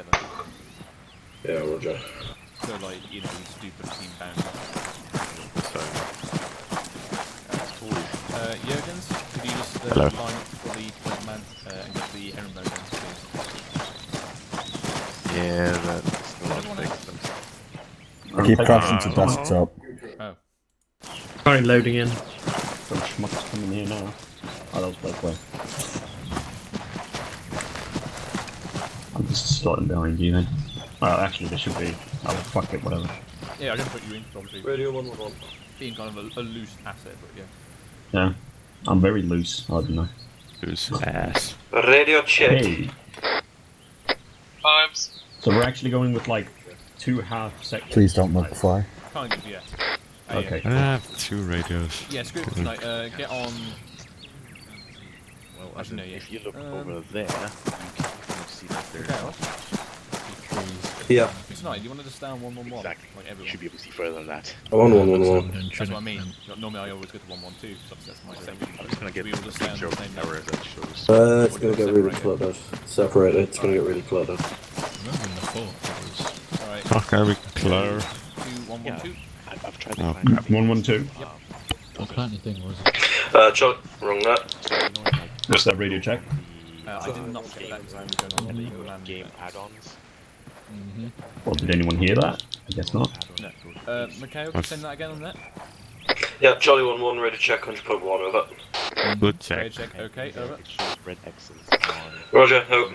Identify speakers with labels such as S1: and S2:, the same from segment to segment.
S1: together.
S2: Yeah, roger.
S1: So like, you know, stupid team boundaries.
S3: So,
S1: Jurgens, could you just
S4: Hello.
S1: line up for the point man and get the herringbone down, please?
S3: yeah, that's a lot of
S1: Everyone else?
S3: things.
S5: Keep crashing to desktop.
S1: Oh.
S2: Sorry, loading in. Some schmuck's coming here now. Oh, that was that way. I'm just slotting behind you then. Oh, actually, there should be. Oh, fuck it, whatever.
S1: Yeah, I didn't put you in, obviously.
S2: Radio 111.
S1: Being kind of a loose asset, but yeah.
S2: Yeah. I'm very loose, I don't know.
S4: Who's ass?
S6: Radio check.
S2: Hey,
S7: Vibes.
S2: so we're actually going with like 2 half sections.
S5: Please don't multiply.
S1: Kind of, yeah.
S2: Okay.
S4: I have 2 radios.
S1: Yeah, screw it for tonight. Get on.
S3: Well,
S1: Actually, no, yeah.
S3: if you look over there, you can see that there's
S1: Okay,
S2: Yeah.
S1: for tonight, do you want to just stay on 111?
S3: exactly.
S1: Like
S3: You
S1: everyone.
S3: should be able to see further than that.
S2: I'm on 111.
S1: That's what I mean. Normally I always go to 112, because that's my section.
S3: I'm just gonna get
S1: We
S3: a
S1: all just stay on
S3: picture
S1: the
S3: of
S1: same
S3: the tower that shows.
S2: It's gonna get really cluttered. Separated, it's gonna get really cluttered.
S1: Alright,
S4: Okay, we can clear.
S1: 2112.
S3: I've tried to
S4: Oh.
S3: find
S2: 112.
S8: What kind of thing was it?
S6: Chuck, wrong that.
S2: What's that radio check?
S1: I did not check that because I was going on the England
S3: game add-ons.
S2: Well, did anyone hear that? I guess not.
S1: No. Mikhail, can you send that again on that?
S6: Yeah, Charlie 1-1, radio check, 100.1, over.
S4: Good
S1: Okay,
S4: check.
S1: check, okay, over.
S3: It shows red X's on.
S6: Roger, hope.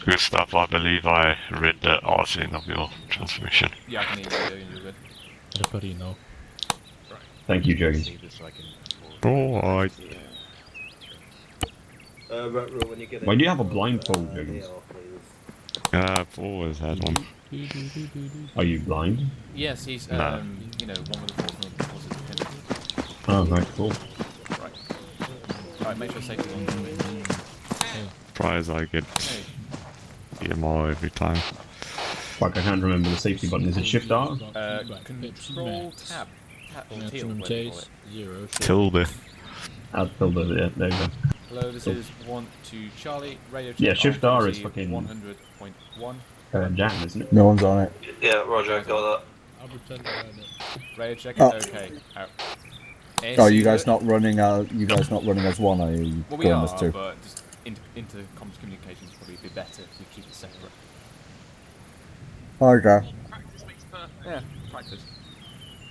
S4: Good stuff. I believe I read the arcing of your transmission.
S1: Yeah, I can hear you, you're good.
S8: Everybody know.
S2: Thank you, Jurgens.
S3: Save this so I can.
S4: Alright.
S2: When you get Why do you have a blindfold, Jurgens?
S4: I've always had one.
S2: Are you blind?
S1: Yes, he's,
S4: No.
S1: you know, one with the force and the force is independent.
S2: Oh, right, cool.
S1: Right. Alright, make sure safety on.
S4: Surprise, I get
S1: Hey.
S4: EMR every time.
S2: Fuck, I can't remember the safety button. Is it Shift R?
S1: Control tab. Tab or teal,
S8: Maximum
S1: whatever you call
S8: chase,
S1: it.
S8: 0.
S4: Tilde.
S2: I'll fill the, yeah, there you go.
S1: Hello, this is 1 to Charlie, radio check.
S2: Yeah, Shift R is
S1: frequency
S2: fucking-
S1: 100.1.
S2: Jam, isn't it?
S5: No one's on it.
S6: Yeah, roger, I got
S8: I'll pretend I had it.
S1: Radio check,
S5: Oh.
S1: okay. Out.
S5: Oh, you guys not running? You guys not running as one? Are you
S1: Well, we
S5: going
S1: are,
S5: as 2?
S1: but just inter-comms communications would probably be better if we keep it separate.
S5: Okay.
S7: Practice makes perfect.
S1: Yeah, practice.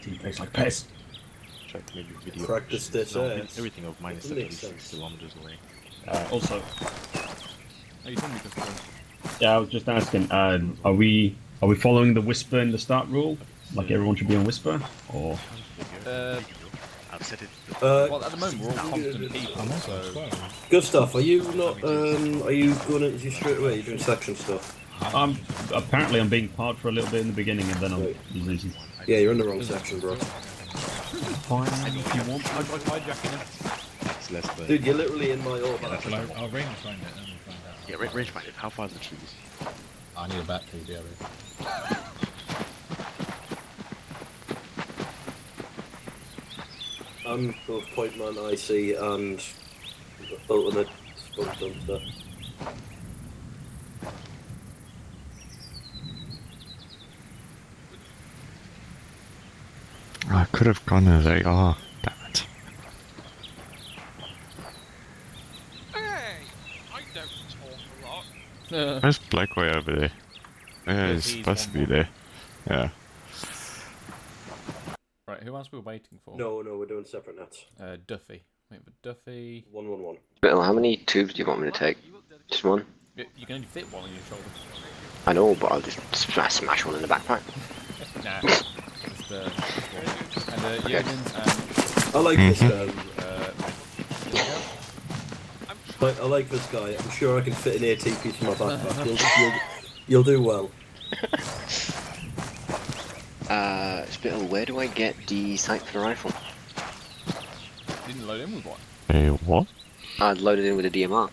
S2: Team plays like piss.
S3: Try to make a video.
S2: Practice this,
S3: No,
S2: eh?
S3: everything of minus
S2: Doesn't make
S3: 76
S2: sense.
S3: kilometers away.
S2: Also,
S1: Oh, you told me before.
S2: yeah, I was just asking, are we following the whisper in the start rule? Like everyone should be on whisper? Or
S3: I've set it.
S1: Well, at the moment we're all competent people, so...
S2: good stuff. Are you not? Are you going into straight away? You're doing section stuff. Apparently I'm being parked for a little bit in the beginning, and then I'm losing. Yeah, you're in the wrong section, bro.
S1: Fine, if you want, I'd hijacking him.
S3: It's less than.
S2: Dude, you're literally in my orbit.
S8: I'll range find it and we'll find out.
S3: Yeah, range find it. How far are the trees?
S8: I need a battery, yeah.
S2: I'm both point man, IC, and ultimate sponge dumpster.
S4: I could have gone as AR. Damn it.
S7: Hey! I don't talk a lot.
S4: Where's Blackway over there? Yeah,
S1: Yes,
S4: he's
S1: he's
S4: supposed to be
S1: 1-1.
S4: there. Yeah.
S1: Right, who else are we waiting for?
S2: No, we're doing separate nets.
S1: Duffy. Wait for Duffy.
S2: 111.
S9: Bill, how many tubes do you want me to take? Just one?
S1: You can only fit one on your shoulder.
S9: I know, but I'll just smash one in the backpack.
S1: Nah. Just, and Jurgens and...
S2: I like this guy.
S1: Uh,
S2: I like this guy. I'm sure I can fit an AT piece in my backpack. You'll do well.
S9: Spittle, where do I get the sight for the rifle?
S1: didn't load in with one.
S4: Hey, what?
S9: I'd load it in with a DMR.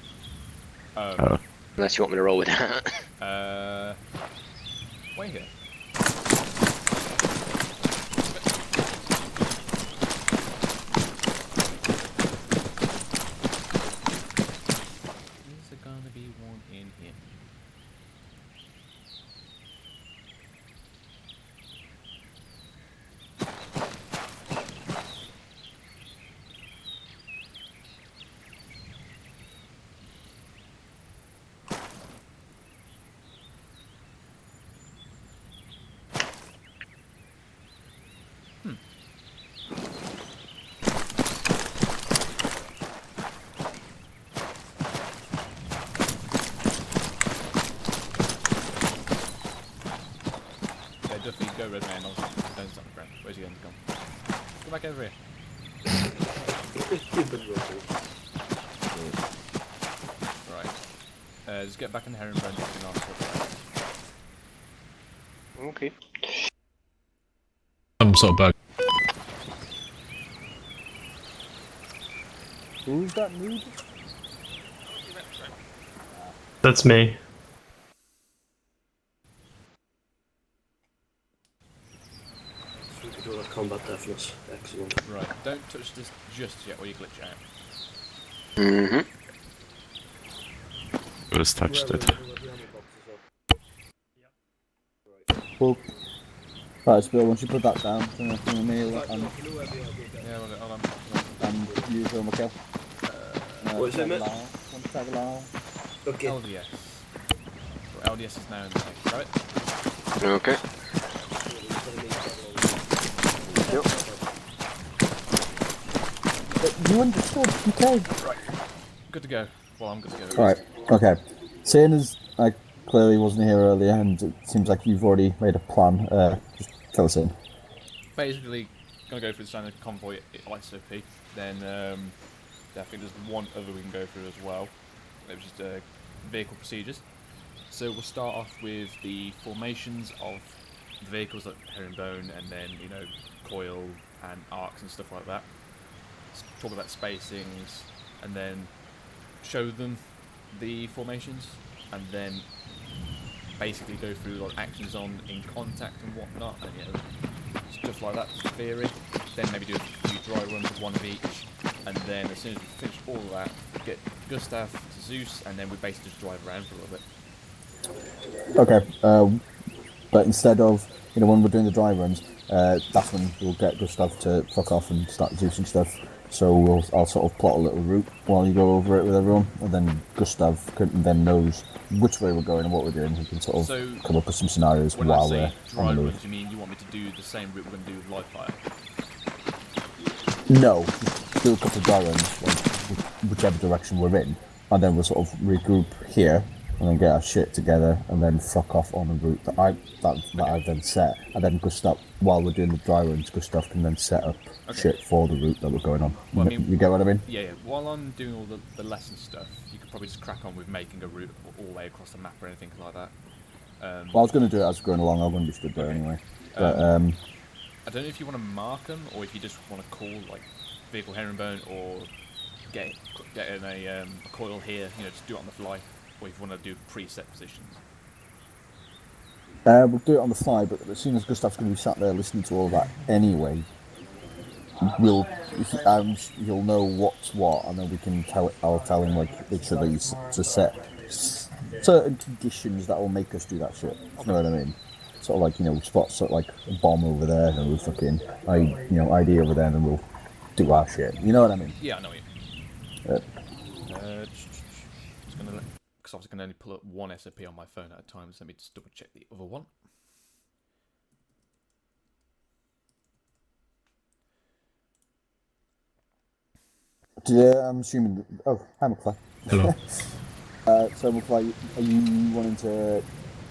S4: Oh.
S9: Unless you want me to roll with that.
S1: Wait here. Is there gonna be one in here? Duffy, go red man, don't stand on the ground. Where's he going to come? Come back over here. Right. Just get back in the herringbone and ask for it.
S9: Okay.
S8: Some sort of bug.
S5: Who's that nude?
S10: That's me.
S6: So we can do like combat deafness. Excellent.
S1: Right, don't touch this just yet or you glitch out.
S9: Mm-hmm.
S4: Just touched it.
S5: Well, right, so Bill, once you put that down, turn off your meal and
S1: Yeah, hold on.
S5: use your kill.
S6: What is it, mate?
S5: One tag allow.
S6: Okay.
S1: LDS. So LDS is now in the thing, right?
S9: Okay.
S5: You understood, okay.
S1: Right. Good to go. Well, I'm good to go.
S5: Right, okay. Seeing as I clearly wasn't here earlier and it seems like you've already made a plan, just fill us in.
S1: Basically, gonna go through the standard convoy ISOP. Then I think there's one other we can go through as well. It was just vehicle procedures. So we'll start off with the formations of the vehicles like herringbone, and then coil and arcs and stuff like that. Talk about spacings, and then show them the formations, and then basically go through like actions on in contact and whatnot, and stuff like that. Theory. Then maybe do a few dry runs of one of each, and then as soon as we finish all of that, get Gustav to Zeus, and then we basically just drive around for a little bit.
S5: Okay, but instead of, when we're doing the dry runs, that's when we'll get Gustav to fuck off and start juicing stuff. So I'll sort of plot a little route while you go over it with everyone, and then Gustav then knows which way we're going and what we're doing. He can sort of come up with some scenarios
S1: when
S5: while
S1: I say
S5: we're
S1: dry
S5: on the move.
S1: runs, you mean you want me to do the same route we're going to do with live fire?
S5: No, do a couple of dry runs, whichever direction we're in, and then we'll sort of regroup here, and then get our shit together, and then fuck off on a route that I've then set, and then Gustav, while we're doing the dry runs, Gustav can then set up shit for the route that we're going on.
S1: Well,
S5: you get what I mean?
S1: Yeah. While I'm doing all the lesson stuff, you could probably just crack on with making a route all the way across the map or anything like that.
S5: Well, I was going to do it as we're going along. I wouldn't be stood there anyway. But
S1: I don't know if you want to mark them, or if you just want to call like vehicle herringbone, or get in a coil here. Just do it on the fly. Or if you want to do preset positions.
S5: We'll do it on the fly, but as soon as Gustav's going to be sat there listening to all that anyway, he'll know what's what, and then we can I'll tell him like literally to set certain conditions that will make us do that shit. You know what I mean? Sort of like spot sort of like a bomb over there, and we'll fucking ID over there, and then we'll do our shit. You know what I mean?
S1: Yeah, I know what you mean. Just gonna because I was going to only pull up one SOP on my phone at a time, so let me just double check the other one.
S5: I'm assuming. Oh, hi, McFly.
S8: Hello.
S5: So, McFly, are you wanting to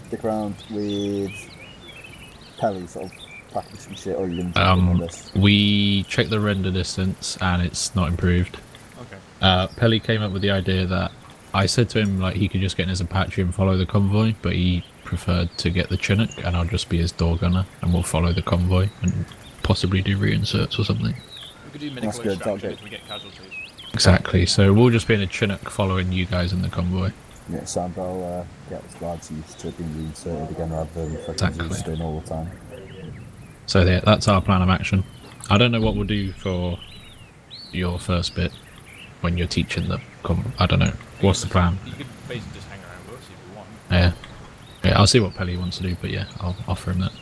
S5: stick around with Pelly, sort of practice and shit, or are you going to on this?
S8: We checked the render distance, and it's not improved.
S1: Okay.
S8: Pelly came up with the idea that I said to him like he could just get in his Apache and follow the convoy, but he preferred to get the Chinook, and I'll just be his door gunner, and we'll follow the convoy and possibly do reinserts or something.
S1: We could do medical extraction if we get casualties.
S8: Exactly. So we'll just be in a Chinook following you guys in the convoy.
S5: Yeah, Sam, I'll get the guards used to being reinserted again rather than fucking doing all the time.
S8: So yeah, that's our plan of action. I don't know what we'll do for your first bit when you're teaching the I don't know. What's the plan?
S1: You could basically just hang around with us if you want.
S8: Yeah, I'll see what Pelly wants to do, but yeah, I'll offer him that.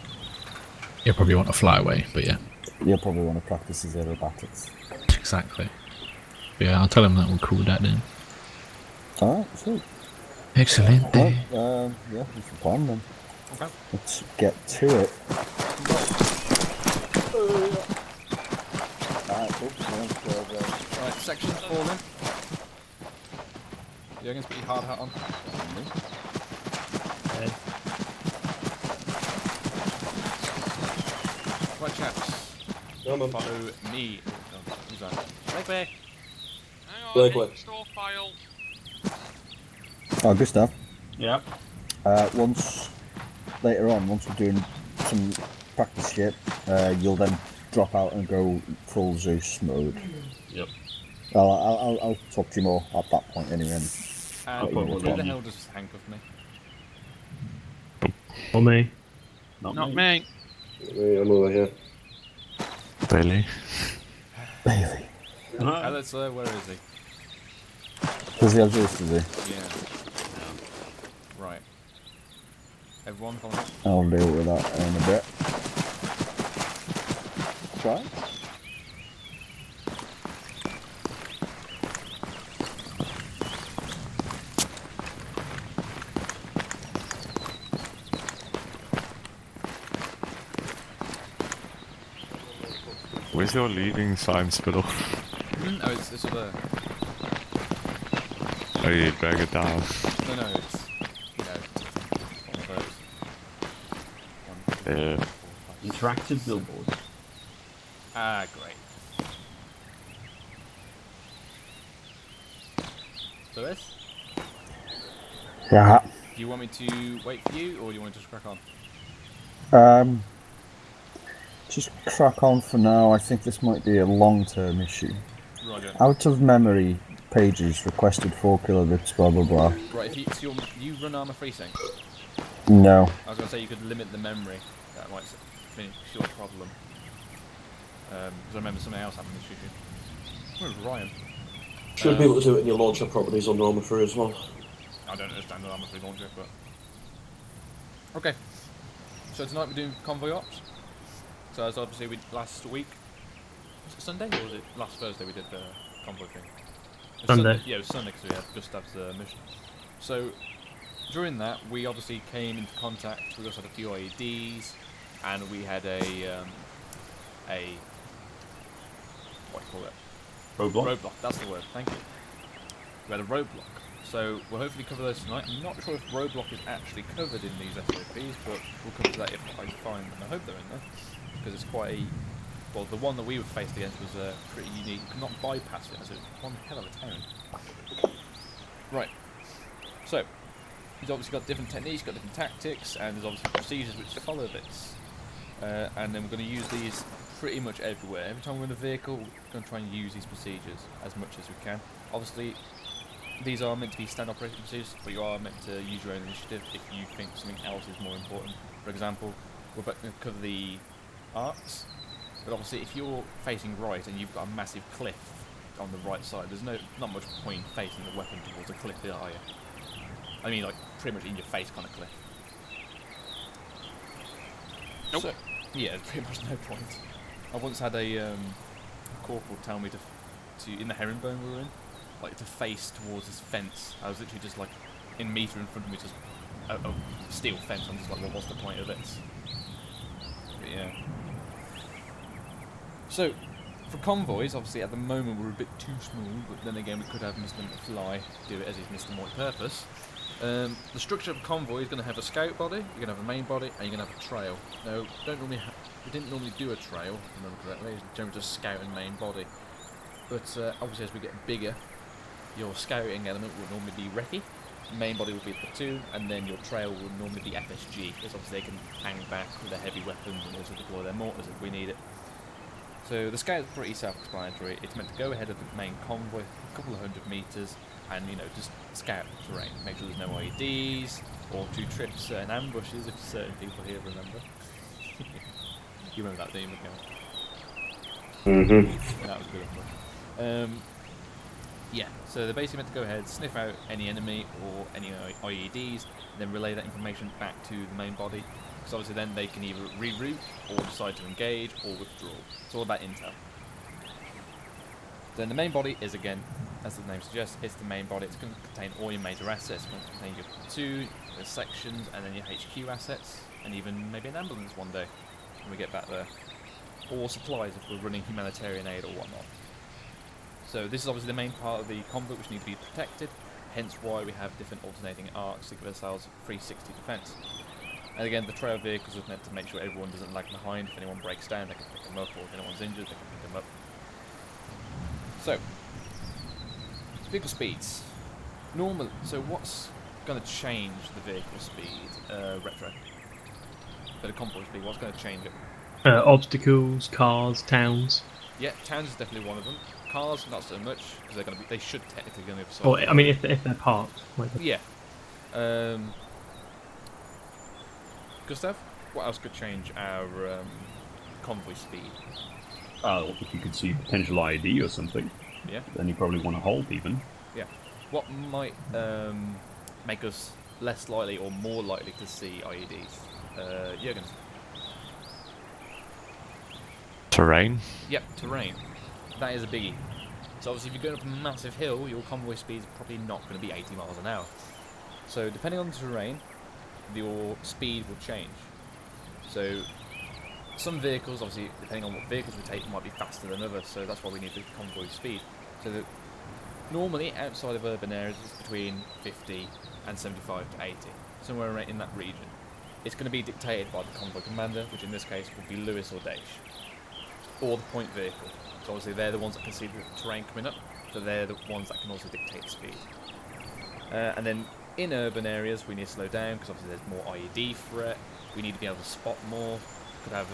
S8: He'll probably want to fly away, but yeah.
S5: You'll probably want to practice his aerobatics.
S8: Exactly. But yeah, I'll tell him that we'll cool that in.
S5: Alright, sweet.
S8: Excellent.
S5: Well, yeah, that's the plan then.
S1: Okay.
S5: Let's get to it. Alright, cool.
S1: Right, section 4 then. You're going to put your hard hat on. chaps.
S6: Come on.
S1: Follow me. Oh, who's that? Blake.
S7: Hang on,
S6: Blake.
S7: store file.
S5: Oh, Gustav.
S2: Yep.
S5: Once later on, once we're doing some practice shit, you'll then drop out and go full Zeus mode.
S2: Yep.
S5: I'll talk to you more at that point anyway.
S1: And who the hell just handcuffed me?
S10: Or me.
S7: Not me.
S6: I'm over here.
S4: Bailey.
S5: Bailey.
S1: Alex, where is he?
S5: Does he have Zeus, does he?
S1: Yeah. Right. Everyone follow me.
S5: I'll deal with that in a bit. Try?
S4: Where's your leaving sign, Spittle?
S1: Oh, it's over there.
S4: Oh, you bag it down.
S1: No, it's, you know, one of those.
S4: Yeah.
S2: Interactive billboards.
S1: Ah, great. So this?
S5: Yeah.
S1: Do you want me to wait for you, or do you want to just crack on?
S5: Just crack on for now. I think this might be a long-term issue.
S1: Roger.
S5: Out of memory pages requested 4 kilobits, blah blah blah.
S1: Right, if you run ArmA FreeSync?
S5: No.
S1: I was going to say you could limit the memory. That might finish your problem. Because I remember something else happened this issue. Where's Ryan?
S6: Should be able to do it in your launcher properties on ArmA Free as well.
S1: I don't understand the ArmA Free launcher, but... Okay. So tonight we're doing Convoy Ops. So as obviously we last week... Was it Sunday or was it last Thursday we did the Convoy thing? It was
S10: Sunday.
S1: Yeah, it was Sunday because we had Gustav's mission. So during that we obviously came into contact, we also had a few IEDs, and we had a what do you call it?
S2: Roadblock?
S1: Roadblock, that's the word, thank you. We had a roadblock. So we'll hopefully cover those tonight. I'm not sure if roadblock is actually covered in these SOPs, but we'll come to that if I find them. I hope they're in there, because it's quite a... Well, the one that we were faced against was pretty unique. You could not bypass it, as it's one hell of a town. Right. So, he's obviously got different techniques, got different tactics, and there's obviously procedures which follow this. And then we're going to use these pretty much everywhere. Every time we're in a vehicle, we're going to try and use these procedures as much as we can. Obviously, these are meant to be standard operating procedures, but you are meant to use your own initiative if you think something else is more important. For example, we're going to cover the arcs, but obviously if you're facing right and you've got a massive cliff on the right side, there's not much point facing the weapon towards a cliff, are you? I mean, like, pretty much in your face kind of cliff.
S7: Nope.
S1: So, yeah, there's pretty much no point. I once had a corporal tell me to in the herringbone we were in, like to face towards this fence. I was literally just like in meter in front of me, just a steel fence. I'm just like, well, what's the point of this? But yeah. So, for convoys, obviously at the moment we're a bit too small, but then again we could have Mr. McFly do it as his Mr. Multi-Purpose. The structure of a convoy is going to have a scout body, you're going to have a main body, and you're going to have a trail. Now, we didn't normally do a trail, if I remember correctly, it's generally just scout and main body. But obviously as we get bigger, your scouting element will normally be recce, main body will be a platoon, and then your trail will normally be FSG, because obviously they can hang back with their heavy weapons and also deploy their mortars if we need it. So the scout is pretty self-explanatory. It's meant to go ahead of the main convoy, a couple of 100 meters, and just scout the terrain. Make sure there's no IEDs, or to trip certain ambushes if certain people here remember. You remember that, don't you, Miguel?
S6: Mm-hmm.
S1: That was good. Yeah, so they're basically meant to go ahead, sniff out any enemy or any IEDs, then relay that information back to the main body. Because obviously then they can either reroute or decide to engage or withdraw. It's all about intel. Then the main body is, again, as the name suggests, it's the main body. It's going to contain all your major assets. It's going to contain your platoon, your sections, and then your HQ assets, and even maybe an ambulance one day when we get back there. Or supplies if we're running humanitarian aid or whatnot. So this is obviously the main part of the convoy which need to be protected, hence why we have different alternating arcs to give ourselves 360 defense. And again, the trail vehicles are meant to make sure everyone doesn't lag behind. If anyone breaks down, they can pick them up, or if anyone's injured, they can pick them up. So, vehicle speeds. Normal. So what's going to change the vehicle speed, Retro? So the convoy speed, what's going to change it?
S10: Obstacles, cars, towns.
S1: Yeah, towns is definitely one of them. Cars, not so much, because they should technically be on the other side.
S10: Or, I mean, if they're parked. Like
S1: yeah. Gustav, what else could change our convoy speed?
S2: If you could see potential ID or something.
S1: Yeah.
S2: Then you probably want to hold even.
S1: Yeah. What might make us less likely or more likely to see IEDs? Jürgen?
S4: Terrain?
S1: Yep, terrain. That is a biggie. So obviously if you're going up a massive hill, your convoy speed is probably not going to be 80 miles an hour. So depending on the terrain, your speed will change. So some vehicles, obviously depending on what vehicles we take, might be faster than others, so that's why we need the convoy speed. So that normally outside of urban areas it's between 50 and 75 to 80, somewhere right in that region. It's going to be dictated by the convoy commander, which in this case would be Lewis or Daesh, or the point vehicle. So obviously they're the ones that can see the terrain coming up, so they're the ones that can also dictate speed. And then in urban areas we need to slow down because obviously there's more IED threat. We need to be able to spot more. Could have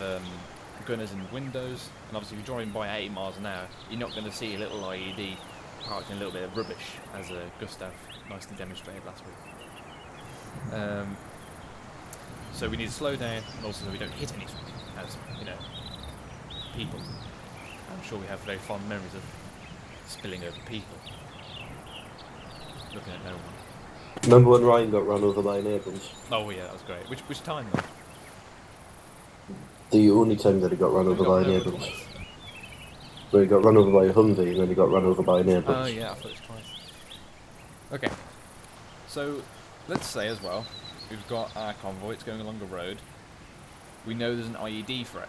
S1: gunners in windows, and obviously if you're driving by 80 miles an hour, you're not going to see a little IED parked in a little bit of rubbish, as Gustav nicely demonstrated last week. So we need to slow down, and also so we don't hit anything, as you know, people. I'm sure we have very fond memories of spilling over people. Looking at no one.
S6: Remember when Ryan got run over by an Airborne?
S1: Oh yeah, that was great. Which time though?
S6: The only time that he got run over by an Airborne. Where he got run over by a Humvee and then he got run over by an Airborne.
S1: Oh yeah, I thought it was twice. Okay, so let's say as well, we've got our convoy, it's going along the road. We know there's an IED threat.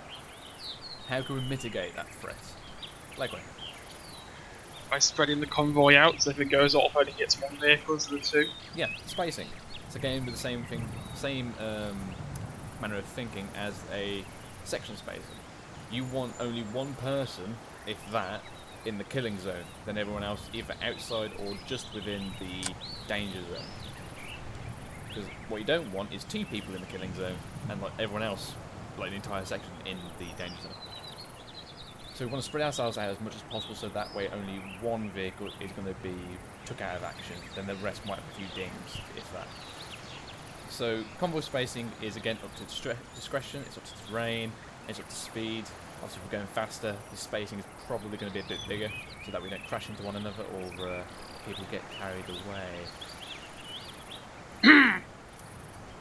S1: How can we mitigate that threat? Likewise.
S7: By spreading the convoy out, so if it goes off, only hits one vehicle instead of two.
S1: Yeah, spacing. It's again with the same thing, same manner of thinking as a section spacing. You want only one person, if that, in the killing zone, then everyone else either outside or just within the danger zone. Because what you don't want is two people in the killing zone and like everyone else, like the entire section, in the danger zone. So we want to spread ourselves out as much as possible so that way only one vehicle is going to be took out of action, then the rest might have a few dings, if that. So convoy spacing is again up to discretion, it's up to terrain, it's up to speed. Also if we're going faster, the spacing is probably going to be a bit bigger so that we don't crash into one another or people get carried away.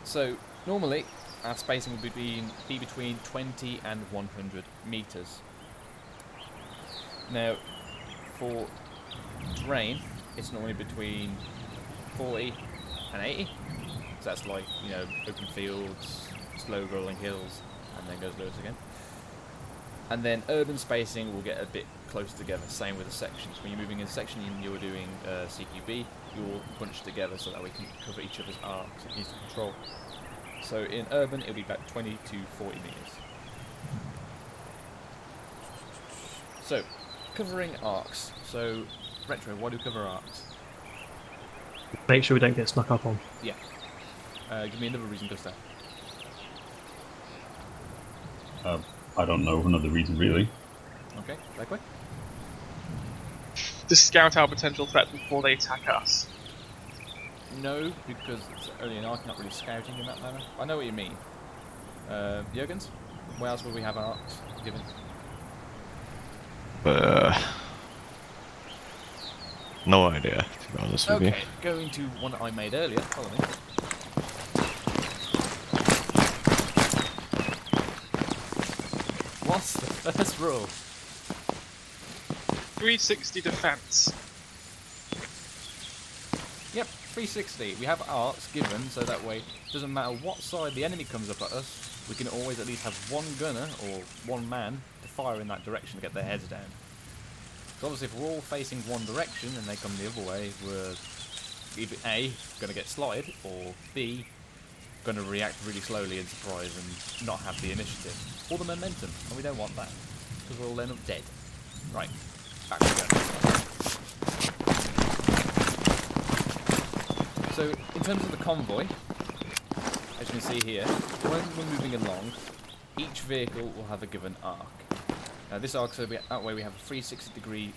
S1: So normally our spacing would be between 20 and 100 meters. Now, for terrain, it's normally between 40 and 80. So that's like, you know, open fields, slow rolling hills, and then goes loads again. And then urban spacing will get a bit closer together, same with the sections. When you're moving in a section and you're doing CQB, you're all bunched together so that we can cover each other's arcs and easy control. So in urban, it'll be about 20 to 40 meters. So, covering arcs. So, Retro, why do we cover arcs?
S10: Make sure we don't get snuck up on.
S1: Yeah. Give me another reason, Gustav.
S2: I don't know of another reason really.
S1: Okay, likewise.
S7: To scout out potential threats before they attack us.
S1: No, because it's early in arc, not really scouting in that manner. I know what you mean. Jürgens, where else will we have arcs given?
S4: No idea, to be honest with you.
S1: Okay, going to one that I made earlier. Follow me. What's the first rule?
S7: 360 defense.
S1: Yep, 360. We have arcs given, so that way, it doesn't matter what side the enemy comes up at us, we can always at least have one gunner or one man to fire in that direction to get their heads down. So obviously if we're all facing one direction and they come the other way, we're either A, going to get slotted, or B, going to react really slowly and surprise and not have the initiative or the momentum, and we don't want that because we'll end up dead. Right, back we go. So in terms of the convoy, as you can see here, when we're moving along, each vehicle will have a given arc. Now this arc, so that way we have a 360-degree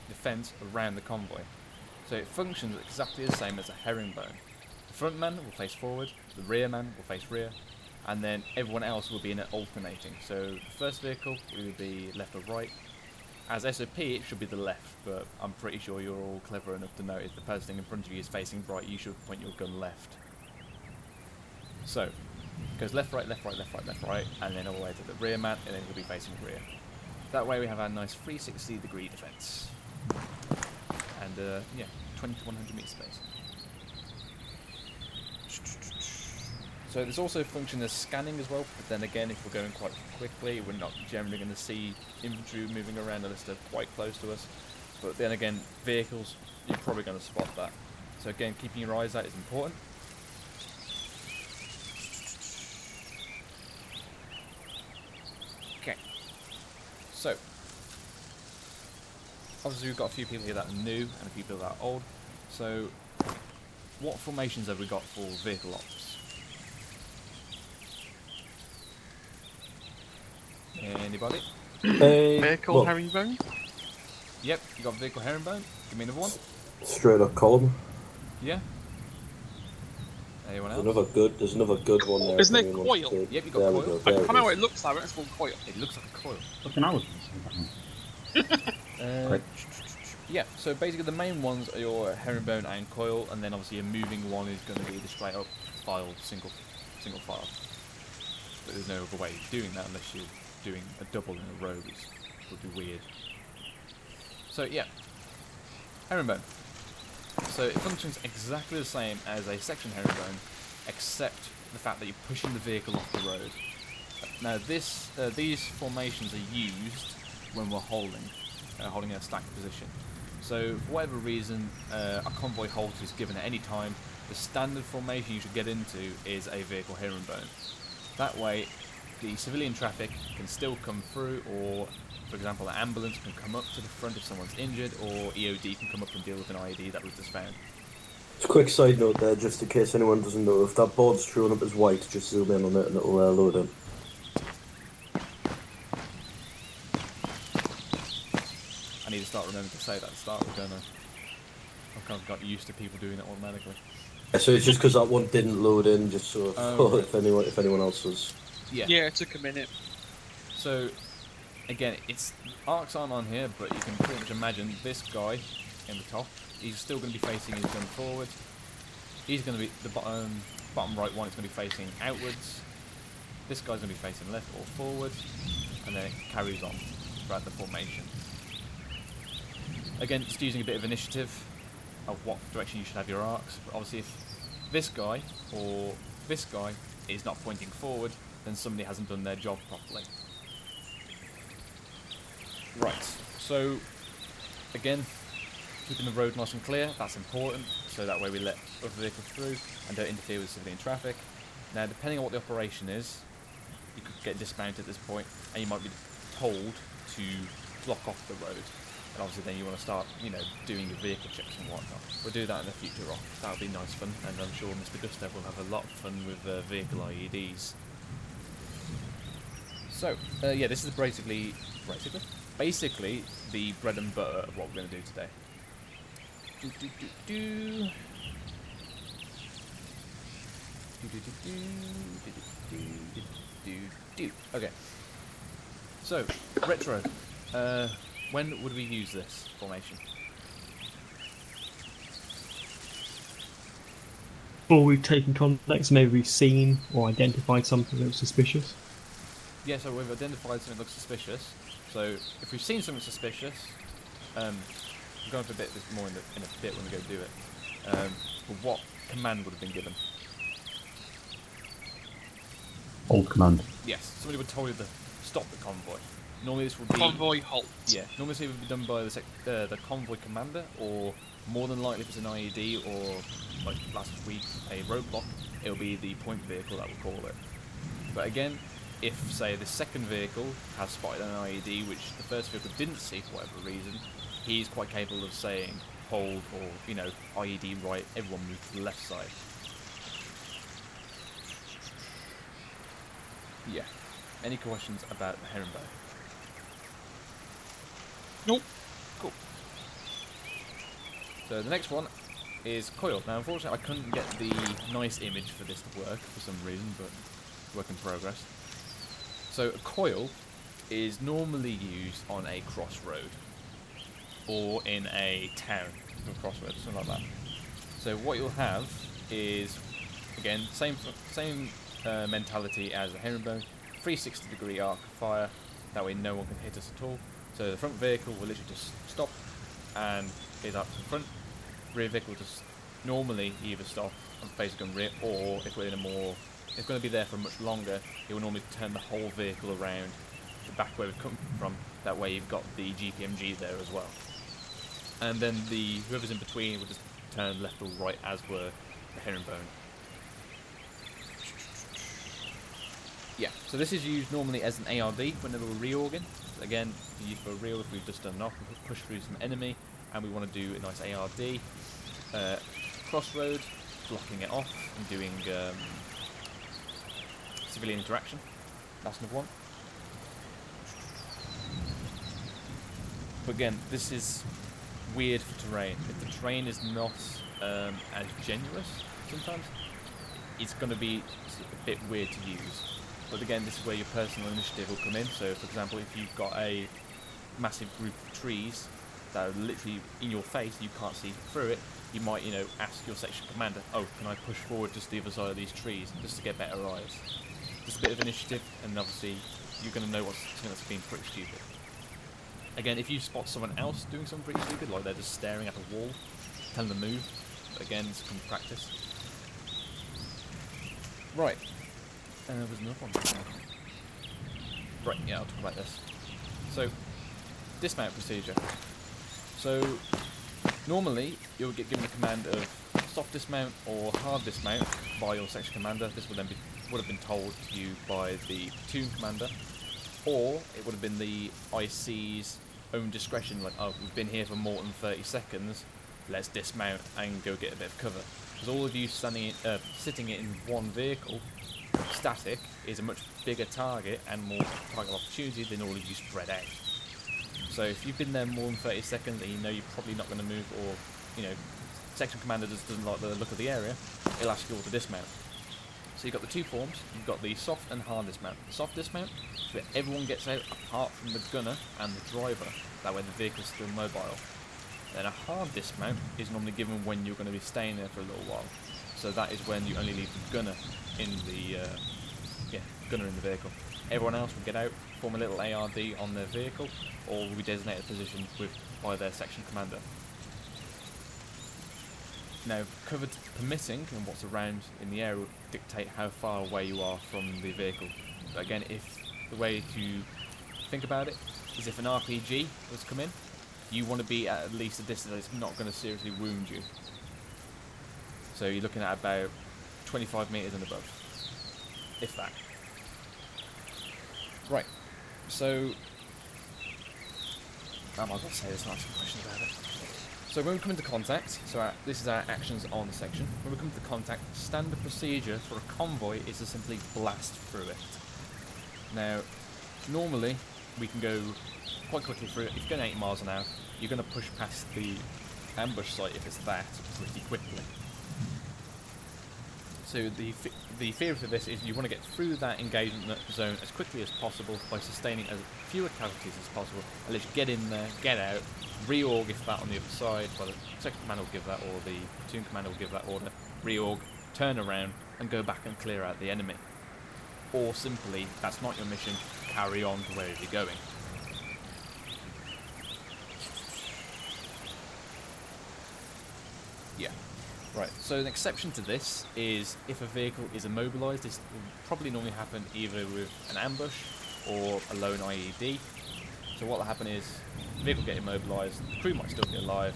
S1: defence around the convoy. So it functions exactly the same as a herringbone. The front man will face forward, the rear man will face rear, and then everyone else will be in an alternating. So the first vehicle will be left or right. As SOP, it should be the left, but I'm pretty sure you're all clever enough to know if the person in front of you is facing right, you should point your gun left. So, it goes left, right, left, right, left, right, left, right, and then all the way to the rear man, and then we'll be facing rear. That way we have our nice 360-degree defence. And, yeah, 20 to 100 metre space. So there's also a function as scanning as well, but then again, if we're going quite quickly, we're not generally going to see infantry moving around unless they're quite close to us. But then again, vehicles, you're probably going to spot that. So again, keeping your eyes out is important. Okay. So, obviously we've got a few people here that are new and a few people that are old. So, what formations have we got for vehicle ops? Anybody?
S7: Vehicle herringbone?
S1: Yep, you got vehicle herringbone. Give me another one.
S6: Straight up column.
S1: Yeah. Anyone else?
S6: There's another good one there.
S7: Isn't it coil?
S1: Yep, you got coil.
S7: I don't know what it looks like, but it's called coil.
S1: It looks like a coil.
S2: Fucking hours.
S1: Yeah, so basically the main ones are your herringbone and coil, and then obviously a moving one is going to be the straight up file, single file. But there's no other way of doing that unless you're doing a double in a row, which would be weird. So yeah, herringbone. So it functions exactly the same as a section herringbone, except the fact that you're pushing the vehicle off the road. Now these formations are used when we're holding a stacked position. So for whatever reason, a convoy halt is given at any time. The standard formation you should get into is a vehicle herringbone. That way, the civilian traffic can still come through, or, for example, an ambulance can come up to the front if someone's injured, or EOD can come up and deal with an IED that was just found.
S6: Just a quick side note there, just in case anyone doesn't know, if that board's showing up as white, just zoom in on it and it'll load in.
S1: I need to start remembering to say that at the start, don't I? I've kind of got used to people doing it automatically.
S6: So it's just because that one didn't load in, just so if anyone else was.
S1: Yeah,
S7: it took a minute.
S1: So, again, arcs aren't on here, but you can pretty much imagine this guy in the top. He's still going to be facing his gun forward. He's going to be the bottom right one is going to be facing outwards. This guy's going to be facing left or forward, and then it carries on throughout the formation. Again, just using a bit of initiative of what direction you should have your arcs. But obviously, if this guy or this guy is not pointing forward, then somebody hasn't done their job properly. Right, so again, keeping the road nice and clear, that's important, so that way we let other vehicles through and don't interfere with civilian traffic. Now, depending on what the operation is, you could get dismounted at this point, and you might be told to block off the road. And obviously then you want to start, doing your vehicle checks and whatnot. We'll do that in the future off. That'll be nice fun, and I'm sure Mr. Gustav will have a lot of fun with vehicle IEDs. So, yeah, this is basically the bread and butter of what we're going to do today. Okay. So, retro. When would we use this formation?
S10: Before we've taken contacts, maybe we've seen or identified something that was suspicious.
S1: Yeah, so we've identified something that looks suspicious. So if we've seen something suspicious, we'll go into a bit more in a bit when we go do it. But what command would have been given?
S2: Old command.
S1: Yes, somebody would tell you to stop the convoy. Normally this would be
S7: convoy halt.
S1: Yeah, normally this would be done by the convoy commander, or more than likely if it's an IED or like last week a roadblock, it'll be the point vehicle that we'll call it. But again, if, say, the second vehicle has spotted an IED which the first vehicle didn't see for whatever reason, he's quite capable of saying, hold, or, you know, IED right, everyone move to the left side. Yeah. Any questions about the herringbone?
S7: Nope.
S1: Cool. So the next one is coil. Now, unfortunately, I couldn't get the nice image for this to work for some reason, but work in progress. So a coil is normally used on a crossroad or in a town, a crossroad, something like that. So what you'll have is, again, same mentality as a herringbone, 360-degree arc of fire. That way, no one can hit us at all. So the front vehicle will literally just stop and gaze up to the front. Rear vehicle will just normally either stop and face gun rear, or if we're in a more, if it's going to be there for much longer, it will normally turn the whole vehicle around to back where we've come from. That way you've got the GPMG there as well. And then whoever's in between will just turn left or right, as were the herringbone. Yeah, so this is used normally as an ARD whenever we're reorging. Again, for a real, if we've just done enough, we push through some enemy and we want to do a nice ARD. Crossroad, blocking it off and doing civilian interaction. That's another one. But again, this is weird for terrain. If the terrain is not as generous sometimes, it's going to be a bit weird to use. But again, this is where your personal initiative will come in. So, for example, if you've got a massive group of trees that are literally in your face, you can't see through it, you might, ask your section commander, oh, can I push forward just the other side of these trees, just to get better eyes. Just a bit of initiative, and obviously you're going to know what's something that's been pretty stupid. Again, if you spot someone else doing something pretty stupid, like they're just staring at a wall, tell them to move. But again, it's from practice. Right. There's another one. Right, yeah, I'll talk about this. So, dismount procedure. So, normally, you'll get given a command of soft dismount or hard dismount by your section commander. This would have been told to you by the platoon commander, or it would have been the IC's own discretion, like, oh, we've been here for more than 30 seconds, let's dismount and go get a bit of cover. Because all of you sitting in one vehicle, static, is a much bigger target and more target opportunity than all of you spread out. So if you've been there more than 30 seconds and you know you're probably not going to move, or, section commander just doesn't like the look of the area, he'll ask you all to dismount. So you've got the two forms, you've got the soft and hard dismount. The soft dismount is where everyone gets out apart from the gunner and the driver, that way the vehicle's still mobile. Then a hard dismount is normally given when you're going to be staying there for a little while. So that is when you only leave the gunner in the vehicle. Everyone else will get out, form a little ARD on their vehicle, or will be designated a position by their section commander. Now, cover permitting and what's around in the area will dictate how far away you are from the vehicle. But again, if the way to think about it is if an RPG was to come in, you want to be at least a distance that's not going to seriously wound you. So you're looking at about 25 metres and above, if that. Right, so I might as well say this and ask some questions about it. So when we come into contact, this is our actions on the section. When we come to contact, standard procedure for a convoy is to simply blast through it. Now, normally we can go quite quickly through it. If you're going 80 miles an hour, you're going to push past the ambush site if it's that pretty quickly. So the theory for this is you want to get through that engagement zone as quickly as possible by sustaining as fewer casualties as possible, and let you get in there, get out, reorg if that on the other side, but the second commander will give that, or the platoon commander will give that order, reorg, turn around, and go back and clear out the enemy. Or simply, that's not your mission, carry on to where you're going. Yeah. Right, so an exception to this is if a vehicle is immobilised. This will probably normally happen either with an ambush or a lone IED. So what will happen is the vehicle will get immobilised, the crew might still be alive,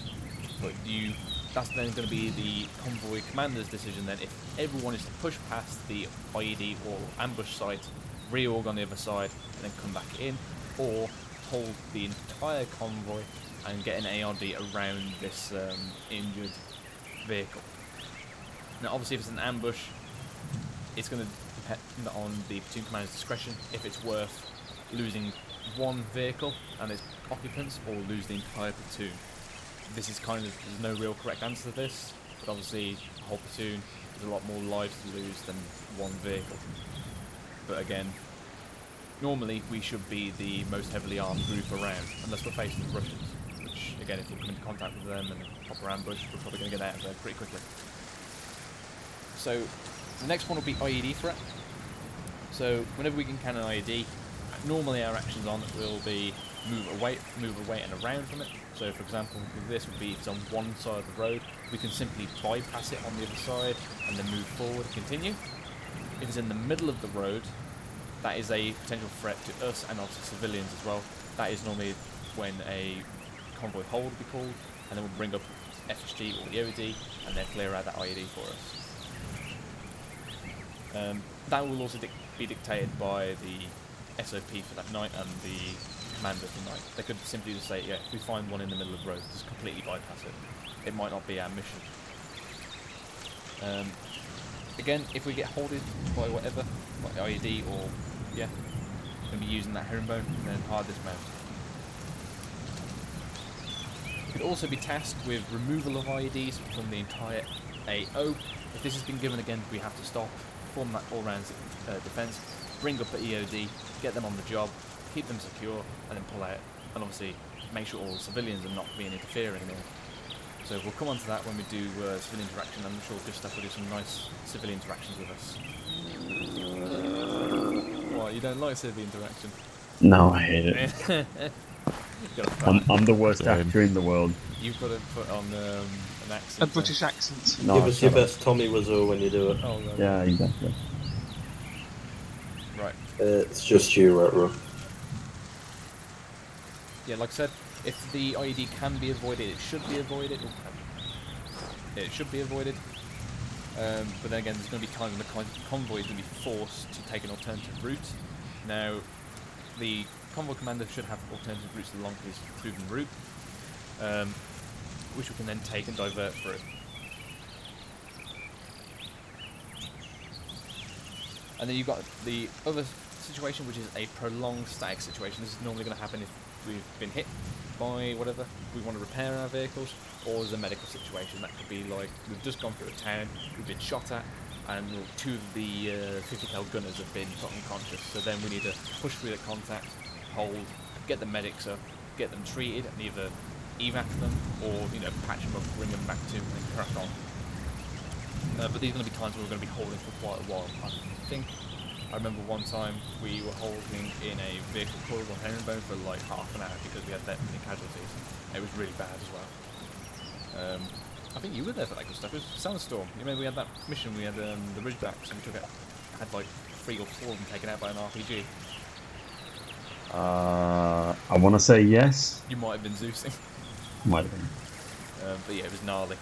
S1: but you that's then going to be the convoy commander's decision then if everyone is to push past the IED or ambush site, reorg on the other side, and then come back in, or hold the entire convoy and get an ARD around this injured vehicle. Now obviously if it's an ambush, it's going to depend on the platoon commander's discretion if it's worth losing one vehicle and its occupants or lose the entire platoon. This is kind of, there's no real correct answer to this, but obviously a whole platoon is a lot more lives to lose than one vehicle. But again, normally we should be the most heavily armed group around, unless we're facing the Russians, which again if we come into contact with them and a proper ambush, we're probably going to get out of there pretty quickly. So the next one will be IED threat. So whenever we can cannon IED, normally our actions on it will be move away and around from it. So for example, with this would be if it's on one side of the road, we can simply bypass it on the other side and then move forward and continue. If it's in the middle of the road, that is a potential threat to us and also civilians as well. That is normally when a convoy hold will be called, and then we'll bring up FSG or the OD and they'll clear out that IED for us. That will also be dictated by the SOP for that night and the commander for the night. They could simply just say, yeah, if we find one in the middle of the road, just completely bypass it. It might not be our mission. Again, if we get holded by whatever, like IED or, yeah, we're going to be using that herringbone and then hard dismount. We could also be tasked with removal of IEDs from the entire AO. If this has been given again, we have to stop, form that all-round defence, bring up the EOD, get them on the job, keep them secure, and then pull out. And obviously, make sure all the civilians are not being interfering in. So we'll come on to that when we do civilian interaction. I'm sure Gustav will do some nice civilian interactions with us. What, you don't like civilian interaction?
S2: No, I hate it. I'm the worst actor in the world.
S1: You've got to put on an accent.
S7: A British accent.
S2: No,
S6: give us your best Tommy Wiseau when you do it.
S1: Oh, no.
S2: Yeah, exactly.
S1: Right.
S6: It's just you, Retro.
S1: Yeah, like I said, if the IED can be avoided, it should be avoided. It should be avoided. But then again, there's going to be times when the convoy is going to be forced to take an alternative route. Now, the convoy commander should have alternative routes along his proven route, which we can then take and divert through. And then you've got the other situation, which is a prolonged static situation. This is normally going to happen if we've been hit by whatever, we want to repair our vehicles, or there's a medical situation. That could be like, we've just gone through a town, we've been shot at, and two of the 50 cal gunners have been put unconscious. So then we need to push through the contact, hold, get the medics up, get them treated, and either evac them, or patch them up, bring them back to, and then crack on. But these are going to be times where we're going to be holding for quite a while. I remember one time we were holding in a vehicle called on herringbone for like half an hour because we had that many casualties. It was really bad as well. I think you were there for that good stuff. It was Sandstorm. You remember we had that mission, we had the Ridgebacks, and we had like 3 or 4 of them taken out by an RPG.
S2: I want to say yes.
S1: You might have been Zeusing.
S2: Might have been.
S1: But yeah, it was gnarly.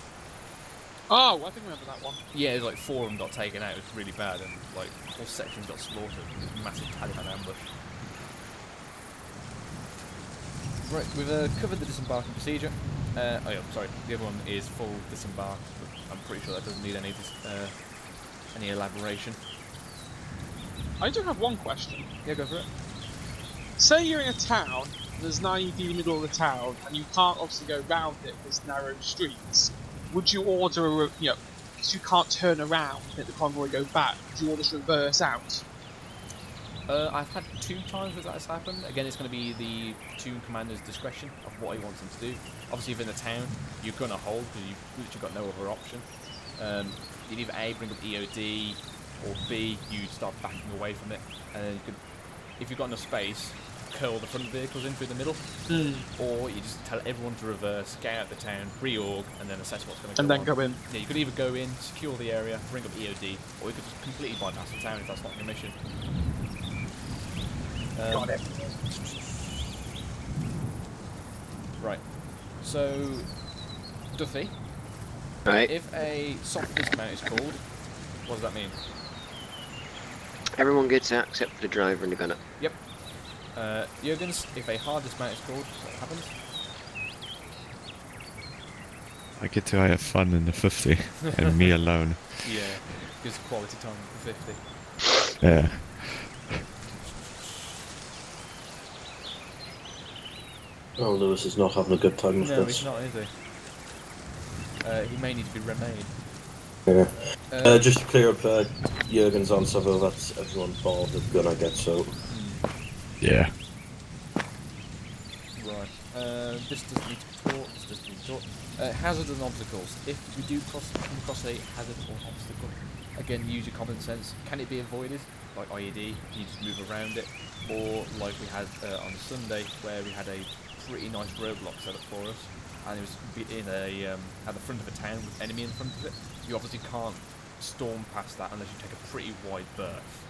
S7: Oh, I think I remember that one.
S1: Yeah, it was like 4 of them got taken out. It was really bad, and like whole sections got slaughtered in this massive Taliban ambush. Right, we've covered the disembarking procedure. Oh yeah, sorry. The other one is full disembark, but I'm pretty sure that doesn't need any elaboration.
S7: I do have one question.
S1: Yeah, go for it.
S7: Say you're in a town, there's an IED in the middle of the town, and you can't obviously go round it, there's narrow streets. Would you order because you can't turn around and let the convoy go back, would you order to reverse out?
S1: I've had 2 times where that has happened. Again, it's going to be the platoon commander's discretion of what he wants them to do. Obviously, if in the town, you're going to hold because you've literally got no other option. You'd either A, bring up EOD, or B, you'd start backing away from it. And then you could, if you've got enough space, curl the front vehicles in through the middle, or you just tell everyone to reverse, get out of the town, reorg, and then assess what's going to go on.
S7: And then go in.
S1: Yeah, you could either go in, secure the area, bring up EOD, or you could just completely bypass the town if that's not your mission.
S7: Got it.
S1: Right. So, Duffy,
S9: Right.
S1: If a soft dismount is called, what does that mean?
S9: Everyone gets out except for the driver and the gunner.
S1: Yep. Jurgens, if a hard dismount is called, what happens?
S3: I get to have fun in the 50, and me alone.
S1: Yeah, gives quality time for 50.
S3: Yeah.
S6: Oh, Lewis is not having a good time with
S1: No,
S6: this.
S1: he's not, is he? He may need to be remade.
S6: Yeah. Just to clear up Jurgen's answer, though, that's everyone bar the gunner gets out.
S3: Yeah.
S1: Right. This doesn't need to be taught. This doesn't need to be taught. Hazards and obstacles. If we do come across a hazard or obstacle, again, use your common sense. Can it be avoided? Like IED, can you just move around it? Or like we had on Sunday, where we had a pretty nice roadblock set up for us, and it was in a at the front of a town with enemy in front of it. You obviously can't storm past that unless you take a pretty wide berth.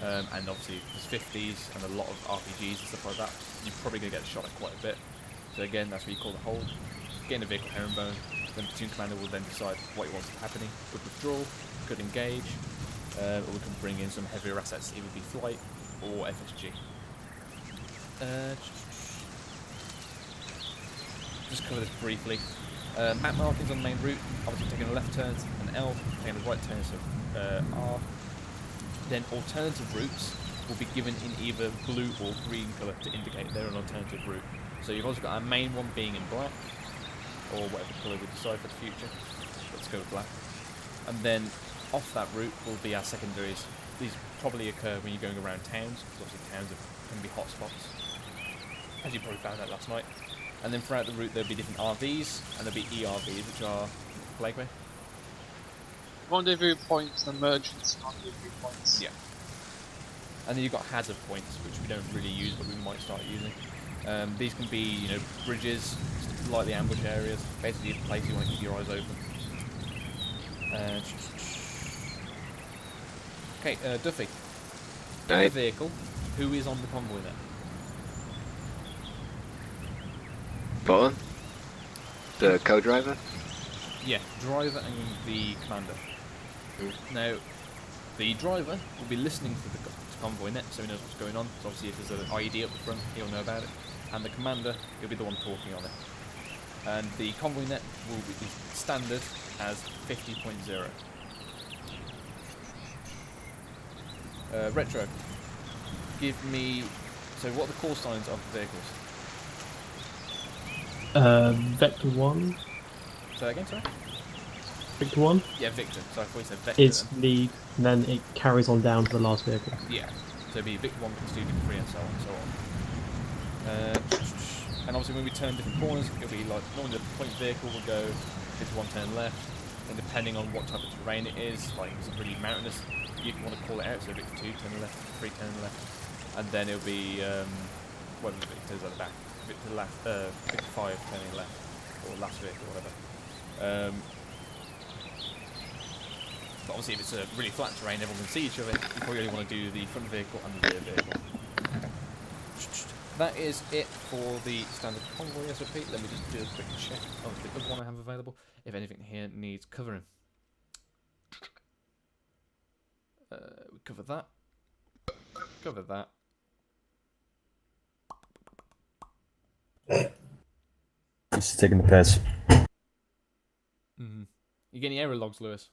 S1: And obviously there's 50s and a lot of RPGs and stuff like that. You're probably going to get shot at quite a bit. So again, that's what you call the hold. Get in a vehicle herringbone. Then the platoon commander will then decide what he wants happening. Could withdraw, could engage, or we can bring in some heavier assets, either be flight or FSG. Just cover this briefly. Map markings on the main route, obviously taking a left turn, an L, taking a right turn, so R. Then alternative routes will be given in either blue or green colour to indicate they're an alternative route. So you've also got our main one being in black, or whatever colour we decide for the future. Let's go with black. And then off that route will be our secondaries. These probably occur when you're going around towns, because obviously towns can be hotspots, as you probably found out last night. And then throughout the route there'll be different RVs, and there'll be ERVs, which are Blakeway.
S7: Rendezvous points and emergency rendezvous points.
S1: Yeah. And then you've got hazard points, which we don't really use, but we might start using. These can be, bridges, lightly ambush areas, basically a place you want to keep your eyes open. Okay, Duffy. In the vehicle, who is on the convoy then?
S9: Butter? The co-driver?
S1: Yeah, driver and the commander. Now, the driver will be listening to the convoy net, so he knows what's going on. So obviously if there's an IED up the front, he'll know about it. And the commander, he'll be the one talking on it. And the convoy net will be standard as 50.0. Retro, give me... So what are the call signs of the vehicles?
S10: Vector 1.
S1: Say that again, sorry?
S10: Victor 1?
S1: Yeah, Victor. So I thought you said Vector.
S10: Is lead, and then it carries on down to the last vehicle.
S1: Yeah. So it'd be Victor 1, Victor 2, Victor 3, and so on and so on. And obviously when we turn different corners, it'll be like, normally the point vehicle will go Victor 1 turn left, and depending on what type of terrain it is, like if it's really mountainous, you want to call it out, so Victor 2 turn left, Victor 3 turn left, and then it'll be, whatever the Victor's at the back, Victor 5 turning left, or last vehicle, whatever. But obviously if it's a really flat terrain, everyone can see each other, you probably only want to do the front vehicle and the rear vehicle. That is it for the standard convoy SOP. Let me just do a quick check of the other one I have available, if anything here needs covering. We cover that. Cover that.
S5: He's taking the piss.
S1: You get any error logs, Lewis?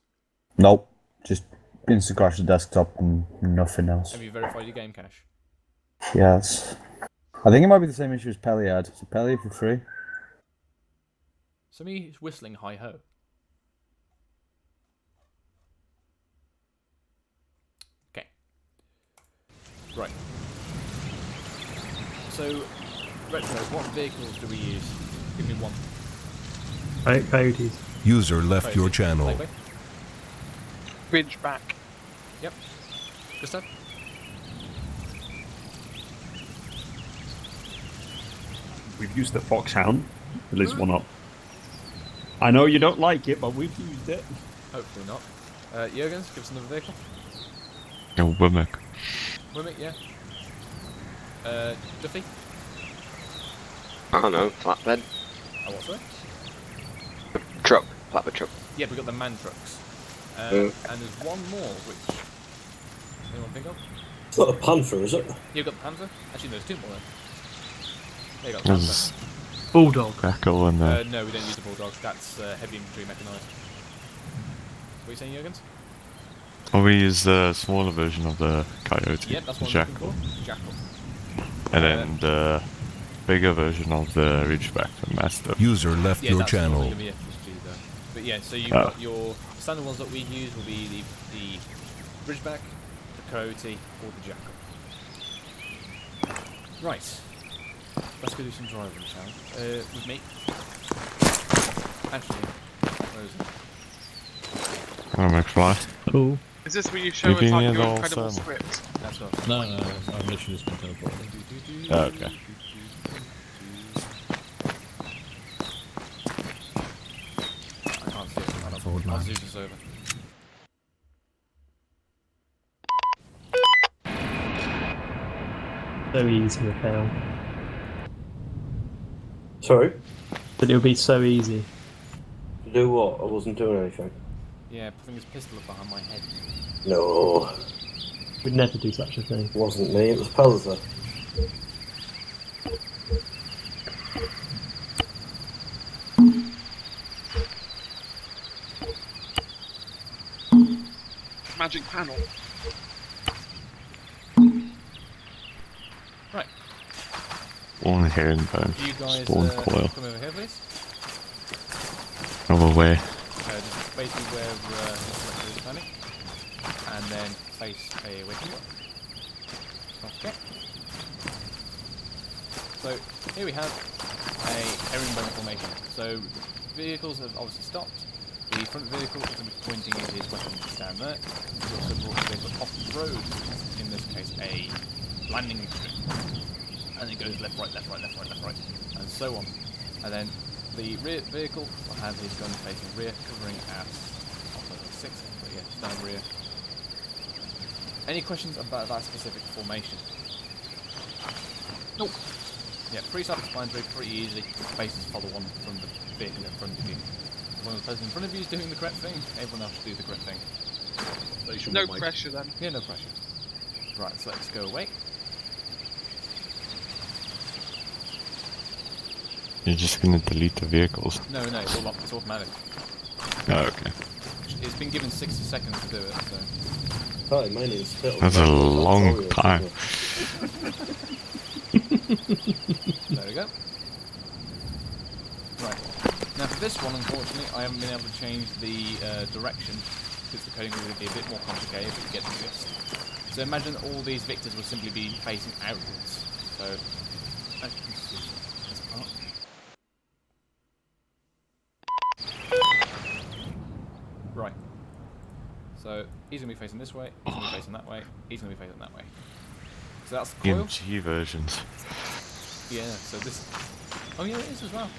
S5: Nope. Just instant crash the desktop and nothing else.
S1: Have you verified your game cache?
S5: Yes. I think it might be the same issue as Pelly had. So Pelly for free.
S1: Somebody's whistling hi-ho. Okay. Right. So, Retro, what vehicles do we use? Give me one.
S10: Coyotes.
S11: User left your channel.
S1: Likely.
S7: Ridgeback.
S1: Yep. Gustav?
S2: We've used the Foxhound. At least one up. I know you don't like it, but we've used it.
S1: Hopefully not. Jurgens, give us another vehicle.
S3: No, Wimmick.
S1: Wimmick, yeah. Duffy?
S9: I don't know, flatbed.
S1: Oh, what's that?
S9: Truck. Flatbed truck.
S1: Yeah, we've got the man trucks. And there's one more, which anyone think of?
S6: It's not a Panther, is it?
S1: You've got the Panther? Actually, there's two more then. There you go, the
S3: There's
S1: Panther.
S10: Bulldog.
S3: Crackle and
S1: No, we don't use the Bulldog. That's heavy infantry mechanised. What are you saying, Jurgens?
S3: Or we use the smaller version of the Coyote,
S1: Yep, that's
S3: the
S1: what I'm
S3: Jackal.
S1: looking for. Jackal.
S3: And then the bigger version of the Ridgeback, the Mastiff.
S11: User left
S1: Yeah,
S11: your
S1: that's
S11: channel.
S1: probably going to be FSG though. But yeah, so you've got your standard ones that we use will be the Ridgeback, the Coyote, or the Jackal. Right. Let's go do some driving, shall we? With me. Actually, where is it?
S3: Oh, McFly.
S8: Cool.
S7: Is this where you show us like your incredible script?
S1: That's what.
S8: No, I've literally just been teleported.
S3: Oh, okay.
S1: I can't see it. I'll zoom this over.
S10: So easy to fail.
S6: Sorry?
S10: But it'll be so easy.
S6: To do what? I wasn't doing anything.
S1: Yeah, putting his pistol up behind my head.
S6: No.
S10: We'd never do such a thing.
S6: It wasn't me, it was Pelzer.
S7: Magic panel.
S1: Right.
S3: One herringbone.
S1: You guys
S3: Spawn coil.
S1: come over here, please.
S3: Over where?
S1: Just basically where Mr. is standing. And then face away from you. Okay. So here we have a herringbone formation. So vehicles have obviously stopped. The front vehicle is going to be pointing his weapon down there. We also brought the vehicle off the road, in this case a landing strip. And it goes left, right, left, right, left, right, left, right, and so on. And then the rear vehicle will have his gun facing rear, covering at 6, but yeah, down rear. Any questions about that specific formation? Nope. Yeah, pretty self-explanatory, pretty easy. Bases follow on from the vehicle in front of you. As long as the person in front of you is doing the correct thing, everyone else should do the correct thing.
S7: No pressure then.
S1: Yeah, no pressure. Right, so let's go away.
S3: You're just gonna delete the vehicles.
S1: No, it's all it's automatic.
S3: Oh, okay.
S1: It's been given 60 seconds to do it, so...
S6: Hi, my name's Phil.
S3: That's a long time.
S1: There we go. Right. Now for this one, unfortunately, I haven't been able to change the direction, because the coding would be a bit more complicated, but you get the gist. So imagine all these victors will simply be facing outwards. So, as you can see, this part. Right. So he's going to be facing this way, he's going to be facing that way, he's going to be facing that way. So that's the coil.
S3: EMG versions.
S1: Yeah, so this... Oh yeah, it is as well.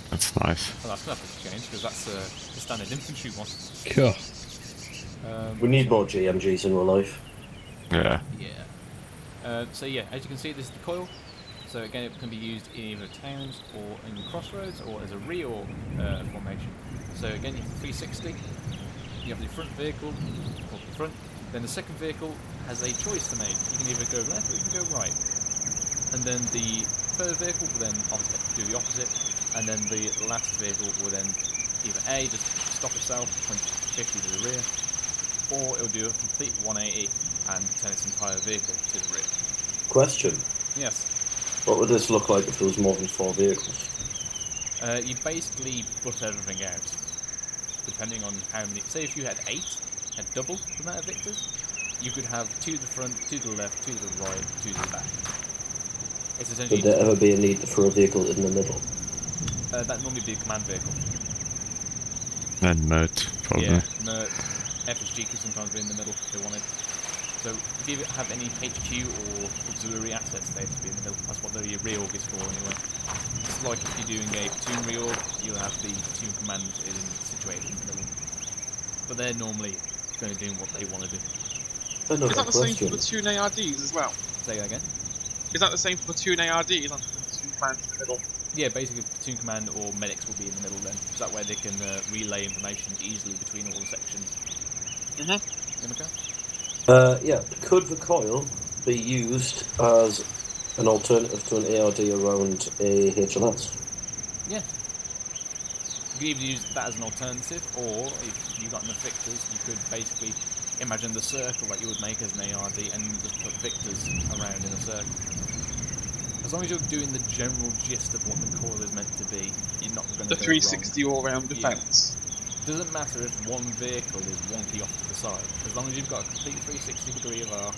S3: That's nice.
S1: Well, that's going to have to change, because that's the standard infantry one.
S8: Cool.
S6: We need more GMGs in real life.
S3: Yeah.
S1: Yeah. So yeah, as you can see, this is the coil. So again, it can be used in either towns or in crossroads or as a rear formation. So again, you have the 360. You have the front vehicle, or the front. Then the second vehicle has a choice to make. You can either go left or you can go right. And then the third vehicle will then obviously do the opposite. And then the last vehicle will then either A, just stop itself, point 50 to the rear, or it'll do a complete 180 and turn its entire vehicle to the rear.
S6: Question.
S1: Yes.
S6: What would this look like if there was more than 4 vehicles?
S1: You basically put everything out, depending on how many. Say if you had 8, had double the amount of victors, you could have 2 to the front, 2 to the left, 2 to the right, 2 to the back. It's essentially.
S6: Would there ever be a need for a vehicle in the middle?
S1: That normally be a command vehicle.
S3: And Mert, probably.
S1: Yeah, Mert, FSG could sometimes be in the middle if they wanted. So if you have any HQ or auxiliary assets, they have to be in the middle. That's what the reorg is for anyway. It's like if you're doing a platoon reorg, you'll have the platoon command situated in the middle. But they're normally going to do what they want to do.
S7: Is that the same for platoon ARDs as well?
S1: Say that again?
S7: Is that the same for platoon ARDs? Like platoon command in the middle?
S1: Yeah, basically platoon command or medics will be in the middle then. So that way they can relay information easily between all the sections.
S6: Yeah, could the coil be used as an alternative to an ARD around a HLS?
S1: Yeah. You could either use that as an alternative, or if you got enough victors, you could basically imagine the circle that you would make as an ARD and just put victors around in a circle. As long as you're doing the general gist of what the coil is meant to be, you're not going to go
S7: 360
S1: wrong.
S7: all-round defence.
S1: Doesn't matter if one vehicle is wonky off to the side, as long as you've got a complete 360 degree of arc,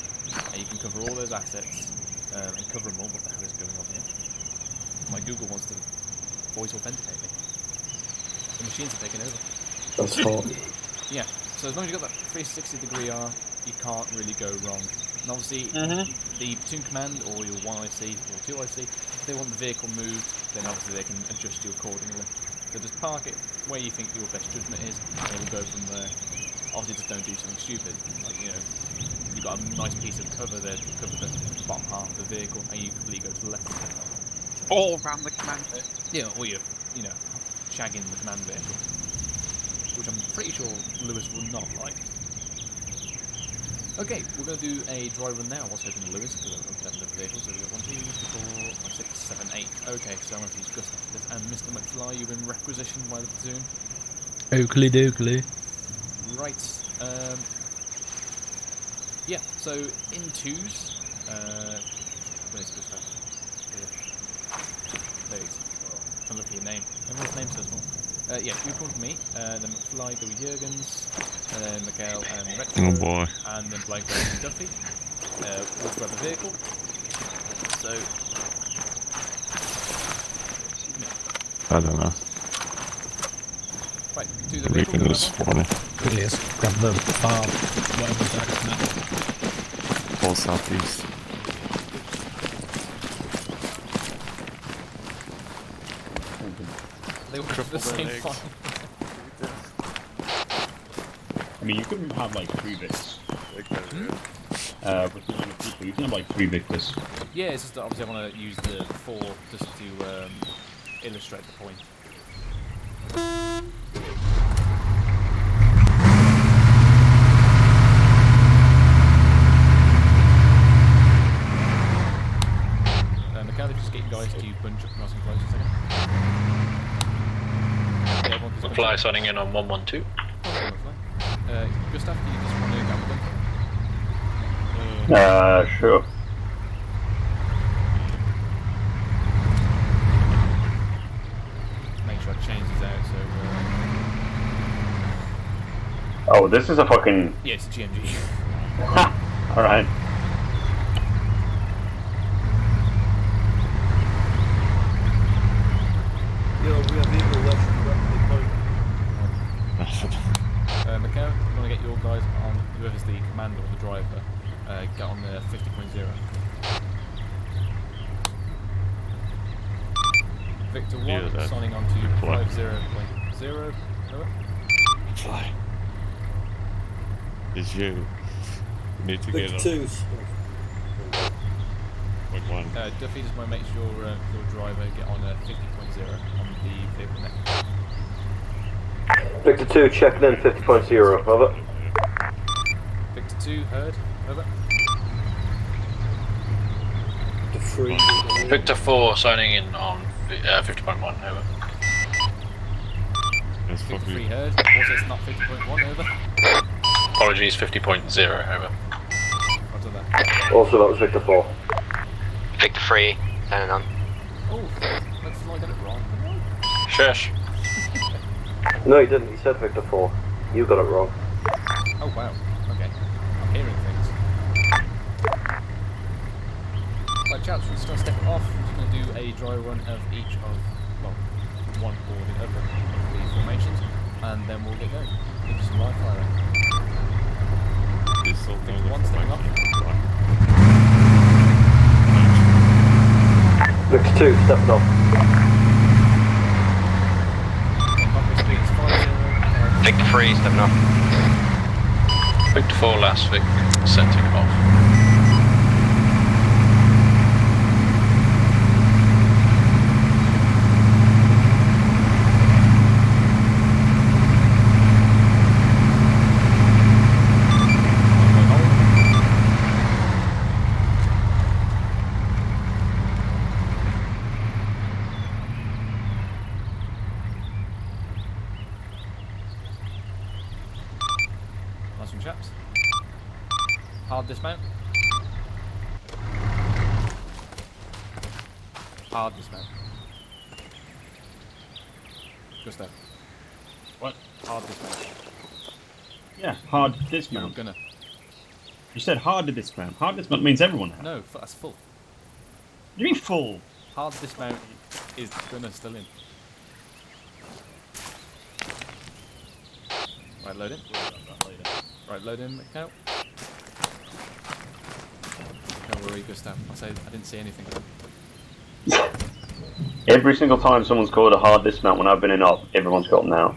S1: and you can cover all those assets, and cover them all. What the hell is going on here? My Google wants to voice authenticate me. The machines are taking over.
S6: That's hot.
S1: Yeah, so as long as you've got that 360 degree arc, you can't really go wrong. And obviously, the platoon command or your 1IC or 2IC, if they want the vehicle moved, then obviously they can adjust you accordingly. So just park it where you think your best judgment is, and we'll go from there. Obviously, just don't do something stupid. Like, you know, you've got a nice piece of cover there to cover the bottom half of the vehicle, and you completely go to the left of it.
S7: All around the commander.
S1: Yeah, or you're, you know, shagging the command vehicle. Which I'm pretty sure Lewis will not like. Okay, we're going to do a dry run now. I was hoping Lewis, because I'm looking at the vehicles. So we've got 1, 2, 3, 4, 5, 6, 7, 8. Okay, so I'm going to use Gustav for this. And Mr. McFly, you've been requisitioned by the platoon.
S8: Oakley dokley.
S1: Right. Yeah, so in twos. Where's Gustav? There he is. I'm looking at your name. Everyone's name's so small. Yeah, you come to me, then McFly, go with Jurgens, and then Mikhail and Retro,
S3: Oh boy.
S1: and then Blake and Duffy. We'll grab a vehicle. So,
S3: I don't know.
S1: right, to the vehicle.
S3: Regan was funny.
S8: Quickly, let's grab the far, whatever side of the map.
S3: All southeast.
S1: They all at the same time.
S2: I mean, you couldn't have like 3 bits. With the amount of people, you can have like 3 victors.
S1: Yeah, it's just that obviously I want to use the 4 just to illustrate the point. Mikhail, just get you guys to bunch up nice and close a second.
S12: McFly signing in on 112.
S1: Gustav, do you just want to go with them?
S2: Sure.
S1: Make sure I change these out so.
S2: Oh, this is a fucking.
S1: Yeah, it's a GMG.
S2: Ha! Alright.
S6: Yo, we have eagle left
S1: Mikhail, you want to get your guys on, whoever's the commander or the driver, get on the 50.0. Victor 1,
S3: Yeah,
S1: signing on to 50.0. Over.
S3: Fly. It's you. You need to
S6: Victor
S3: get on.
S6: 2s.
S3: Point 1.
S1: Duffy, just want to make sure your driver get on 50.0 on the vehicle net.
S6: Victor 2, checking in 50.0, over.
S1: Victor 2, heard, over.
S6: Victor 3.
S12: Victor 4 signing in on 50.1, over.
S1: Victor 3, heard. Also, it's not 50.1, over.
S12: Apologies, 50.0, over.
S1: Roger that.
S6: Also, that was Victor 4.
S9: Victor 3, signing on.
S1: Oh, let's not get it wrong.
S12: Shush.
S6: No, he didn't. He said Victor 4. You got it wrong.
S1: Oh, wow. Okay. I'm hearing things. Right, chaps, we're just going to step it off. We're just going to do a dry run of each of, well, one or the other of the formations, and then we'll get going. Give you some live fire. Victor 1 stepping off.
S6: Victor 2, stepping off.
S9: Victor 3, stepping off.
S12: Victor 4 last, Vic setting off.
S1: Hard dismount. Hard dismount. Gustav.
S2: What?
S1: Hard dismount.
S2: Yeah, hard
S1: You're
S2: dismount.
S1: gonna.
S2: You said hard to dismount. Hard dismount means everyone has.
S1: No, that's full.
S2: What do you mean full?
S1: Hard dismount is gonna still in. Right, load in. Right, load in, McCow. Don't worry, Gustav. I didn't see anything.
S2: Every single time someone's called a hard dismount when I've been in op, everyone's got them now.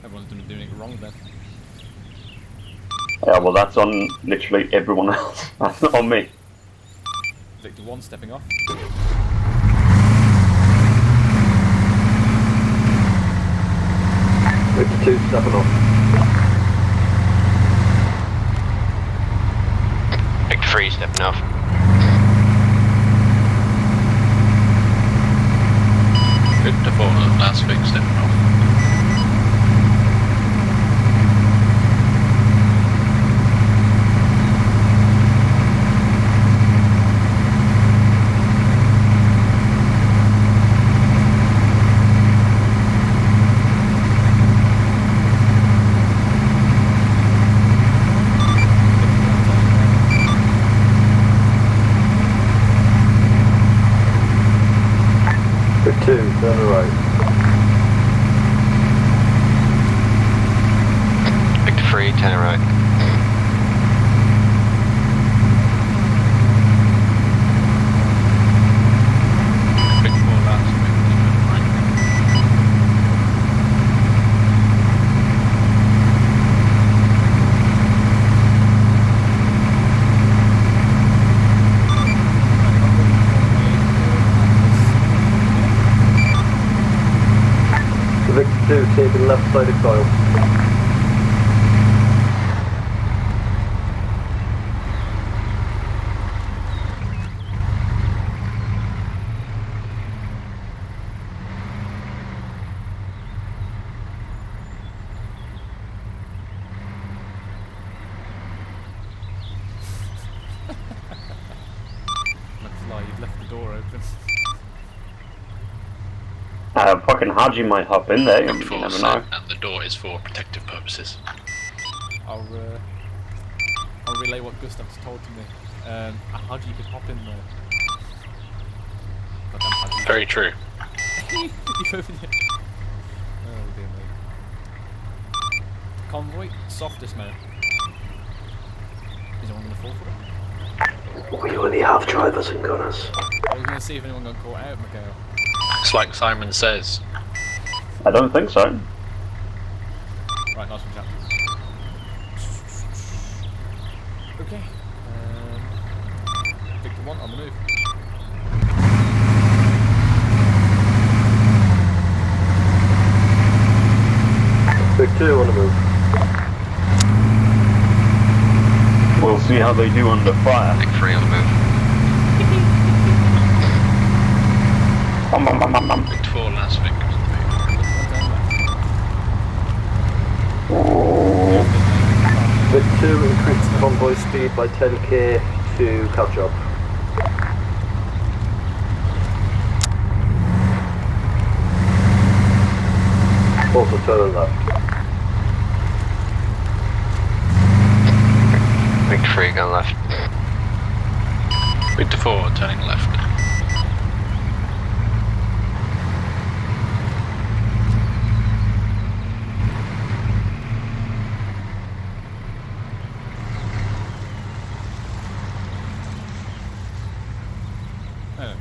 S1: Everyone's been doing it wrong then.
S2: Yeah, well that's on literally everyone else. That's not on me.
S1: Victor 1 stepping off.
S6: Victor 2 stepping off.
S9: Victor 3 stepping off.
S12: Victor 4 last week stepping off.
S6: Victor 2, turn right.
S9: Victor 3, turn right.
S12: Victor 4 last week, turn right.
S6: Victor 2, taking left side of coil.
S1: Looks like you've left the door open.
S2: Fucking Haji might hop in there, you
S12: Victor 4
S2: never
S12: set,
S2: know.
S12: and the door is for protective purposes.
S1: I'll relay what Gustav's told to me. How do you could hop in there? Goddamn Haji.
S12: Very true.
S1: You've opened it. Oh dear me. Convoy, soft dismount. Is anyone going to fall for it?
S6: We only have drivers and gunners.
S1: I was going to see if anyone got caught out, Mikhail.
S12: It's like Simon says.
S2: I don't think so.
S1: Right, nice one, chap. Okay. Victor 1 on the move.
S6: Victor 2 on the move.
S2: We'll see how they do under fire.
S9: Victor 3 on the move.
S12: Victor 4 last week.
S6: Victor 2 increased convoy speed by 10k to catch up. Also turn left.
S9: Victor 3 going left.
S12: Victor 4 turning left.
S1: Oh.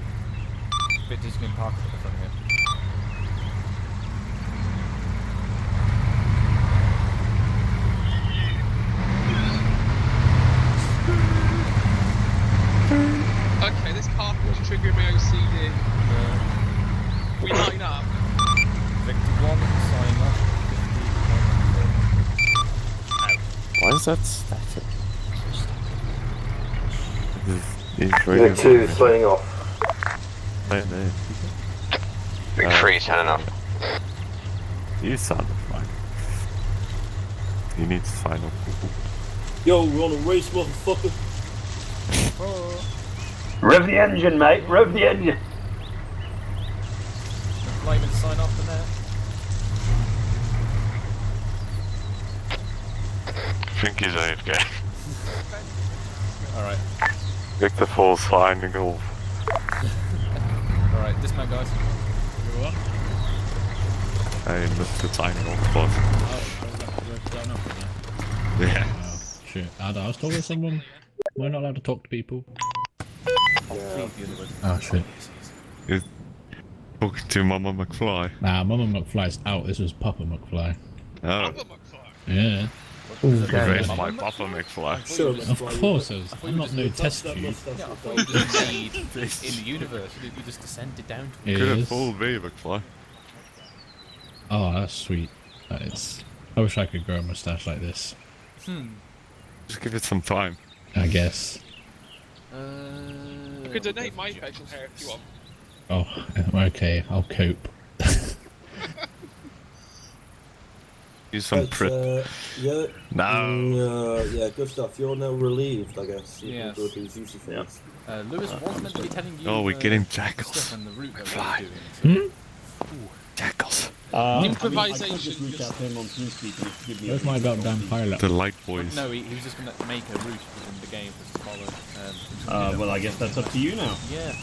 S1: Victor's going to park at the front here.
S7: Okay, this car is triggering my OCD. We line up.
S1: Victor 1, sign off. 50.
S3: Why is that static?
S6: Victor 2 sliding off.
S9: Victor 3 turning off.
S3: You sound fine. You need to sign off.
S6: Yo, we're on a race, motherfucker.
S2: Rev the engine, mate. Rev the engine.
S1: Flaming sign off the net.
S4: I think he's AFK.
S1: Alright.
S4: Victor Falls finding all.
S1: Alright, dismount, guys.
S8: Everyone?
S3: I missed the signing off, boss. Yeah.
S8: Oh, shit. I was talking to someone. We're not allowed to talk to people. Oh, shit.
S3: You're talking to Mama McFly.
S8: Nah, Mama McFly's out. This was Papa McFly.
S3: Oh.
S8: Yeah.
S3: Raise my Papa McFly.
S6: Sure,
S8: Of course, I'm not no test tube.
S1: Yeah, I thought you just made in the universe. You just descended down to it.
S8: It
S3: Could have
S8: is.
S3: fooled me, McFly.
S8: Oh, that's sweet. That is. I wish I could grow a mustache like this.
S3: Just give it some time.
S8: I guess.
S7: You could donate my facial hair if you want.
S8: Oh, okay. I'll cope.
S3: Use some
S6: yeah.
S3: No.
S6: Yeah, good stuff. You're now relieved, I guess. You
S1: Yes.
S6: can go do juicy things.
S1: Lewis was meant to be telling you.
S3: Oh, we're getting
S1: stuff
S3: jackals.
S1: on the route that we were doing.
S3: Jackals.
S7: Improvisation.
S2: I could just reach out to him on TeamSpeak and give me
S8: Where's my goddamn pilot?
S3: The light boys.
S1: No, he was just going to make a route within the game for us to follow.
S2: Well, I guess that's up to you now.
S1: Yeah.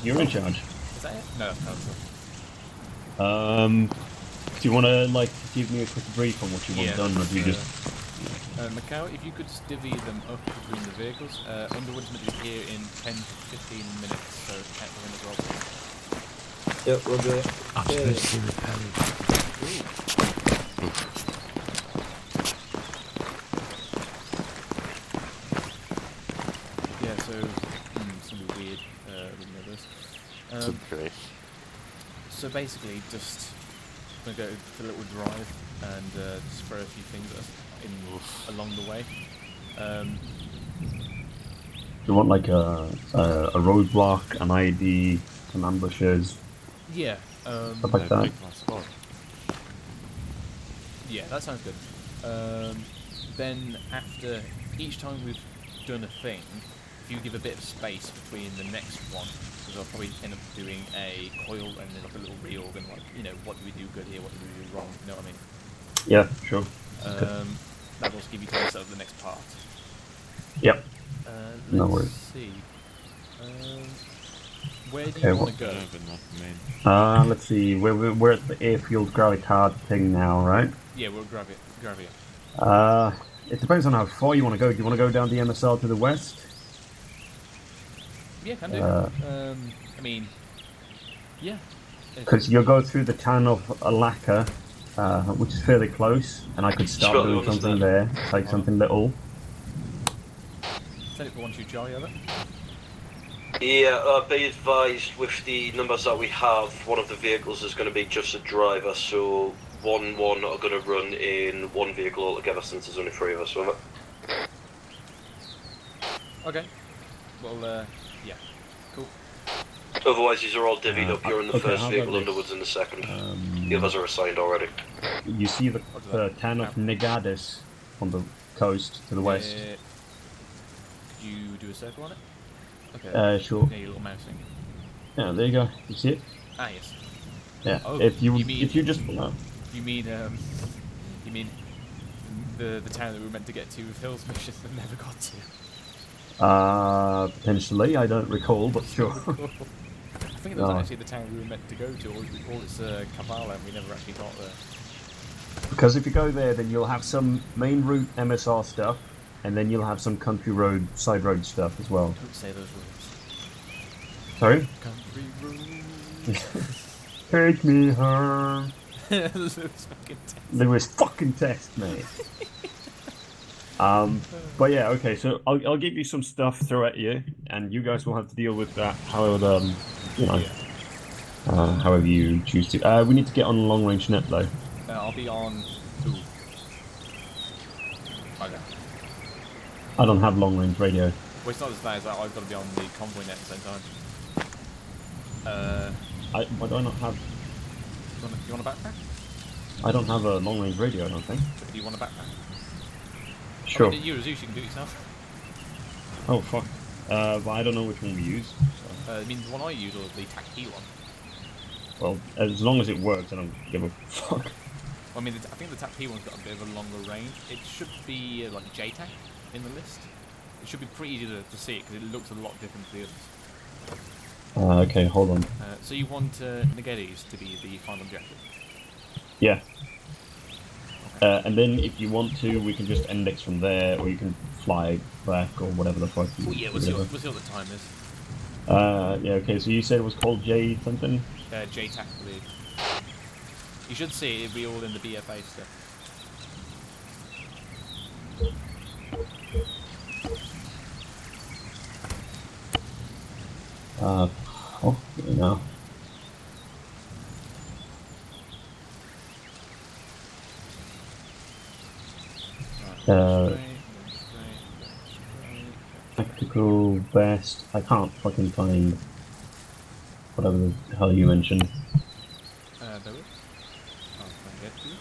S2: You're in charge.
S1: Is that it? No, that's not.
S2: Do you want to like give me a quick brief on what you want done, or do you just?
S1: Macau, if you could just divvy them up between the vehicles. Underwood's meant to be here in 10 to 15 minutes, so check the windows roll.
S6: Yep, Roger.
S8: I'm supposed to repel it.
S1: Yeah, so it's gonna be weird reading over this.
S4: Okay.
S1: So basically, just gonna go for a little drive and just throw a few things at us along the way.
S2: You want like a roadblock, an ID, some ambushes,
S1: Yeah.
S2: stuff like that.
S1: Yeah, that sounds good. Then after each time we've done a thing, if you give a bit of space between the next one, because I'll probably end up doing a coil and then like a little reorg and like, you know, what do we do good here, what do we do wrong, you know what I mean?
S2: Yeah, sure.
S1: That'll also give you time to set up the next part.
S2: Yep. No
S1: Let's
S2: worries.
S1: see. Where do you want to go?
S2: Let's see. We're at the airfield gravitard thing now, right?
S1: Yeah, we'll grab it.
S2: It depends on how far you want to go. Do you want to go down the MSL to the west?
S1: Yeah, can do. I mean, yeah.
S2: Because you'll go through the town of Alaka, which is fairly close, and I could start doing something there, like something little.
S1: Send it for 1-2 Charlie, over.
S6: Yeah, be advised with the numbers that we have, one of the vehicles is going to be just a driver, so 1-1 are going to run in one vehicle altogether since there's only 3 of us with it.
S1: Okay. Well, yeah. Cool.
S6: Otherwise, these are all divvied up. You're in the first vehicle, Underwood's in the second. The others are assigned already.
S2: You see the town of Negadis on the coast to the west.
S1: Could you do a circle on it? Okay.
S2: Sure.
S1: Yeah, your little mouse thing.
S2: Yeah, there you go. You see it?
S1: Ah, yes.
S2: Yeah.
S1: Oh,
S2: if you just
S1: You mean the town that we were meant to get to with Hill's mission but never got to?
S2: Potentially, I don't recall, but sure.
S1: I think it was actually the town we were meant to go to, all its Kavala, and we never actually got there.
S2: Because if you go there, then you'll have some main route MSR stuff, and then you'll have some country road, side road stuff as well.
S1: Don't say those words.
S2: Sorry?
S1: Country road.
S2: Take me home. Lewis fucking test, mate. But yeah, okay, so I'll give you some stuff, throw at you, and you guys will have to deal with that however, however you choose to. We need to get on long range net though.
S1: I'll be on. Ooh. Okay.
S2: I don't have long range radio.
S1: Well, it's not as bad as that. I've got to be on the convoy net at the same time.
S2: Why do I not have?
S1: You want a backpack?
S2: I don't have a long range radio, I don't think.
S1: Do you want a backpack?
S2: Sure.
S1: I mean, you're a Zeus, you can do it yourself.
S2: Oh fuck. But I don't know which one we use. So.
S1: I mean, the one I use or the TAC P one.
S2: Well, as long as it works, I don't give a fuck.
S1: Well, I mean, I think the TAC P one's got a bit of a longer range. It should be like JTAC in the list. It should be pretty easy to see it because it looks a lot different to the others.
S2: Okay, hold on.
S1: So you want Negedes to be the final objective?
S2: Yeah. Okay. And then if you want to, we can just index from there, or you can fly back, or whatever the fuck.
S1: Well, yeah, we'll see what the time is.
S2: Yeah, okay, so you said it was called J something?
S1: JTAC, I believe. You should see it'll be all in the BFA stuff.
S2: Oh, no. Tactical best. I can't fucking find whatever the hell you mentioned.
S1: There we go. I'll try and get to you.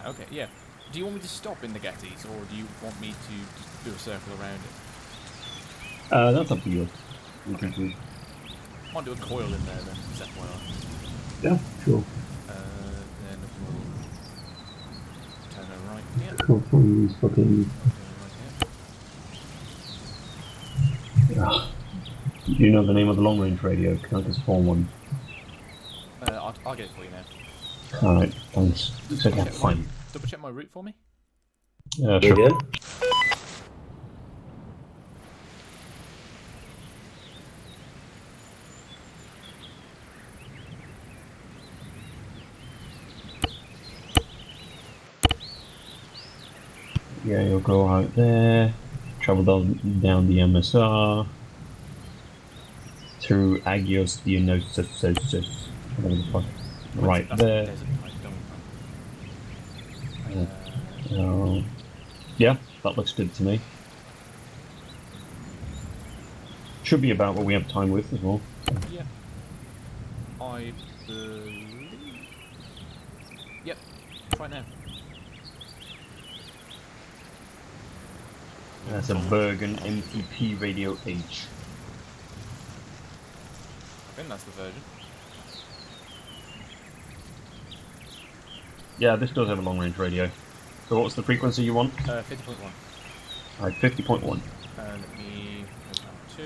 S1: Okay, yeah. Do you want me to stop in the Gettys, or do you want me to just do a circle around it?
S2: That's up to you. You can do.
S1: Might do a coil in there then, just FYI.
S2: Yeah, sure.
S1: Then we'll turn her right here.
S2: Can't find these fucking. Do you know the name of the long range radio? Can I just form one?
S1: I'll get it for you now.
S2: Alright, thanks. Looks like I have fine.
S1: Double check my route for me.
S2: Yeah, sure. Yeah, you'll go out there, travel down the MSR, through Agios Dionysos, whatever the fuck. Right there. Yeah, that looks good to me. Should be about what we have time with as well.
S1: Yeah. I believe... Yep, right now.
S2: That's a Bergen MTP Radio H.
S1: I think that's the version.
S2: Yeah, this does have a long range radio. So what's the frequency you want?
S1: 50.1.
S2: Alright, 50.1.
S1: Let me go down to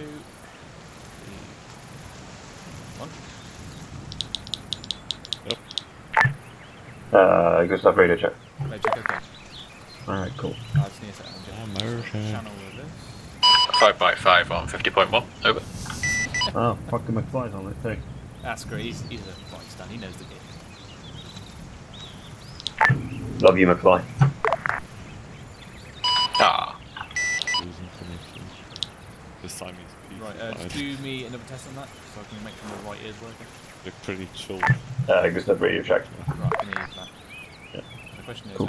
S1: 1.
S2: Good stuff, radio check.
S1: Radio check, okay.
S2: Alright, cool.
S1: I just need a second. Channel with this.
S12: 5x5 on 50.1, over.
S2: Oh, fucking McFly's on it too.
S1: That's great, he's a flight stand, he knows the game.
S2: Love you, McFly.
S12: Ah.
S3: Losing connection. This time he's
S1: Right, just do me another test on that, so I can make sure my right ear's working.
S3: They're pretty chill.
S2: Good stuff, radio check.
S1: Right, I can hear that.
S2: Yeah.
S1: The question is,
S2: cool.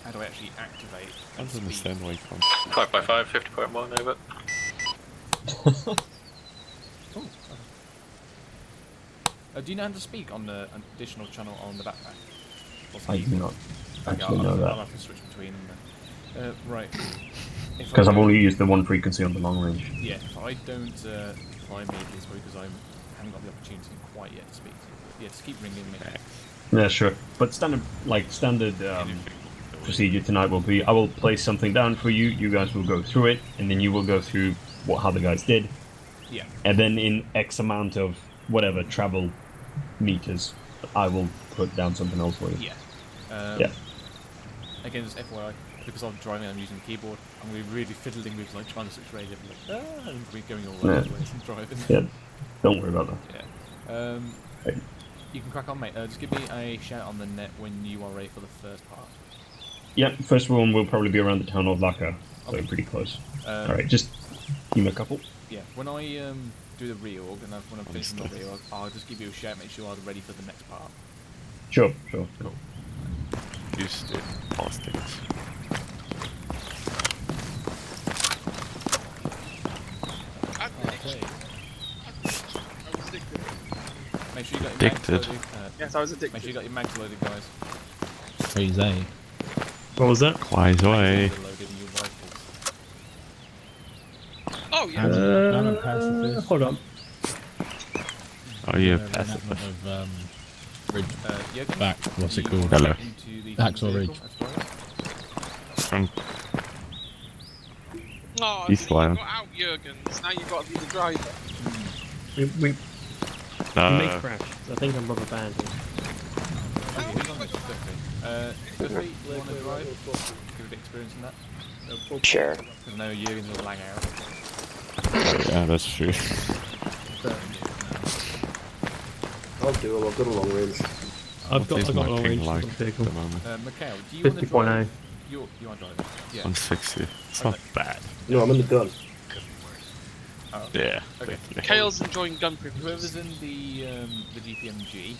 S1: how do I actually activate?
S3: I don't understand why you can't.
S12: 5x5, 50.1, over.
S1: Do you know how to speak on the additional channel on the backpack?
S2: I do not
S1: Okay,
S2: actually know that.
S1: I'll have to switch between them then. Right.
S2: Because I've only used the one frequency on the long range.
S1: Yeah, if I don't fly me this way because I haven't got the opportunity quite yet to speak to you. But yeah, just keep ringing me.
S2: Yeah, sure. But standard procedure tonight will be I will place something down for you, you guys will go through it, and then you will go through how the guys did.
S1: Yeah.
S2: And then in X amount of whatever travel meters, I will put down something else for you.
S1: Yeah.
S2: Yeah.
S1: Again, just FYI, because I'm driving, I'm using the keyboard. I'm going to be really fiddling with like trying to switch radio, and we're going all over the place and driving.
S2: Yeah. Don't worry about that.
S1: Yeah. You can crack on, mate. Just give me a shout on the net when you are ready for the first part.
S2: Yeah, first one will probably be around the town of Laka, so pretty close. Alright, just give me a couple.
S1: Yeah, when I do the reorg, and when I'm finishing the reorg, I'll just give you a shout, make sure I'm ready for the next part.
S2: Sure.
S1: Cool.
S3: Used to past things.
S1: Okay. Make sure you got your mags
S3: Addicted.
S1: loaded.
S7: Yes, I was addicted.
S1: Make sure you got your mags loaded, guys.
S8: Crazy.
S10: What was that?
S3: Quite away.
S1: Mags loaded in your rifles.
S7: Oh, yeah.
S8: I'm a pacifist.
S10: Hold on.
S3: Oh, you're a
S8: Reenactment
S3: pacifist.
S8: of Ridge
S1: Jürgen,
S8: back. What's it
S1: you
S8: called?
S3: Hello.
S1: into the
S8: Hacksaw
S1: vehicle,
S8: Ridge.
S1: that's right.
S7: Oh,
S3: He's
S7: you
S3: flying.
S7: got out, Jurgens. Now you've got to be the driver.
S10: We
S3: No.
S10: make crash. I think I'm rubber banding.
S1: Who's on this Duffy? Duffy, you want to drive? Give a bit experience in that?
S9: Sure.
S1: Because I know Jürgen's will lag out.
S3: Yeah, that's true.
S2: I'll do it. I've got a long range.
S10: I've got
S3: What is
S10: a long
S3: my
S10: range
S3: ping like
S10: on the vehicle.
S3: at the moment?
S1: Mikhail, do you want to
S10: 50.0.
S1: drive? You are driving? Yeah.
S3: 160. It's not bad.
S2: No, I'm in the gun.
S1: Oh.
S3: Yeah.
S1: Okay.
S3: definitely.
S7: Kale's enjoying gun privilege.
S1: Whoever's in the GPMG, you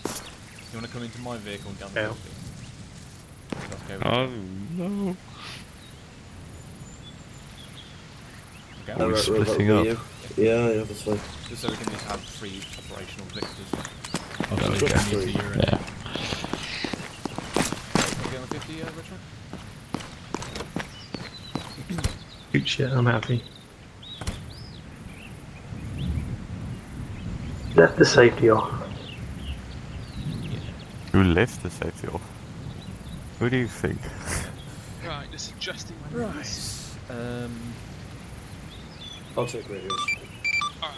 S1: want to come into my vehicle and down the
S10: Yeah.
S1: building? Okay,
S3: Oh no.
S1: okay.
S3: Are we splitting
S2: that'll
S3: up?
S2: be you. Yeah, that's fine.
S1: Just so we can just have 3 operational victors.
S8: I'll
S2: Yeah,
S8: go
S2: we've got
S8: to
S2: three.
S8: your
S3: Yeah.
S1: Okay, on the 50, Richard?
S10: Good shit, I'm happy. Left the safety off.
S3: Who left the safety off? Who do you think?
S7: Right, just adjusting my
S1: Right.
S2: I'll take radios.
S7: Alright.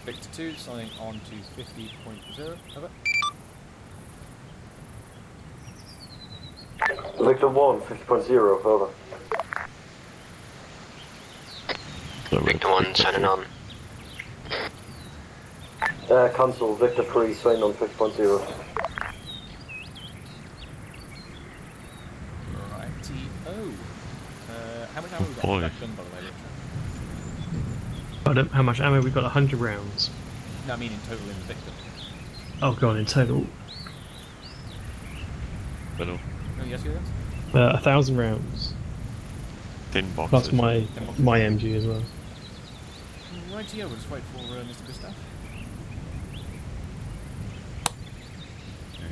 S1: Victor 2, signing on to 50.0. Over.
S6: Victor 1, 50.0, over.
S9: Victor 1 signing on.
S6: Cancel, Victor 3, sign on 50.0.
S1: Righty-o. How much ammo have we got
S3: boy.
S1: for that gun, by the way, Richard?
S10: How much ammo? We've got 100 rounds.
S1: No, I mean in total in the Victor.
S10: Oh god, in total.
S3: Little
S1: Oh, yes, Jürgens?
S10: 1,000 rounds.
S3: tin boxes.
S10: Plus my MG as well.
S1: Righty-o, we'll just wait for Mr. Gustav.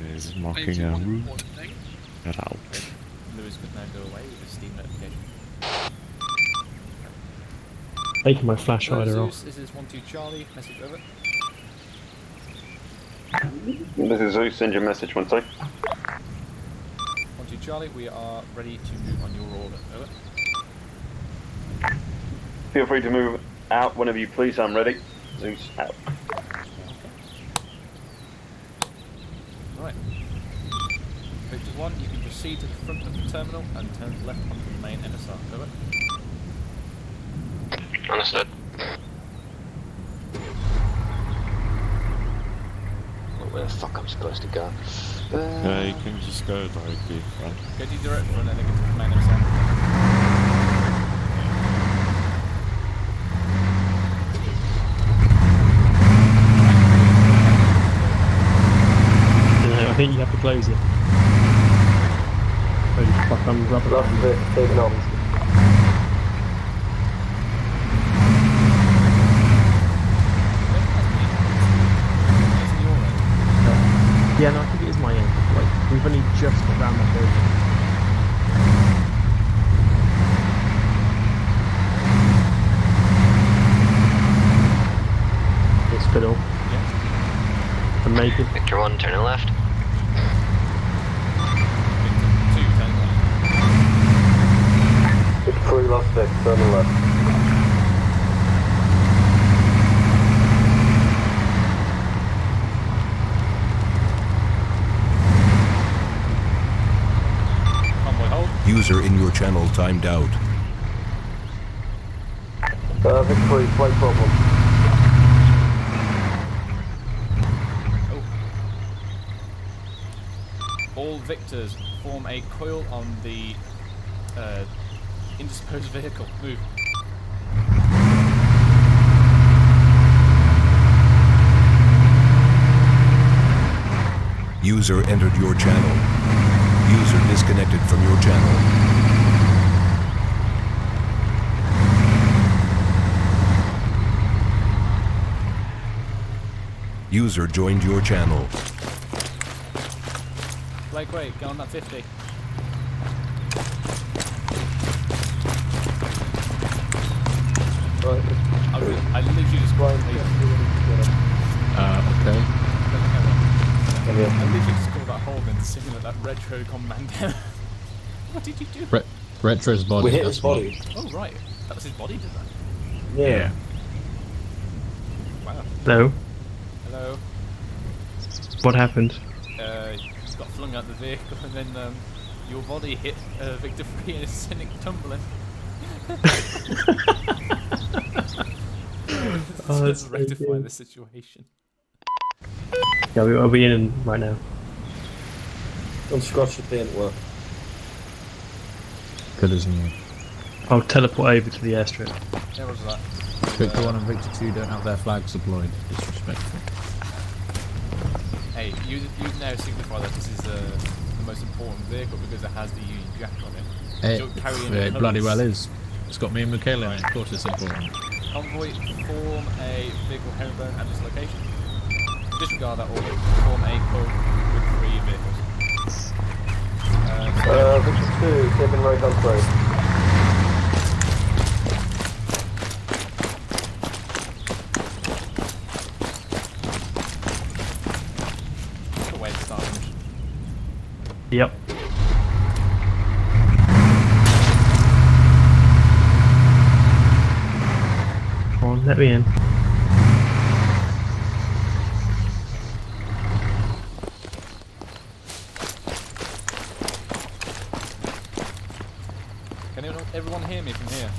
S3: It is
S7: I need
S3: marking
S7: to
S3: a
S7: do one
S3: route.
S7: important thing.
S3: Get out.
S1: Lewis could now go away with his Steam notification.
S10: Taking my flash hider
S1: Zeus,
S10: off.
S1: this is 1-2 Charlie, message over.
S13: This is Zeus, send your message one sec.
S1: 1-2 Charlie, we are ready to move on your order. Over.
S13: Feel free to move out whenever you please, I'm ready. Zeus, out.
S1: Right. Victor 1, you can proceed to the front of the terminal and turn left onto the main MSR. Over.
S9: Understood. Where the fuck I'm supposed to go?
S3: Yeah, you can just go directly in front.
S1: Go to your direct front and then get to the main MSR.
S10: I think you have to close it. Holy fuck, I'm rubber banding.
S6: That's it, taken on.
S10: Yeah, no, I think it is my end. Like, we've only just got round that building. It's fiddle.
S1: Yeah.
S10: And make it.
S9: Victor 1, turning left.
S1: Victor 2, turn left.
S6: Victor 3, last Vic, turn left.
S1: Convoy hold.
S11: User in your channel timed out.
S6: Vic 3, flight problem.
S1: All Victors form a coil on the indisposed vehicle. Move.
S11: User entered your channel. User disconnected from your channel. User joined your channel.
S1: Blake, wait, get on that 50. I literally just okay. I literally just called that Holden singing at that retro commando. What did you do?
S8: Retro's body.
S2: We hit his body.
S1: Oh right, that was his body, did that?
S2: Yeah.
S1: Wow.
S10: Hello.
S1: Hello.
S10: What happened?
S1: Just got flung out the vehicle and then your body hit Victor Free and is sending tumbling. Let's rectify the situation.
S10: Yeah, are we in right now?
S2: Don't scratch the paint work.
S8: Good as new.
S10: I'll teleport over to the airstrip.
S1: Yeah, what was that?
S8: Victor 1 and Victor 2 don't have their flags deployed. Disrespectful.
S1: Hey, you now signify that this is the most important vehicle because it has the Union Jack on it.
S8: It bloody well is. It's got me and Michaela in it. Of course it's important.
S1: Convoy, form a vehicle herringbone at this location. Disregard that order. Form a call with 3 vehicles.
S13: Victor 2, taking right hand side.
S1: Good way to start the mission.
S10: Yep. Come on, let me in.
S1: Can everyone hear me from here?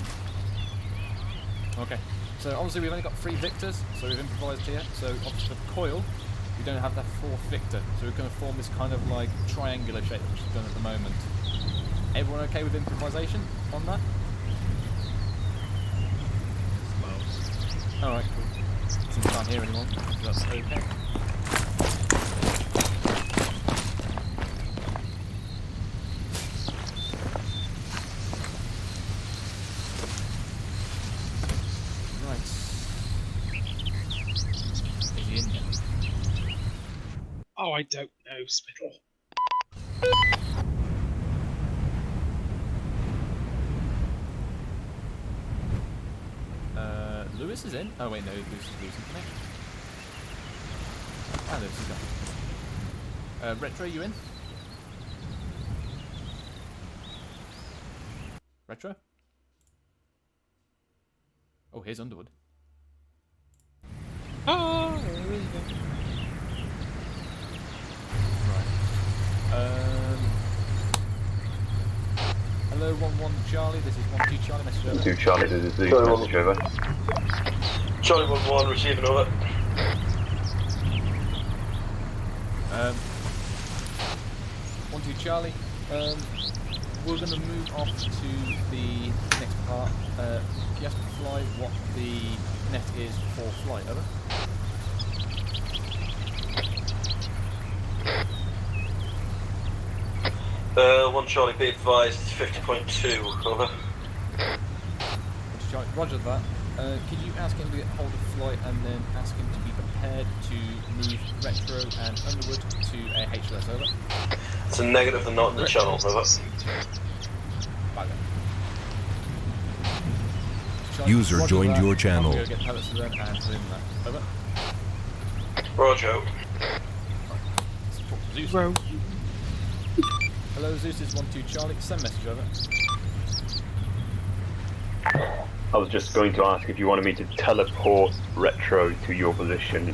S1: Okay. So obviously we've only got 3 victors, so we've improvised here. So obviously for coil, we don't have that 4th victor, so we're going to form this kind of like triangular shape, which is done at the moment. Everyone okay with improvisation on that? Alright, cool. Since I can't hear anyone, that's okay. Right. Is he in there?
S7: Oh, I don't know, Spittle.
S1: Lewis is in? Oh wait, no, Lewis is losing connection. Ah, Lewis is gone. Retro, you in? Retro? Oh, here's Underwood.
S7: Oh, there we go.
S1: Right. Hello, 1-1 Charlie, this is 1-2 Charlie, message over.
S13: 2 Charlie, this is the message over. Charlie 1-1, receiving over.
S1: 1-2 Charlie, we're going to move off to the next part. You have to fly what the net is for flight, over.
S6: 1 Charlie, be advised, 50.2, over.
S1: 1 Charlie, roger that. Could you ask him to get hold of flight and then ask him to be prepared to move Retro and Underwood to a HLS, over?
S6: It's a negative, they're not in the channel, over.
S1: Bye then.
S11: User
S1: roger
S11: joined
S1: that.
S11: your channel.
S1: I'm going to get pellets to them and put in that. Over.
S6: Roger.
S1: Zeus. Hello, Zeus is 1-2 Charlie. Send message over.
S13: I was just going to ask if you wanted me to teleport Retro to your position,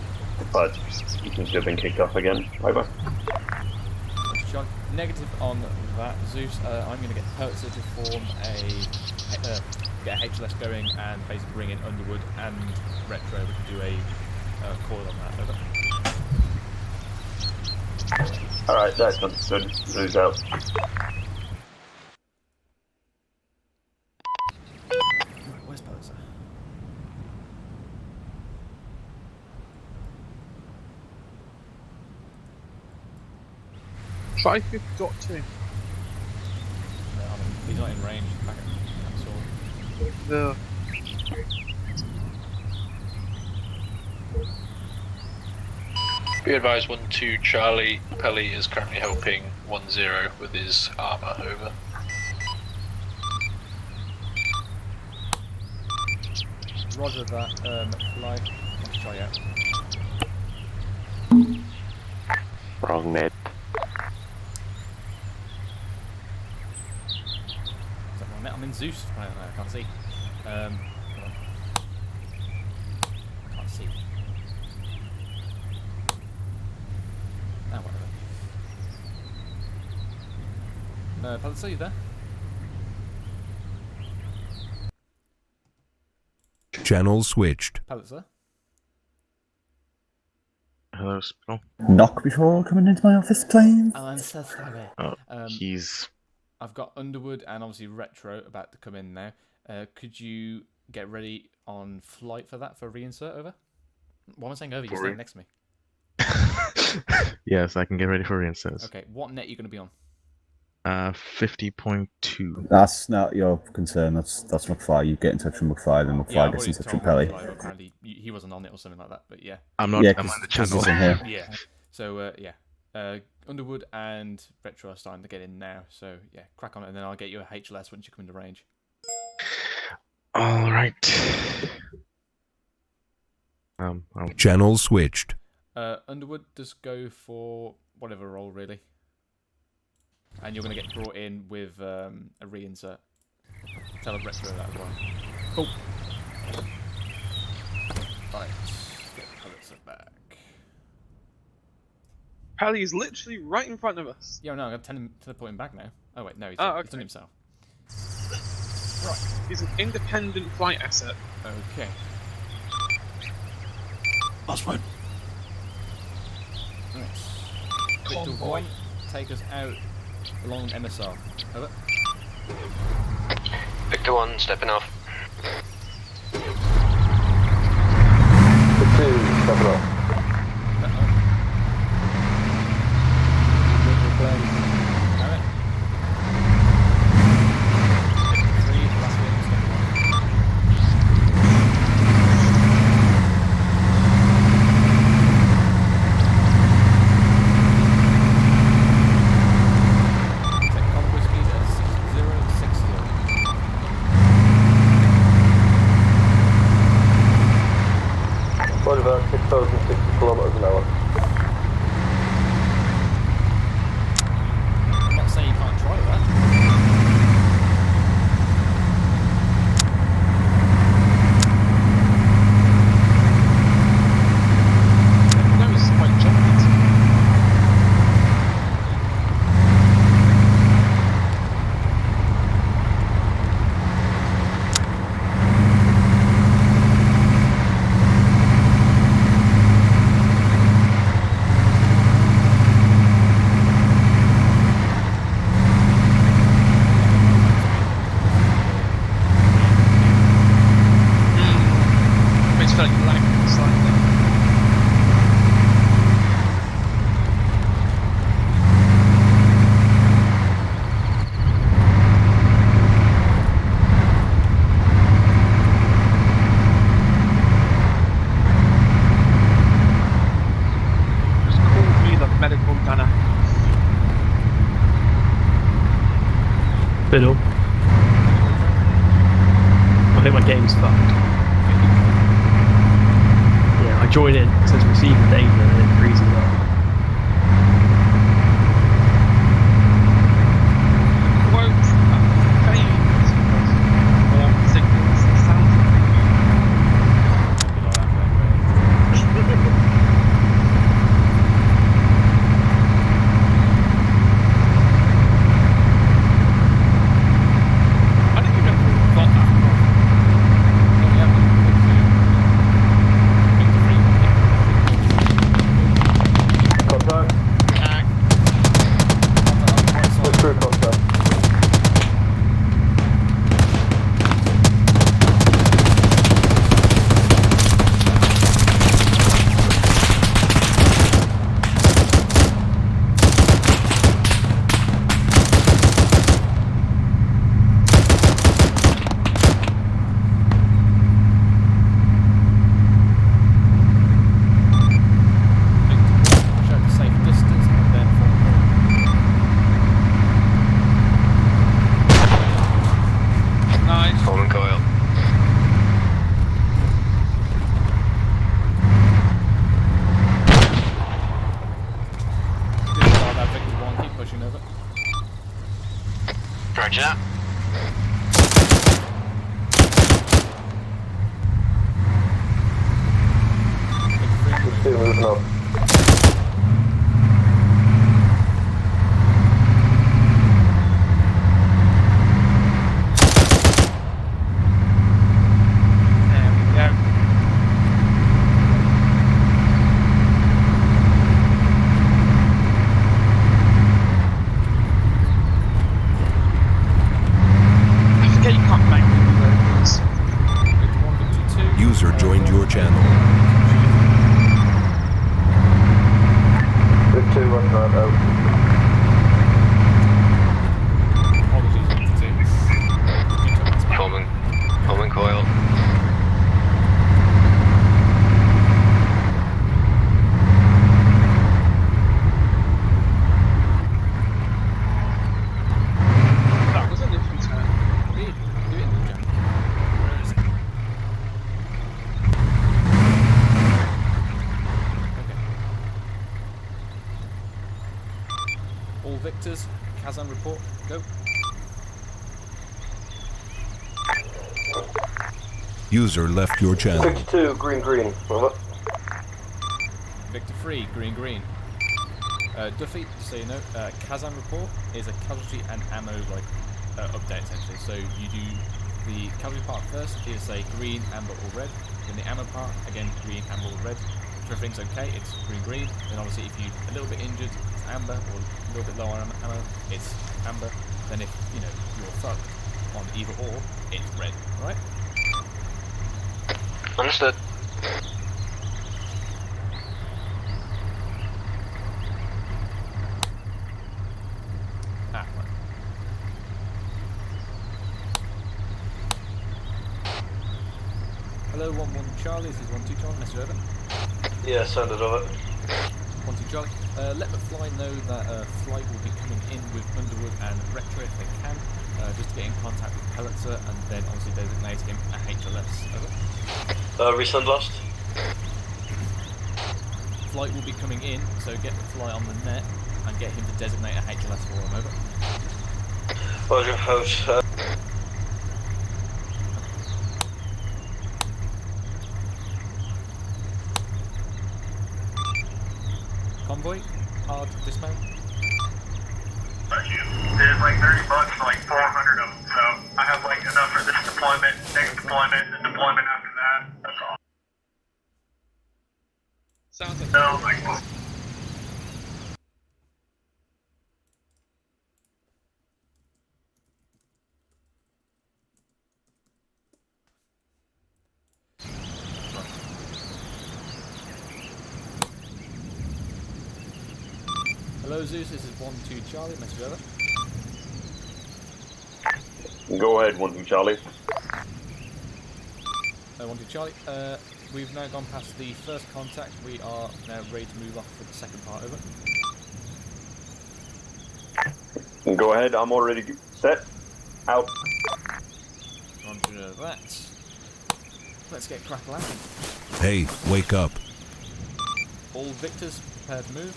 S13: but you seem to have been kicked off again. Over.
S1: Charlie. Negative on that, Zeus. I'm going to get Hertzer to form get a HLS going and basically bring in Underwood and Retro. We can do a call on that. Over.
S13: Alright, that's understood. Lose out.
S1: Where's Pelitzer?
S7: Try if you've got to.
S1: He's not in range. That's all.
S12: Be advised, 1-2 Charlie. Pelly is currently helping 1-0 with his ArmA, over.
S1: Roger that, fly. Let's try out.
S4: Wrong net.
S1: Is that wrong net? I'm in Zeus. I can't see. Hold on. I can't see. Ah, whatever. Palace, are you there?
S11: Channel switched.
S1: Palace,
S14: Hello, Spittle.
S5: Knock before coming into my office, please.
S1: I'm so sorry.
S14: He's...
S1: I've got Underwood and obviously Retro about to come in now. Could you get ready on flight for that, for reinsert, over? Why am I saying over? You're standing next to me.
S14: Yes, I can get ready for reinserts.
S1: Okay, what net are you going to be on?
S14: 50.2.
S5: That's not your concern. That's McFly. You get in touch with McFly, then McFly gets in touch with Pelly.
S1: Apparently he wasn't on it or something like that, but yeah.
S14: I'm on the channel.
S1: Yeah. So yeah. Underwood and Retro are starting to get in now. So yeah, crack on it, and then I'll get you a HLS once you come into range.
S14: All right.
S11: Channel switched.
S1: Underwood, just go for whatever role really. And you're going to get brought in with a reinsert. Tell the Retro that as well. Cool. Right, get Pulitzer back.
S7: Pally is literally right in front of us.
S1: Yeah, no, I'm going to teleport him back now. Oh wait, no, he's
S7: okay.
S1: done himself.
S7: Right, he's an independent flight asset.
S1: Okay.
S11: Last one.
S1: Nice. Victor 1, take us out along MSR. Over.
S6: Victor 1, stepping off.
S13: Victor 2, stepping off. About 6,060 kilometers an hour.
S1: I'm not saying you can't try that.
S7: That was quite jumpy.
S10: Fiddle. I think my game's fucked. Yeah, I join in, it says receive data and then it freezes up.
S7: Quote, or signals the sound.
S1: pushing over.
S9: Roger that.
S6: Two moving up.
S11: User joined your channel.
S6: Good 2, run that out.
S9: Forming coil.
S7: That was a lift return.
S1: Indeed. Do it in the jam. Where is it? Okay. All victors, Kazan report, go.
S11: User left your channel.
S6: 52, green, green. Over.
S1: Victor 3, green, green. Duffy, just so you know, Kazan report is a casualty and ammo update essentially. So you do the casualty part first, is say green, amber or red. Then the ammo part, again green, amber or red. If everything's okay, it's green, green. Then obviously if you're a little bit injured, it's amber, or a little bit lower ammo, it's amber. Then if, you know, you're fucked on either or, it's red, alright?
S9: Understood.
S1: Ah, right. Hello, 1-1 Charlie, this is 1-2 Charlie, message over.
S6: Yeah, send it over.
S1: 1-2 Charlie. Let McFly know that flight will be coming in with Underwood and Retro if they can, just to get in contact with Pellitzer and then obviously designate him a HLS. Over.
S6: Resend last.
S1: Flight will be coming in, so get the fly on the net and get him to designate a HLS for him. Over.
S6: Roger, house.
S1: Convoy, hard dismount.
S15: Thank you. There's like 30 bucks for like 400 of them, so I have like enough for this deployment, next deployment, and deployment after that. That's all.
S7: Sounds like
S15: No, like.
S1: Hello Zeus, this is 1-2 Charlie, message over.
S13: Go ahead, 1-2 Charlie.
S1: 1-2 Charlie, we've now gone past the first contact, we are now ready to move off for the second part, over.
S13: Go ahead, I'm already set. Out.
S1: Roger that. Let's get crack landing.
S11: Hey, wake up.
S1: All victors, prepare to move.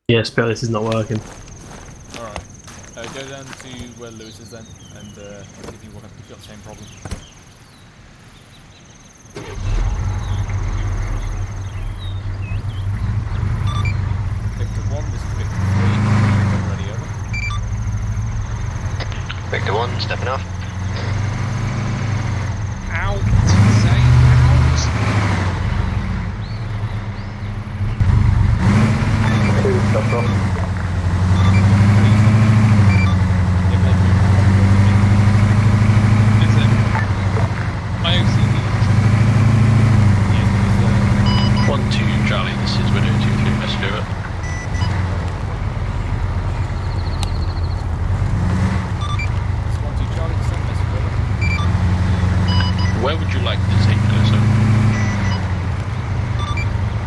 S10: Yes, but this is not working.
S1: Alright. Go down to where Lewis is then, and see if you've got the same problem. Victor 1, this is Victor 3. Ready, over.
S9: Victor 1, stepping off.
S7: Out. Say out.
S6: 2, stepped off.
S7: My OCD.
S12: 1-2 Charlie, this is Widow 2-3, message over.
S1: It's 1-2 Charlie, send message over.
S12: Where would you like to take this?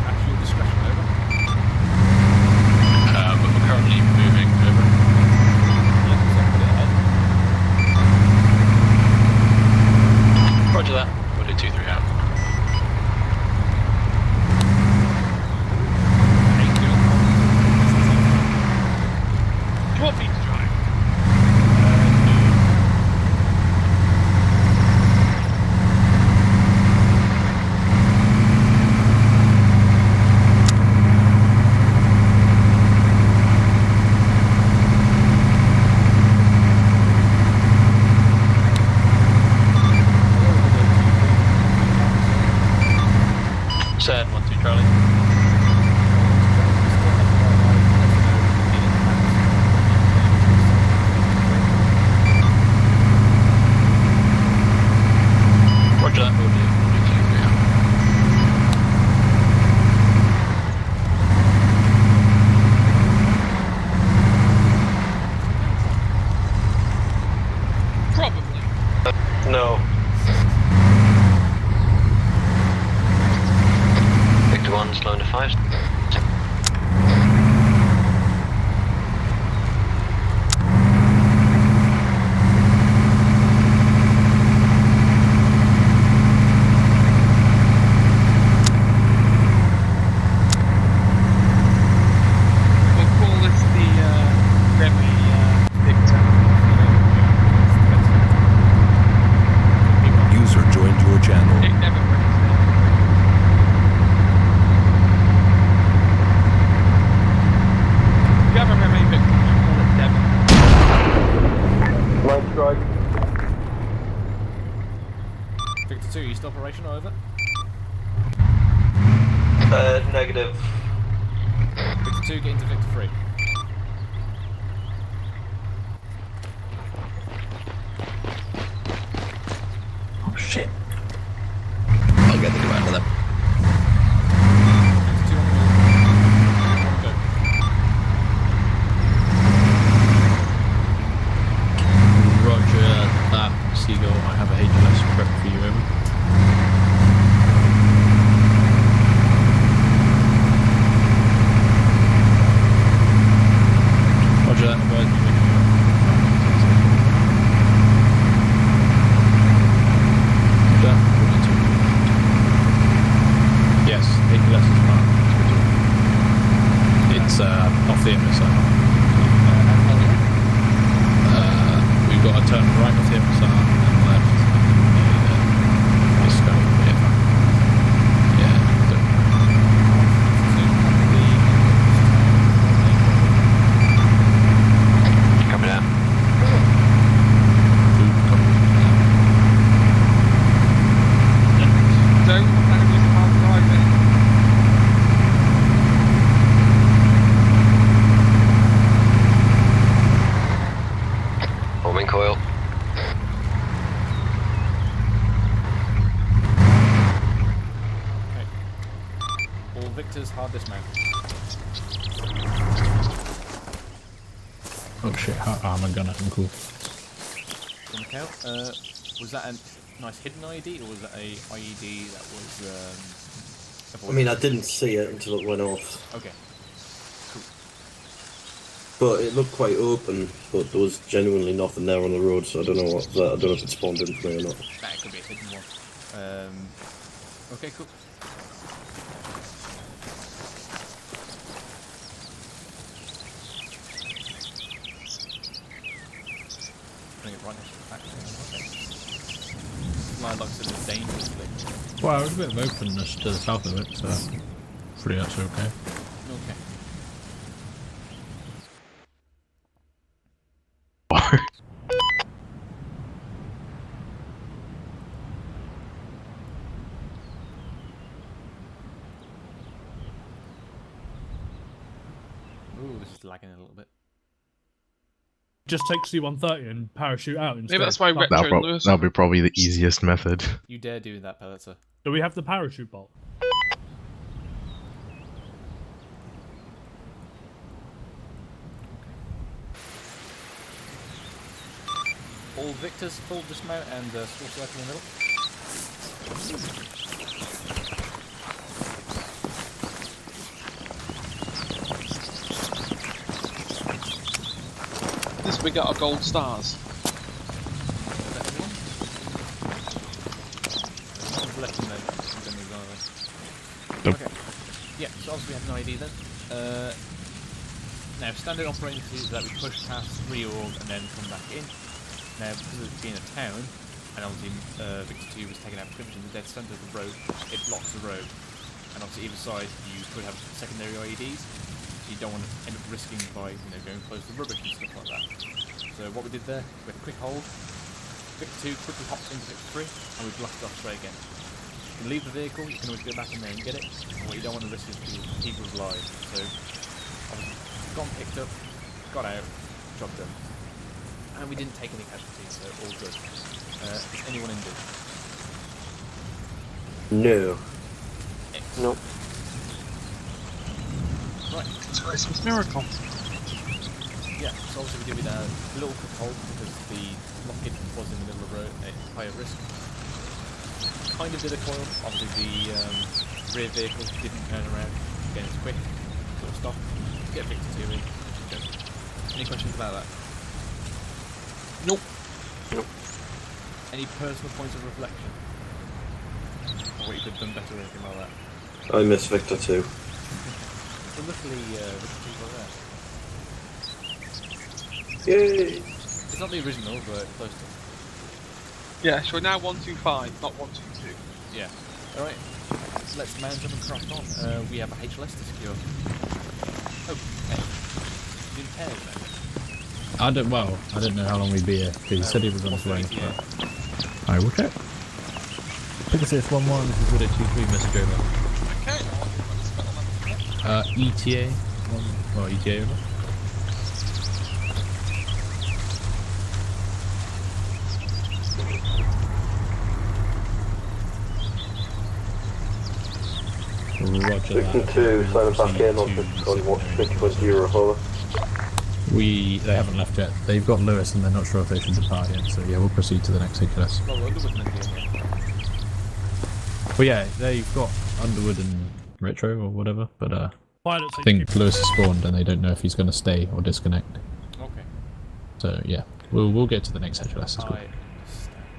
S1: At your discretion, over.
S12: But we're currently moving over.
S1: Yeah, so put it ahead.
S12: Roger that. Widow 2-3 out. Sad 1-2 Charlie. Roger that, we'll do 2 now.
S7: Probably.
S6: No.
S9: Victor 1, slow to 5.
S7: We'll call this the Remy Victor.
S11: User joined your channel.
S7: It never brings If you have a Remy Victor, you call it Devon.
S6: Line strike.
S1: Victor 2, you still operational, over?
S6: Negative.
S1: Victor 2, get into Victor 3.
S10: Oh shit. I'll get the commander then.
S1: Victor 2 on the move. Go.
S8: Roger that, Seagull. I have a HLS prep for you, over. Roger that, bird. Yes, HLS is marked. It's off the MSR. We've got to turn right off the MSR and left. This guy over here. Yeah.
S9: Copy that.
S7: Don't enemies can't drive it.
S9: Homing coil.
S1: Okay. All Victors, hard dismount.
S8: Oh shit, armor gunner, I'm cool.
S1: On the count, was that a nice hidden IED, or was that a IED that was,
S2: I mean, I didn't see it until it went off.
S1: Okay. Cool.
S2: But it looked quite open, but there was genuinely nothing there on the road, so I don't know what that. I don't know if it spawned into me or not.
S1: That could be a hidden one. Okay, cool. Bring it right next to the factory. Okay. Like I said, it's dangerously.
S8: Well, there's a bit of openness to the south of it, so hopefully that's okay.
S1: Okay. Ooh, this is lagging a little bit.
S16: Just take C-130 and parachute out instead.
S7: Maybe that's why Retro and Lewis.
S14: That'll be probably the easiest method.
S1: You dare do that, Pelleter.
S16: Do we have the parachute bolt?
S1: All Victors, full dismount and small circle in the middle.
S7: This we got our gold stars.
S14: Nope.
S1: Okay. Yeah, so obviously we have no ID then. Now, standard operating procedure is that we push past 3 org and then come back in. Now, because of it being a town, and obviously Victor 2 was taken out pretty much in the dead centre of the road, it blocks the road. And obviously either side you could have secondary IEDs, so you don't want to end up risking by going close to rubbish and stuff like that. So what we did there, we had a quick hold, Victor 2 quickly hopped into Victor 3, and we blasted off straight again. can leave the vehicle, you can always go back in there and get it. And what you don't want to risk is people's lives. So, obviously, gone, picked up, got out, job done. And we didn't take any casualties, so all good. Is anyone injured?
S6: No.
S1: Excellent.
S6: Nope.
S7: Right. It's Christmas miracle.
S1: Yeah, so obviously we did with a little quick hold because the lock-in was in the middle of the road at higher risk. Kind of did a coil. Obviously the rear vehicle didn't turn around again as quick. Sort of stop. Get Victor 2 in. Go. Any questions about that?
S7: Nope.
S6: Nope.
S1: Any personal points of reflection? Or what you could have done better or anything like that?
S6: I miss Victor 2.
S1: So luckily Victor 2 got there.
S6: Yay!
S1: It's not the original, but close to.
S7: Yeah, so we're now 125, not 122.
S1: Yeah. Alright. So let's mount them and crack on. We have a HLS to secure. Oh, hey. You didn't pay then?
S8: I don't know how long we'd be here, because he said he was on his way. I will check. Pegasus 1-1, this is Wood 2-3 message over.
S7: Okay,
S8: ETA 1, or ETA over. Roger that.
S6: 62, sign back in on 50.0 over.
S8: They haven't left yet. They've got Lewis and they're not sure if they should depart yet, so yeah, we'll proceed to the next HLS. Well, yeah, they've got Underwood and Retro or whatever, but I think Lewis has spawned and they don't know if he's going to stay or disconnect.
S1: Okay.
S8: So yeah, we'll get to the next HLS as well.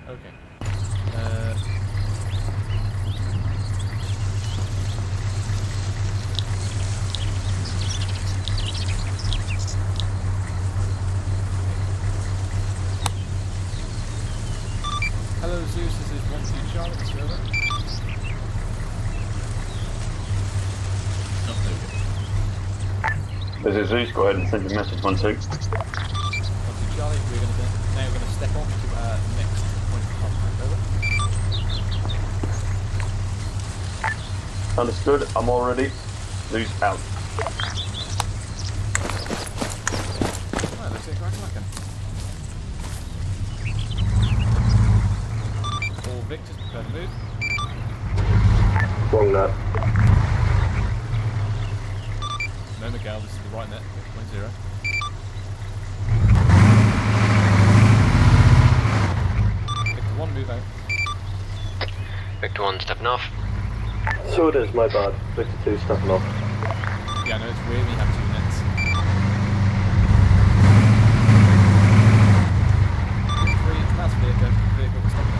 S1: Okay. Hello Zeus, this is 1-2 Charlie, it's over.
S13: This is Zeus, go ahead and send your message 1-2.
S1: 1-2 Charlie, we're going to step off to our next point of contact, over.
S13: Understood, I'm all ready. Zeus out.
S1: Right, let's get cracking. All Victors, prepare to move.
S6: Wrong net.
S1: No Miguel, this is the right net, 50.0. Victor 1, move out.
S9: Victor 1 stepping off.
S6: So it is, my bad. Victor 2 stepping off.
S1: Yeah, I know, it's weird when you have two nets. That's vehicle stepping off.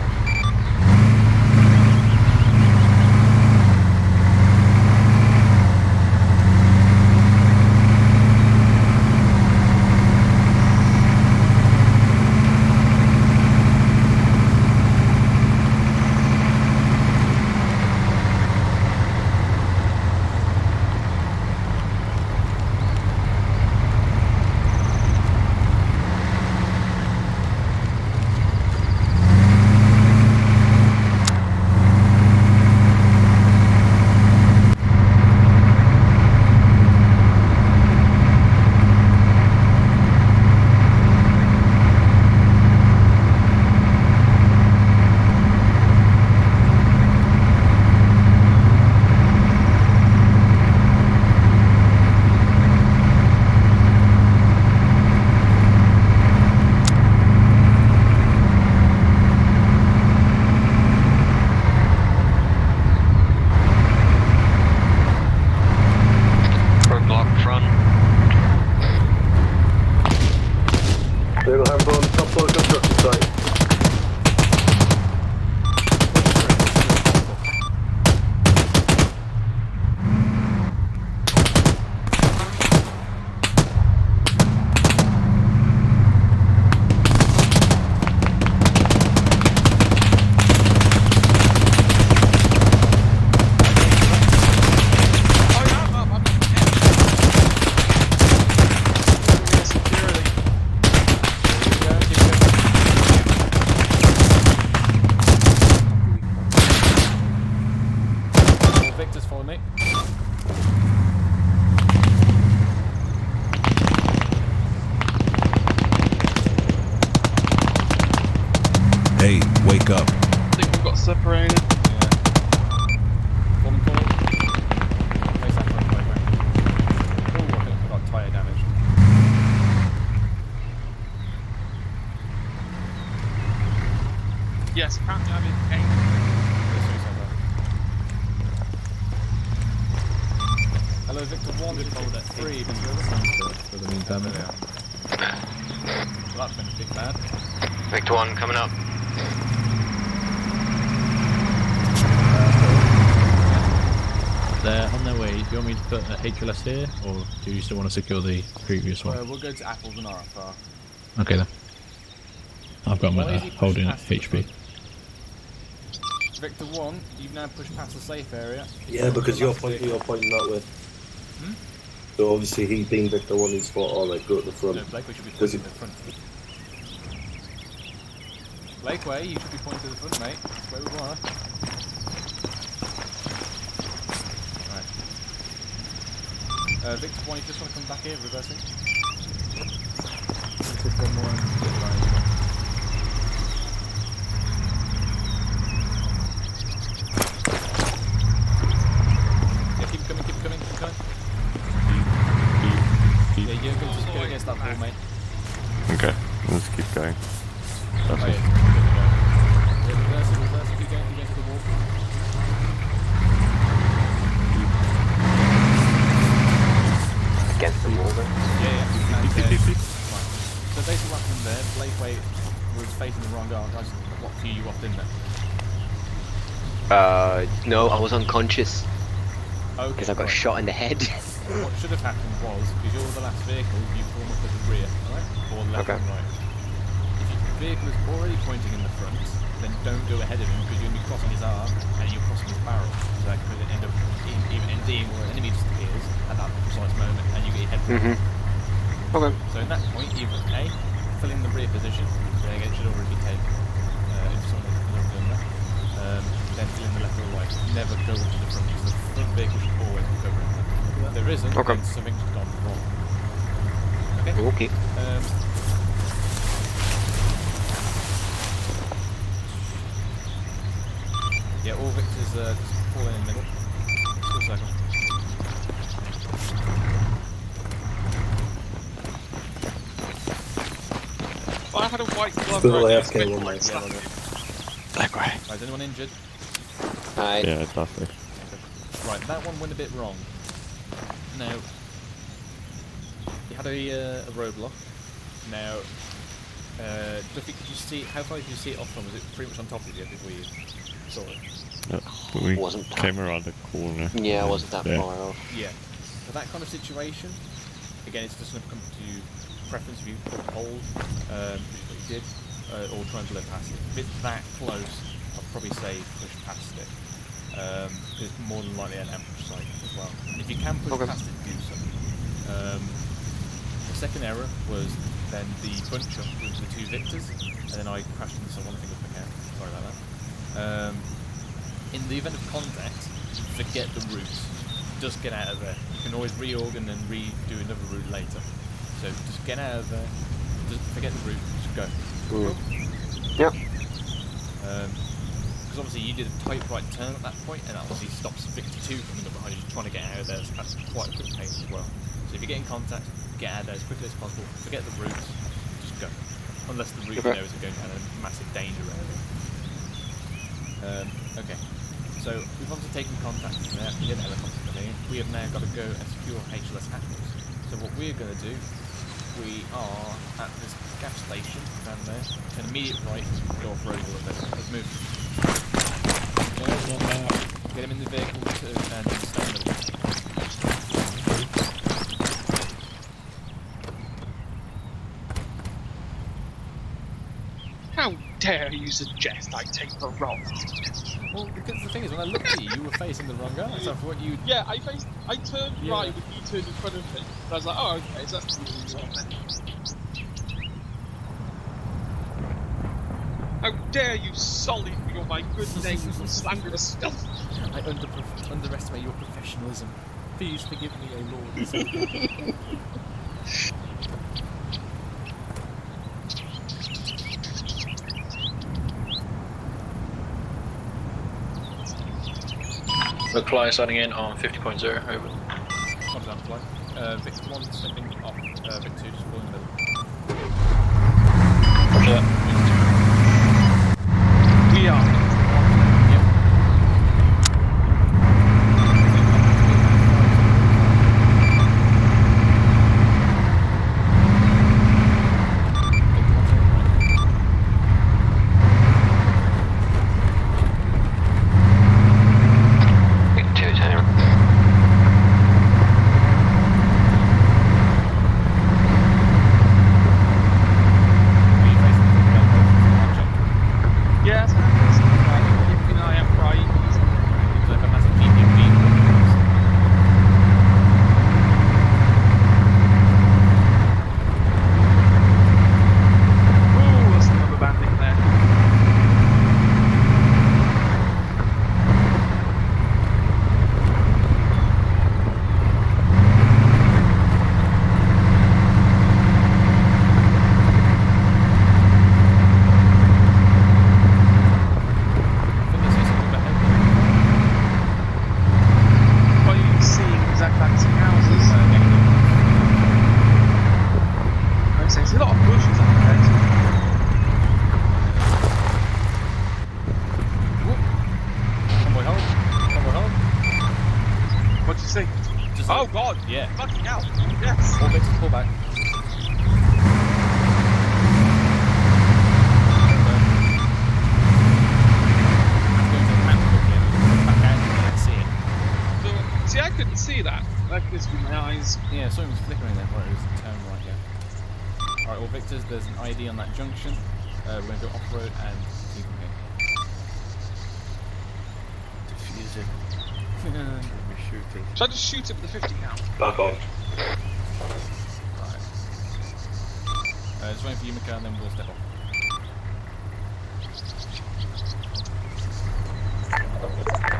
S11: Hey, wake up.
S7: I think we've got separated.
S1: One call. Face that front way back. Oh, I think we got tyre damage.
S7: Yes, apparently I'm in pain.
S1: Hello, Victor 1, good hold at 3,
S8: for the meantime.
S1: Well, that's been a big bad.
S9: Victor 1 coming up.
S8: They're on their way. Do you want me to put a HLS here, or do you still want to secure the previous one?
S1: We'll go to Apples and RFR.
S8: Okay then. I've got my holding at HP.
S1: Victor 1, you've now pushed past the safe area.
S2: Yeah, because you're pointing that way.
S1: Hmm?
S2: So obviously he's been Victor 1 in spot, alright, go at the front.
S1: No, Blakeway should be pointing to the front. Blakeway, you should be pointing to the front, mate. That's where we are. Right. Victor 1, you just want to come back here, reversing? One more. Keep coming. Yeah, you're going to go against that wall, mate.
S3: Okay, let's keep going.
S1: Oh, yeah. Reverse it, keep going against the wall.
S9: Against the wall then?
S1: Yeah. So basically what happened there, Blakeway was facing the wrong arm. I just what few you off, didn't it?
S9: No, I was unconscious.
S1: Okay.
S9: Because I got shot in the head.
S1: What should have happened was, because you're the last vehicle, you form up at the rear, right? Or left and right. If your vehicle is already pointing in the front, then don't go ahead of him because you're going to be crossing his arm and you're crossing his barrel. So that could end up even ending where an enemy just appears at that precise moment and you get your head blown.
S9: Okay.
S1: So in that point, either A, fill in the rear position, then it should already be taken. If someone has already done that. Then fill in the left or right. Never go up to the front because the front vehicle should always be covering that. If there isn't, then something's gone wrong. Okay? Yeah, all Victors just fall in the middle. Just a second.
S7: If I had a white glove
S2: Still
S7: right
S2: AFK one, mate.
S1: Right, is anyone injured?
S9: Aye.
S3: Yeah, definitely.
S1: Right, that one went a bit wrong. Now, you had a roadblock. Now, Duffy, could you see, how far did you see it off from? Was it pretty much on top of you before you saw it?
S3: No, we came around the corner.
S9: Yeah, I wasn't that far off.
S1: Yeah. For that kind of situation, again, it's just going to come to preference if you put hold, which is what you did, or try and blow past it. If it's that close, I'd probably say push past it. Because it's more than likely an ambush site as well. And if you can push past it, do so. The second error was then the bunch up with the two Victors, and then I crashed into one thing with my camp. Sorry about that. In the event of contact, forget the route. Just get out of there. You can always reorg and then redo another route later. So just get out of there. Just forget the route. Just go.
S9: Yep.
S1: Because obviously you did a tight right turn at that point, and that obviously stops Victor 2 coming up behind you, trying to get out of there at quite a quick pace as well. So if you get in contact, get out of there as quickly as possible. Forget the route. Just go. Unless the route you know is going down a massive danger area. Okay. So we've obviously taken contact from there. We get the helicopter coming in. We have now got to go and secure HLS Apples. So what we're going to do, we are at this gas station down there. An immediate right, go off road a little bit. Let's move. Get him in the vehicle and stay in the middle.
S7: How dare you suggest I take the wrong?
S1: Well, because the thing is, when I looked at you, you were facing the wrong guy. So I thought you.
S7: Yeah, I turned right when you turned in front of me. So I was like, oh, okay, so that's the wrong then. How dare you sully me on my good name with slanderous stuff?
S1: I underestimate your professionalism. Please forgive me, O Lord.
S12: McFly signing in on 50.0, over.
S1: Copy that, McFly. Victor 1 stepping off, Victor 2 just falling in the middle.
S12: Roger that.
S7: We are.
S1: Yep.
S7: Yes, keeping an eye out for IEPs.
S1: Like a massive GPV.
S7: Ooh, there's another bandit there. Are you seeing exact fancy houses? Makes sense. There's a lot of bushes up there.
S1: Convoy hold. Convoy hold.
S7: What do you see?
S1: Just
S7: Oh god!
S1: Yeah.
S7: Fucking hell! Yes!
S1: All Victor, pull back.
S7: See, I couldn't see that. That could just be my eyes.
S1: Yeah, something was flickering then. Right, it was turn right here. Alright, all Victors, there's an ID on that junction. We're going to go off-road and keep from here.
S3: Defuse it.
S1: We're shooting.
S7: Should I just shoot it with the 50 cal?
S6: Back on.
S1: Right. Just waiting for you, Mika, and then we'll step off.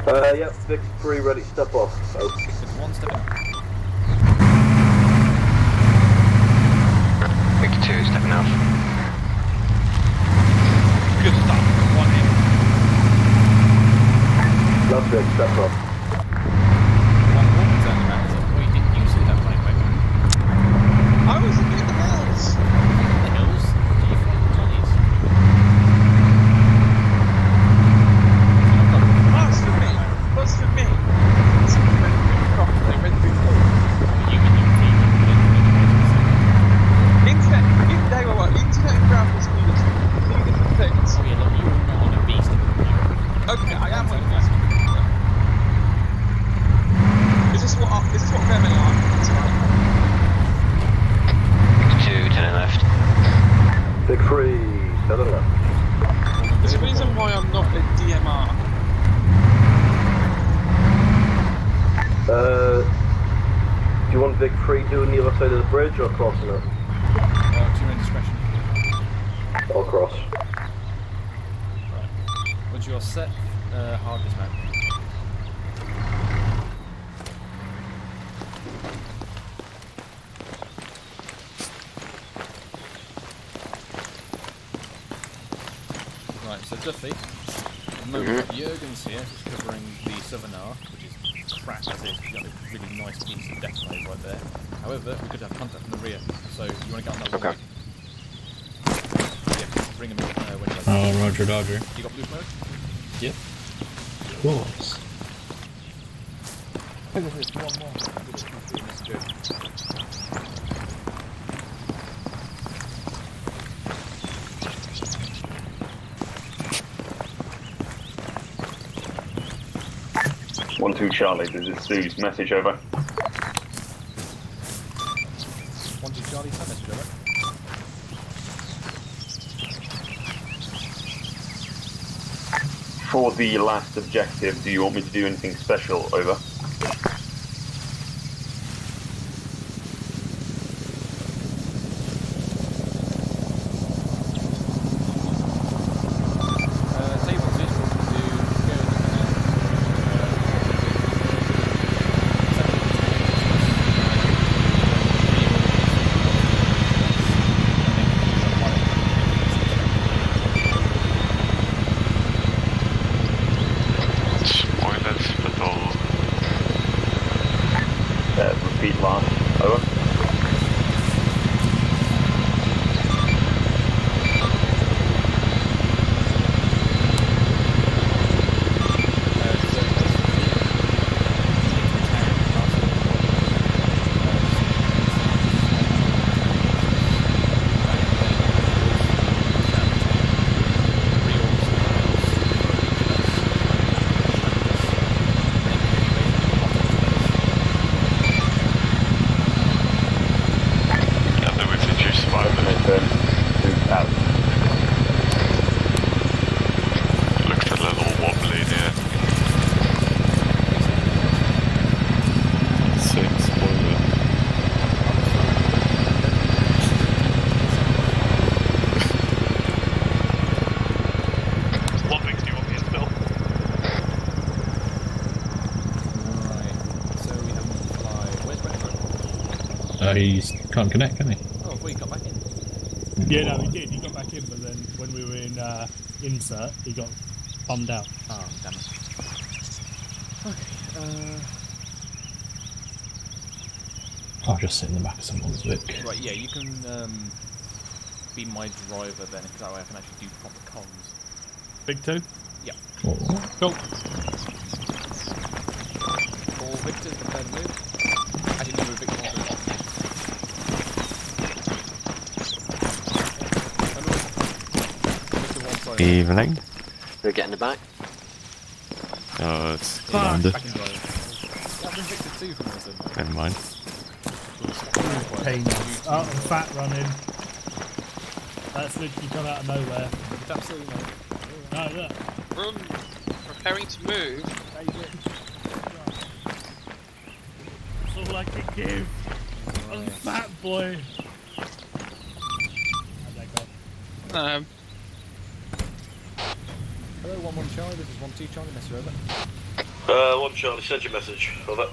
S6: Yep, Vic 3 ready, step off. Oh.
S1: It's one step up.
S9: Victor 2 stepping off.
S7: Good stuff. One in.
S6: Last Vic, step off.
S1: One more turn around. Oh, you didn't use it that way, mate.
S7: I was looking at the hills.
S1: The hills? Do you find the Johnnies?
S7: That's for me. That's for me. That's for me. Internet, they were what? Internet and graphics speed are two different things.
S1: Oh yeah, look, you're not on a beast of a computer.
S7: Okay, I am on a beast of a computer. Is this what Vermin are? That's right.
S9: Victor 2, turn left.
S6: Vic 3, to the left.
S7: There's a reason why I'm not a DMR.
S6: Do you want Vic 3 doing the other side of the bridge or crossing it?
S1: To your own discretion.
S6: I'll cross.
S1: Right. Once you're set, hard dismount. Right, so Duffy, at the moment Jurgen's here, who's covering the southern arc, which is crap as is, you've got a really nice piece of death wave right there. However, we could have contact from the rear, so you want to get on that one way. Yeah, bring him when you're ready.
S8: Oh, Roger Dodger.
S1: You got blue smoke?
S8: Yep. Of course.
S1: One more. Good.
S13: One, 2 Charlie, this is Sue's message over.
S1: 1-2 Charlie, send message over.
S13: For the last objective, do you want me to do anything special? Over.
S4: Spoilers, but all
S8: he can't connect, can he?
S1: Oh, well, he got back in.
S16: Yeah, no, he did. He got back in, but then when we were in insert, he got bummed out.
S1: Oh, damn it. Okay,
S8: I'll just sit in the back of someone's Vic.
S1: right, yeah, you can be my driver then, because that way I can actually do proper comms.
S16: Big 2?
S1: Yeah.
S8: Oh.
S16: Cool.
S1: All Victors, prepare to move. Actually, no, Victor won't move.
S3: Evening.
S9: We're getting the back.
S3: Oh, it's Commander.
S1: Back in drive. Yeah, I've been Victor 2 from this.
S3: Never mind.
S16: Pain. Oh, I'm fat running. That's literally come out of nowhere.
S1: It's absolutely not.
S16: Oh, look.
S7: Run. Preparing to move.
S16: That's all I can give. I'm fat boy. How'd that go?
S1: Hello, 1-1 Charlie, this is 1-2 Charlie, messenger over.
S6: 1 Charlie, send your message. Over.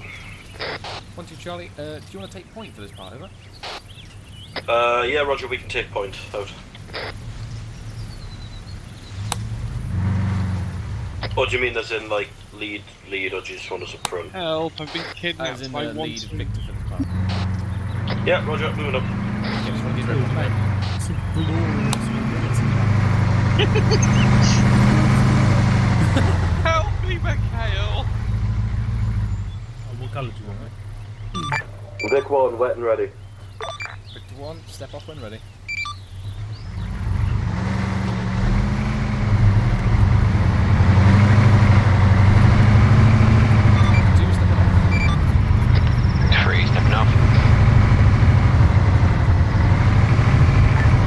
S1: 1-2 Charlie, do you want to take point for this part, over?
S6: Yeah, Roger, we can take point. Out. What do you mean, as in, like, lead, or do you just want us up front?
S7: Help, I've been kidnapped
S1: As in
S7: by
S1: lead
S7: 1-2.
S1: Victor for this part.
S6: Yeah, Roger, moving up.
S1: Yeah, just want to get everyone back.
S16: It's a glorious mobility.
S7: Help me, Mikhail!
S16: Oh, what colour do you want, mate?
S6: Vic 1, wet and ready.
S1: Victor 1, step off when ready.
S9: Stepping off.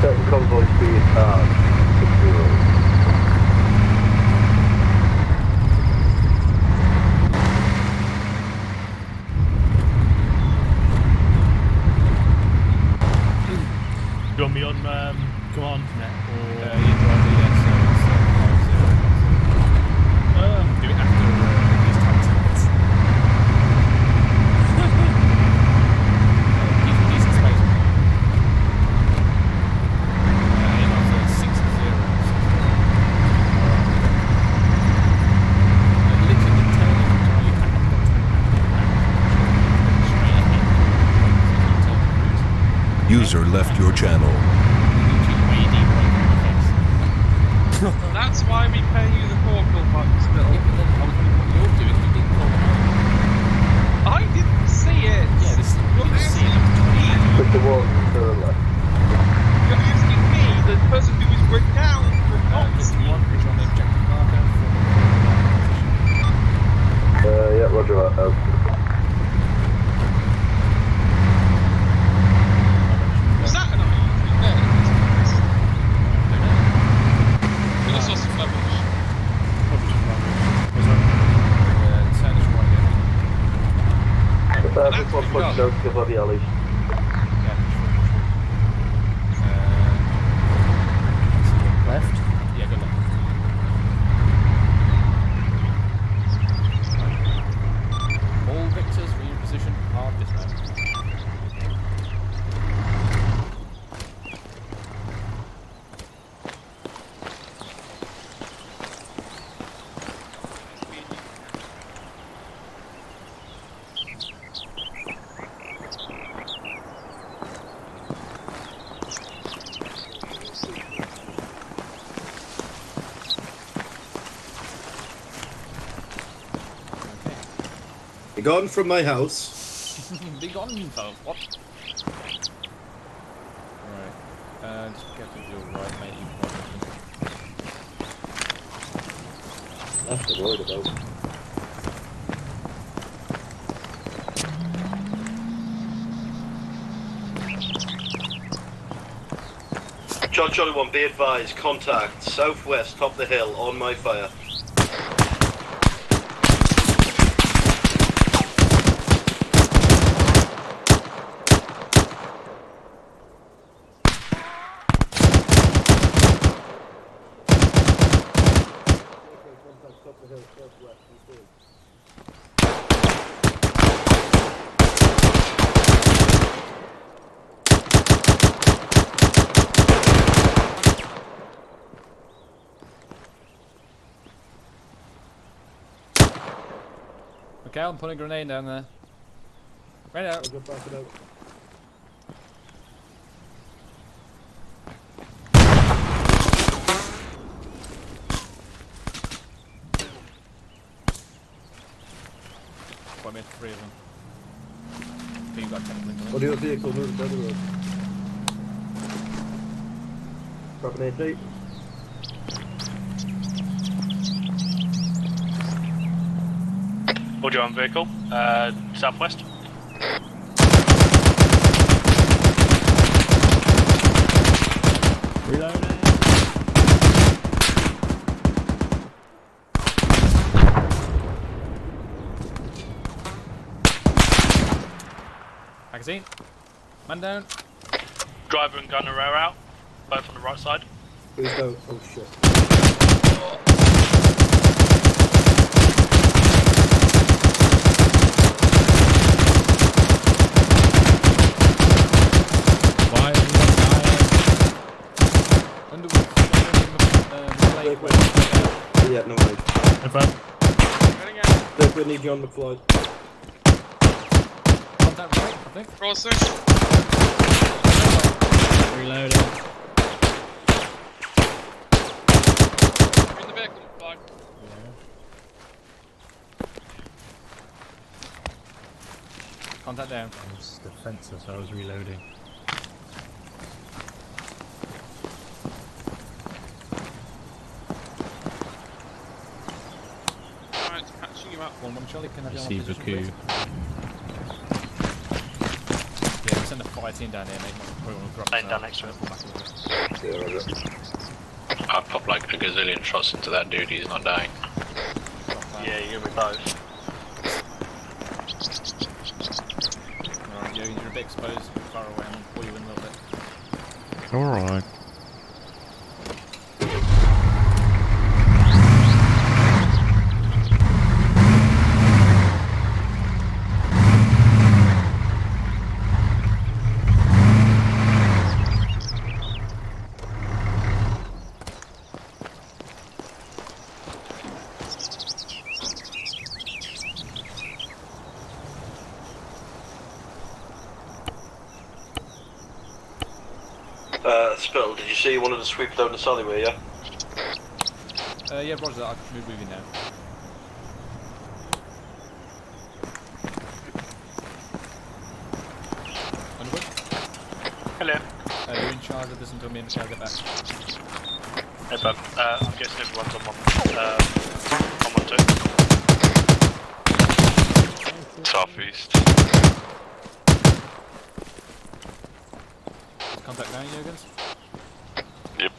S6: Setting convoy speed,
S16: 60. Do you want me on command net or?
S1: Yeah, yes, so do it after these tanks. Decent space. It was 6-0. Literally turning until you have got
S11: User left your channel.
S7: That's why we pay you the portal bucks, Bill. I didn't see it!
S1: Yeah, this
S7: You're asking me!
S6: With the one to the left.
S7: You're asking me, the person who was written down for not seeing
S1: one is on the objective marker
S6: Yeah, Roger, out.
S7: Was that an eye? We just saw some rubbish.
S1: turn is right there.
S6: This one pushed out to above the alley.
S1: Left? Yeah, go left. All Victors, we in position, hard dismount.
S2: Be gone from my house.
S1: Be gone, fellas. What? Right. Just get to your right, mate. You
S2: That's the word about.
S6: Charlie 1, be advised, contact, southwest, top of the hill, on my fire.
S1: Okay, I'm putting a grenade down there. Right out.
S2: I'll go back it out.
S1: I made 3 of them. Okay, you got 10 of them.
S2: Audio vehicle moving down the road. Drop an 8.
S17: Audio on vehicle, southwest.
S16: Reloading.
S1: Magazine. Man down.
S17: Driver and gunner are out, both on the right side.
S2: Who's down? Oh shit. Yeah, no way. Look, we need you on the flight.
S1: Contact right, I think.
S7: Crossing.
S16: Reloading.
S7: In the vehicle, flag.
S1: Contact down.
S8: I was defensive, so I was reloading.
S7: Alright, catching you up.
S1: 1-1 Charlie, can I be on
S8: Receive the
S1: position,
S8: coup.
S1: please? Yeah, we send a fire team down here, mate. Probably want to grab
S17: Down next to him. I pop like a gazillion shots into that dude, he's not dying. Yeah, you're with both.
S1: Alright, you're a bit exposed, a bit far away, I'm going to pull you in a little bit.
S3: Alright.
S6: Spill, did you see you wanted to sweep down this alleyway, yeah?
S1: Yeah, roger that, I can move moving now. Underwood?
S17: Hello.
S1: You're in charge of this until me and Michelle get back.
S17: Hey, bud. I'm guessing everyone's on one two.
S4: Southeast.
S1: Contact now, Jurgens?
S4: Yep.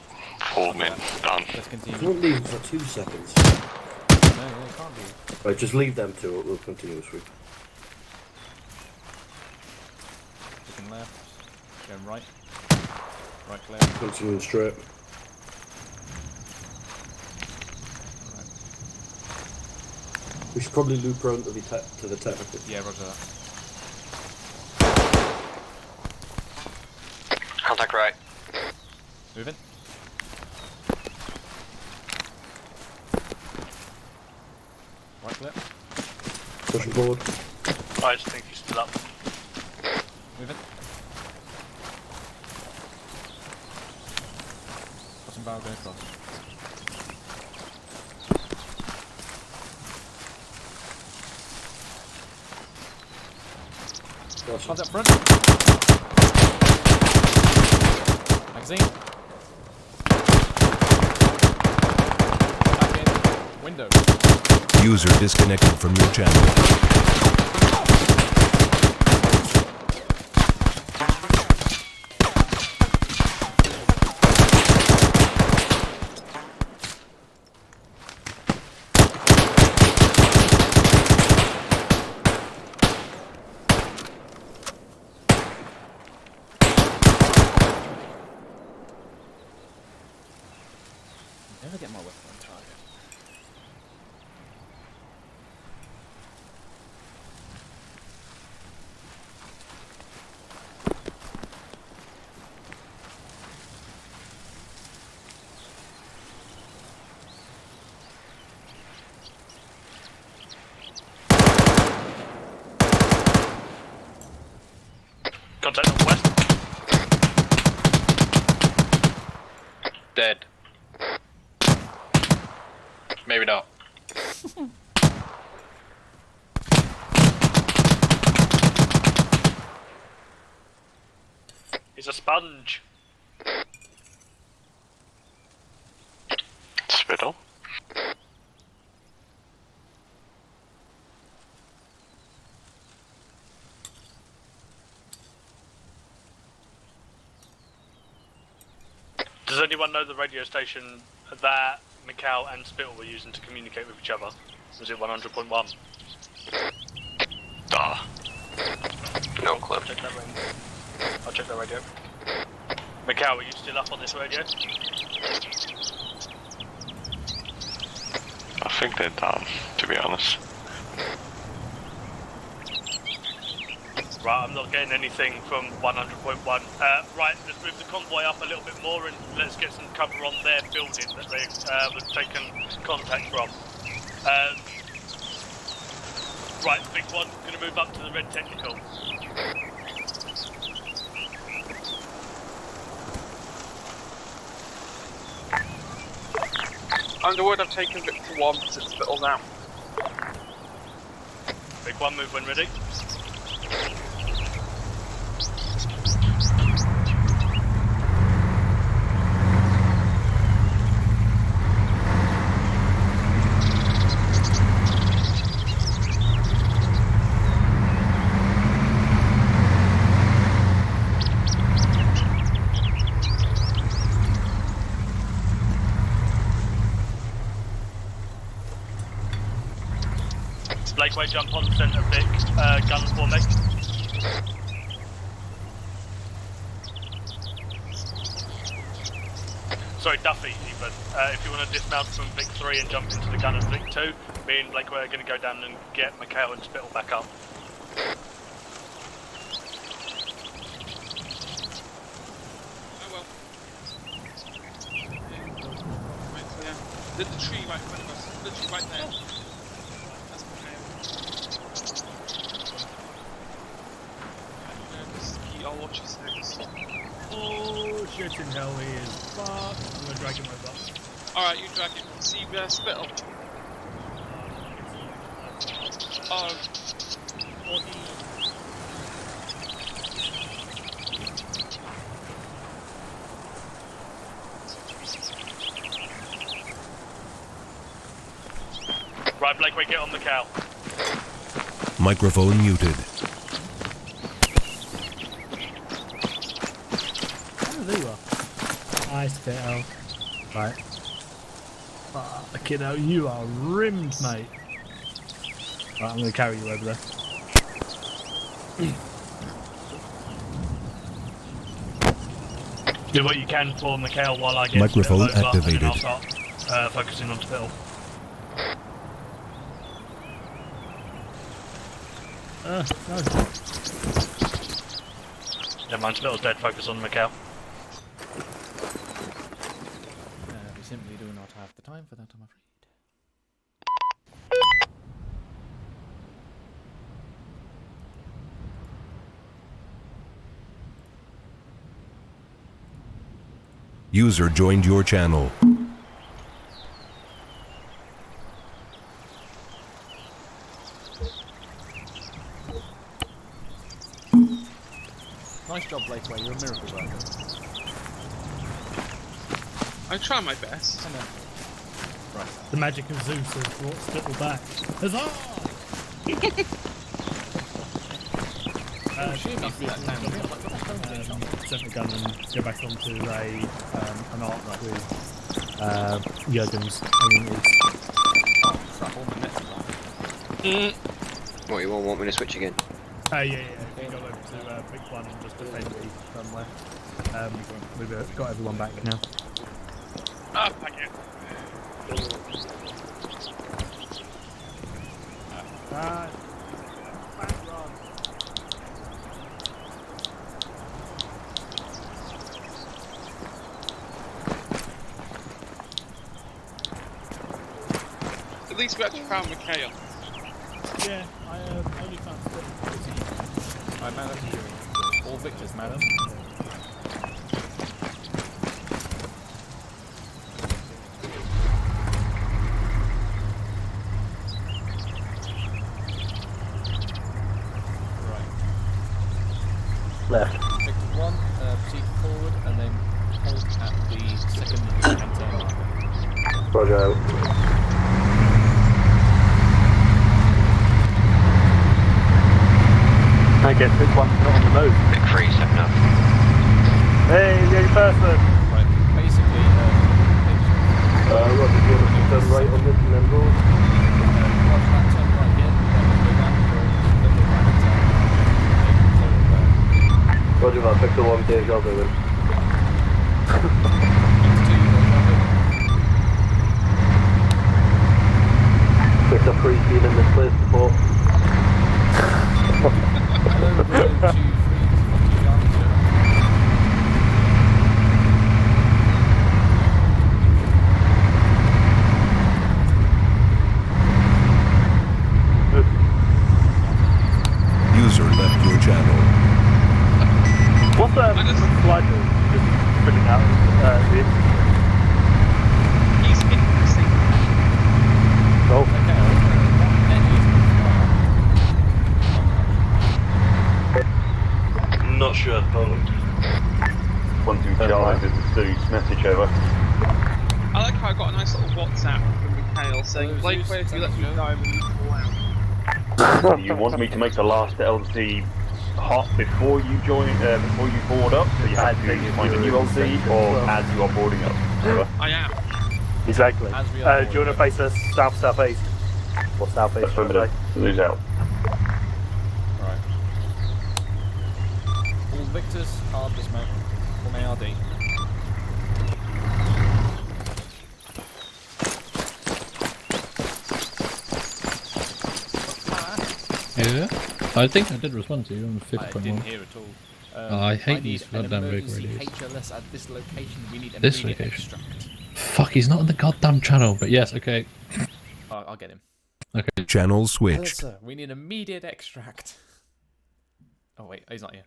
S4: 4 men done.
S1: Let's continue.
S2: Don't leave for 2 seconds.
S1: No, yeah, it can't be.
S2: Right, just leave them two, we'll continue the sweep.
S1: Looking left. Going right. Right clear.
S2: Continuing straight.
S1: Right.
S2: We should probably loop round to the technical.
S1: Yeah, roger that.
S6: Contact right.
S1: Moving. Right clear.
S2: Pushing forward.
S17: I just think he's still up.
S1: Moving. Crossing barrel going across. Contact front. Magazine. Back in. Window.
S11: User disconnected from your channel.
S1: Never get my weapon on target.
S12: Contact northwest.
S17: Dead. Maybe not.
S12: He's a sponge.
S4: Spittle.
S12: Does anyone know the radio station that Mikhail and Spittle were using to communicate with each other? Was it 100.1?
S4: No clue.
S12: I'll check that radio. Mikhail, are you still up on this radio?
S4: I think they're down, to be honest.
S12: Right, I'm not getting anything from 100.1. Right, let's move the convoy up a little bit more and let's get some cover on their building that they were taken contact from. Right, big one, gonna move up to the red technical.
S7: Underwood, I've taken Victor 1 since Spittle's out.
S12: Big one, move when ready. Blakeway, jump on centre, Vic. Guns for me. Sorry, Duffy, even. If you want to dismount from Vic 3 and jump into the gun of Vic 2, me and Blakeway are going to go down and get Mikhail and Spittle back up.
S7: The tree right in front of us. Literally right there. That's okay. I'll watch his legs.
S16: Oh shit in hell, he is fucked. I'm gonna drag him over.
S7: Alright, you drag him. See Spittle. Oh.
S12: Right, Blakeway, get on the cow.
S11: Microphone muted.
S16: Oh, there you are. Nice Spittle. Right. Kiddo, you are rimmed, mate. Right, I'm gonna carry you over there.
S12: Do what you can for Mikhail while I get
S11: Microphone
S12: Spittle over,
S11: activated.
S12: and then I'll start focusing on Spittle.
S16: No.
S12: Never mind, Spittle's dead, focus on Mikhail.
S1: We simply do not have the time for that, I'm afraid.
S11: User joined your channel.
S1: Nice job, Blakeway, you're a miracle worker.
S7: I try my best.
S1: I know. Right.
S16: The magic of Zeus has brought Spittle back. Huzzah! Sent the gun and go back onto an ArmA with Jurgen's aiming east.
S1: Oh, crap, all my nets are gone.
S9: What, you won't want me to switch again?
S16: Yeah. You can go over to Big One and just defend east from left. We've got everyone back now.
S7: Ah, thank you. At least we actually found Mikhail.
S16: Yeah, I only found Spittle.
S1: I managed to do it. All victors, madam.
S18: Left.
S1: Victor 1, proceed forward and then hold at the second right-hand turn marker.
S18: Roger out. I guess Vic 1's not on the move.
S9: Vic 3, 7 up.
S18: Hey, the only person!
S1: Right, basically,
S18: Roger, do you want to turn right on this and then roll?
S1: Roger that, turn right again, then we'll go back for a little right-hand turn.
S18: Roger that, Victor 1, deja vu then. Victor 3, been in this place before.
S11: User left your channel.
S18: What's slide doing? Just filling out the...
S7: He's increasing.
S18: Oh.
S6: Not sure. Hold on.
S13: 1-2 Charlie, this is Stu's message over.
S7: I like how I got a nice little WhatsApp from Mikhail saying, Blake, where if you let me know when you fall out.
S13: Do you want me to make the last LZ hot before you join, before you board up, so you have to find a new LZ, or as you are boarding up?
S7: I am.
S18: Exactly. Do you want to face us south-southeast? Or southeast, should I say?
S13: Lose out.
S1: Right. All victors are dismounted from ARD.
S8: Yeah, I think I did respond to you on the 5th
S1: I
S8: point
S1: didn't
S8: one.
S1: hear at all.
S8: I hate these goddamn big
S1: emergency
S8: radios.
S1: HLS at this location. We need
S8: This
S1: immediate
S8: location.
S1: extract.
S8: Fuck, he's not in the goddamn channel, but yes, okay.
S1: I'll get him.
S8: Okay.
S11: Channel switched.
S1: Sir, we need immediate extract. Oh wait, he's not here.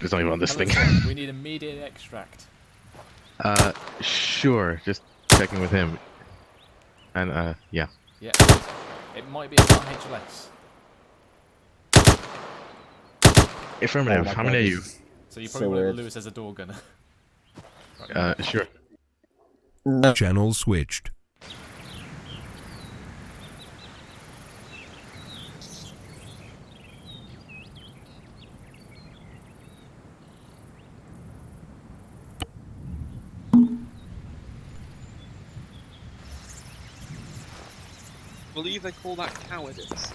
S14: It's not even on this thing.
S1: We need immediate extract.
S14: Sure. Just checking with him. And yeah.
S1: Yeah. It might be a not HLS.
S14: Affirmative. How many are you?
S1: So you probably want Lewis as a door gunner. Right.
S14: Sure.
S11: No. Channel switched.
S7: I believe they call that cowardice.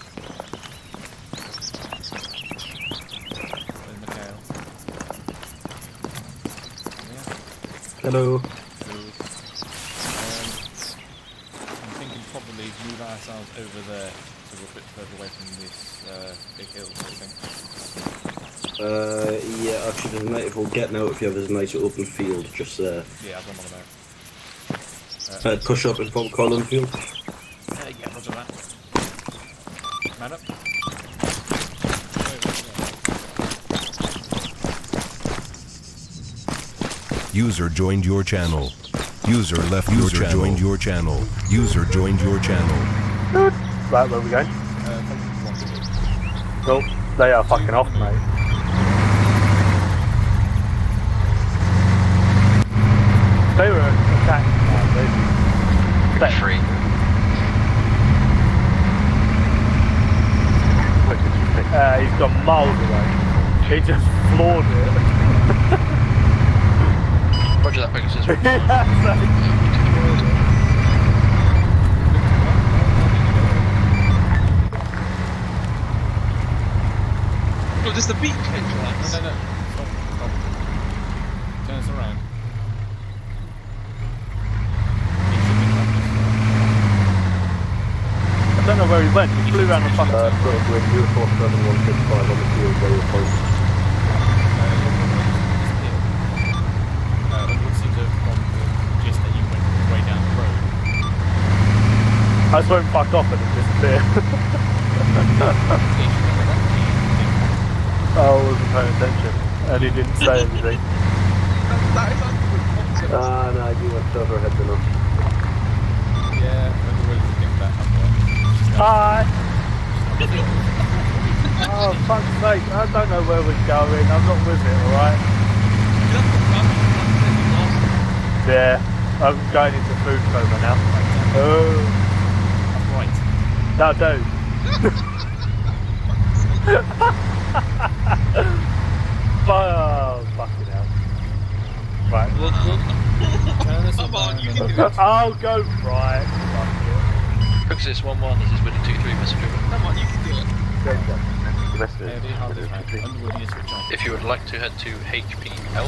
S18: Hello.
S1: I'm thinking probably move ourselves over there so we're a bit further away from this big hill sort of thing.
S18: Yeah, actually there's a nice, we'll get out if you have this nice open field just there.
S1: Yeah, I've got one about.
S18: Push up and form column field.
S1: Yeah, roger that. Man up.
S11: User joined your channel. User left your channel. Joined your channel. User joined your channel.
S18: Right, where are we going? Nope, they are fucking off, mate. They were attacked, man.
S9: Free.
S18: He's gone miles away. He just floored it.
S17: Roger that, Pegasus.
S7: Oh, does the beat change lights?
S1: No. Stop. Turn us around.
S18: know where he went. He flew around the fucking.
S13: Sort of with Uniform 7165 on the field where you're pointing.
S1: It seems to have gone just that you went way down the road.
S18: I just went fucked off and it disappeared. I wasn't paying attention, and he didn't say anything.
S13: No, you went further ahead than us.
S1: Yeah, Underwood think that up there.
S18: Hi! Oh, fuck's sake, I don't know where we're going, I'm not with it, alright? Yeah, I'm going into food coma now. Oh.
S1: Right.
S18: No, don't. Oh, fucking hell. Right.
S17: Come on, you can do it.
S18: I'll go right. Fuck
S17: Brooks is 1-1, this is Willie 2-3 message over.
S7: Come on, you can do it.
S17: If you would like to head to HPL.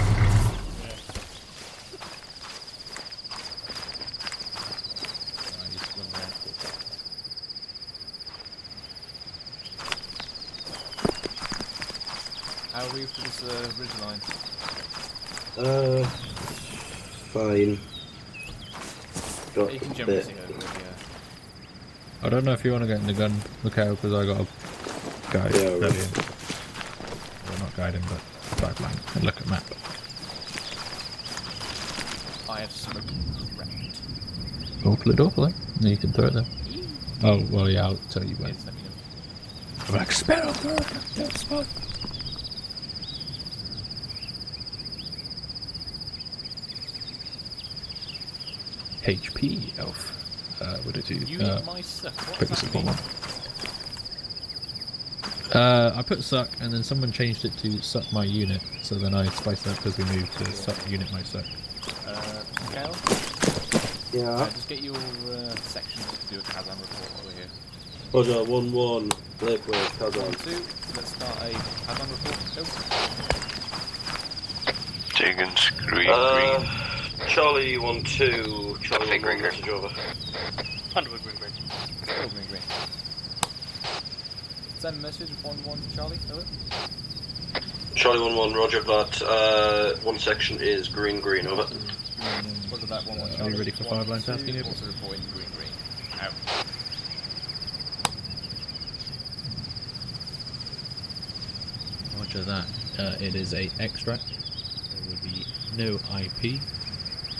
S1: How are we for this ridge line?
S2: Fine. Got
S1: You can
S2: a
S1: generally
S2: bit.
S1: see over it, yeah.
S8: I don't know if you want to get in the gun, Mikhail, because I got a guide.
S2: Yeah, right.
S8: Well, not guide him, but guideline. And look at map.
S1: I have smoke wrapped.
S8: Open the door, then. You can throw it there. Oh, well, yeah, I'll tell you when. I'm like, spell, don't smoke. HP elf. What did you?
S1: You eat my suck.
S8: Put
S1: What's
S8: the
S1: that mean?
S8: one. I put suck, and then someone changed it to suck my unit. So then I spiced that because we moved to suck unit my suck.
S1: Mikhail?
S2: Yeah.
S1: Just get your section to do a Kazan report over here.
S2: Roger, 1-1. Live with Kazan.
S1: 2, let's start a Kazan report. Go.
S4: Jagan's green.
S6: Charlie 1-2. Charlie 1-1, message over.
S12: Underwood green.
S1: Still green. Send message 1-1 Charlie, over.
S6: Charlie 1-1, roger that. One section is green, over.
S1: What about 1-1
S8: Are
S1: Charlie?
S8: you ready for 5-line tasking here?
S1: Also reporting green. Out.
S8: Roger that. It is a extract. There will be no IP.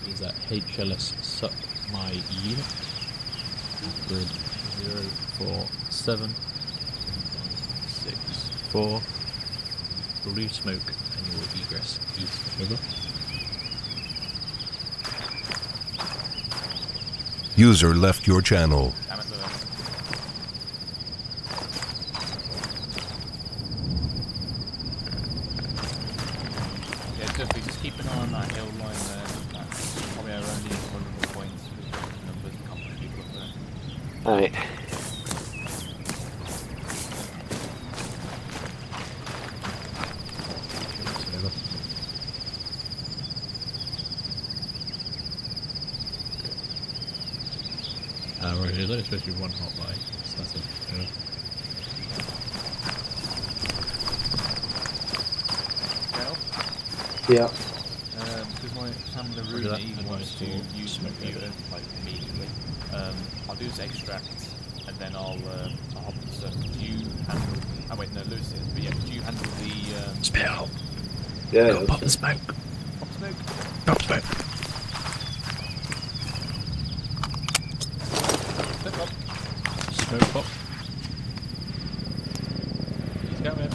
S8: Is that HLS suck my unit? Grid 04764. Blue smoke and you will egress east. Over.
S11: User left your channel.
S1: Damn it, Lewis. Yeah, definitely just keep an eye on that hill line there. That's probably our only vulnerable points with the numbers and company people up there.
S9: Alright.
S8: Right, there's only supposed to be one hot light, so that's it.
S1: Well,
S2: Yeah.
S1: because my family Rooney wants to use the computer like immediately, I'll do this extract and then I'll hop and stuff. Do you handle? Oh wait, no, Lewis is. But yeah, do you handle the
S8: spill?
S2: Yeah.
S8: Pop the smoke.
S1: Pop smoke.
S8: Pop smoke. Smoke pop. He's coming.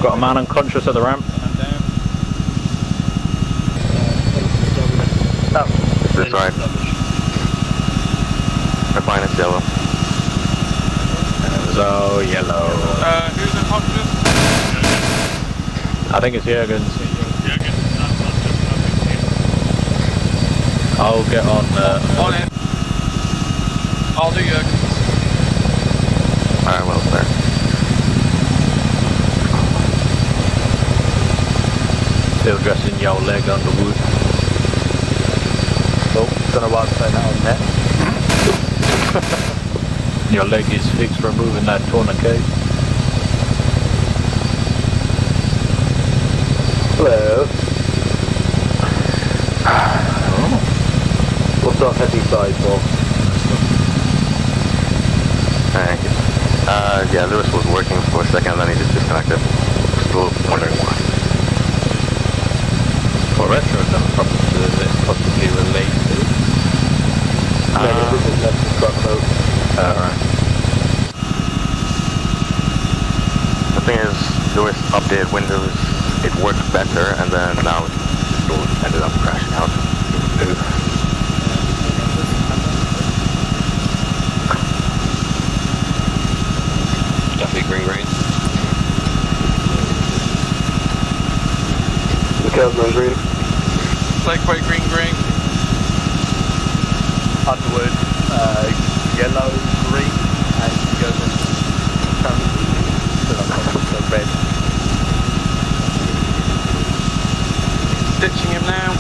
S17: Got a man unconscious at the ramp.
S1: I'm down.
S14: This side. We're fine, it's yellow.
S17: So yellow.
S12: Who's unconscious?
S17: I think it's Jurgens. I'll get on.
S12: On it. I'll do Jurgens.
S14: Alright, well, there.
S17: Still dressing your leg on the wood. Oh, don't know why I'm saying that on net. Your leg is fixed for removing that tourniquet.
S6: Hello. What's our heavy side for?
S14: Thank you. Yeah, Lewis was working for a second and then he just disconnected. Still wondering why.
S17: For retro, then possibly related.
S14: Alright. The thing is, Lewis updated Windows, it worked better, and then now it ended up crashing out.
S17: Definitely green.
S6: McCall's on green.
S12: Lakeway green.
S18: Underwood, yellow, green, and Jurgens currently still unconscious, so red.
S12: Ditching him now.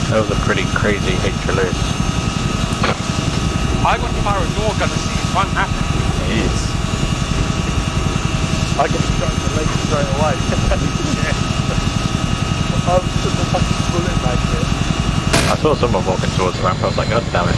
S17: That was a pretty crazy HLS.
S12: I got to fire a door gun to see if I'm happy.
S17: It is.
S18: I get struck in the leg straight away. I was just a fucking bullet magnet.
S17: I saw someone walking towards the ramp, I was like, god damn it.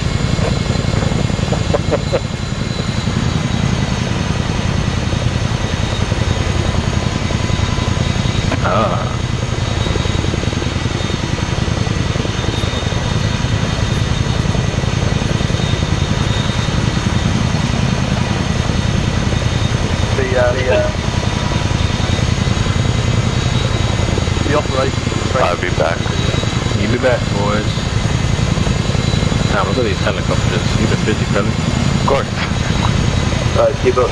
S18: The operation.
S14: I'll be back.
S17: You be back, boys. Now look at these helicopters. You've been busy, fella.
S14: Of course.
S6: Keep up.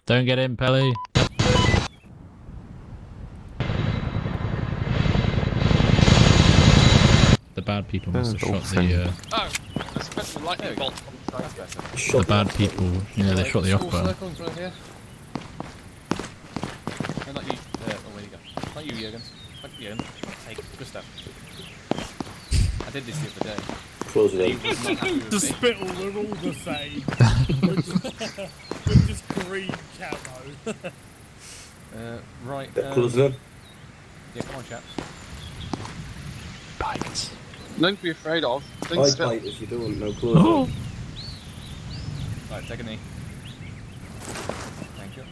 S8: Don't get in, Pelly. The bad people must have shot the.
S12: Oh, that's better than lightning bolt.
S8: The bad people, they shot the offer.
S1: Circle in front of here. No, not you. Where you go? Not you, Jurgens. Not you, Jurgens. Hey, good stuff. I did this the other day.
S6: Close it in.
S16: The spittle, we're all the same. We're just green camo.
S1: Right.
S6: Close it in.
S1: Yeah, come on, chaps.
S17: Bikes.
S7: Nothing to be afraid of.
S6: I bite if you don't, no close it in.
S1: Right, take a knee. Thank you.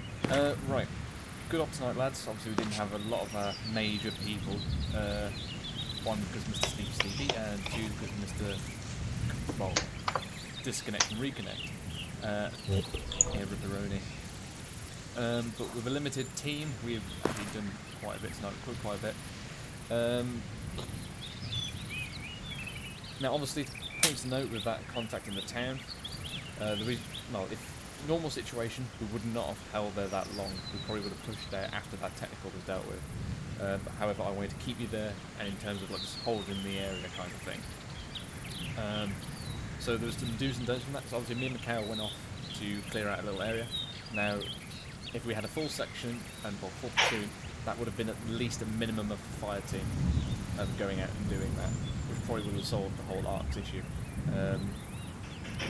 S1: Right. Good op tonight, lads. Obviously, we didn't have a lot of major people. One because Mr. Sleepy, and two because Mr. Well, disconnect and reconnect. Yeah, Ripperoni. But with a limited team, we've actually done quite a bit tonight. Cooked quite a bit. Now, obviously, points to note with that contact in the town. If normal situation, we would not have held there that long. We probably would have pushed there after that technical was dealt with. But however, I wanted to keep you there, and in terms of like just holding the area kind of thing. So there was some do's and don'ts from that. So obviously, me and Mikhail went off to clear out a little area. Now, if we had a full section and full platoon, that would have been at least a minimum of a fire team going out and doing that, which probably would have solved the whole arcs issue.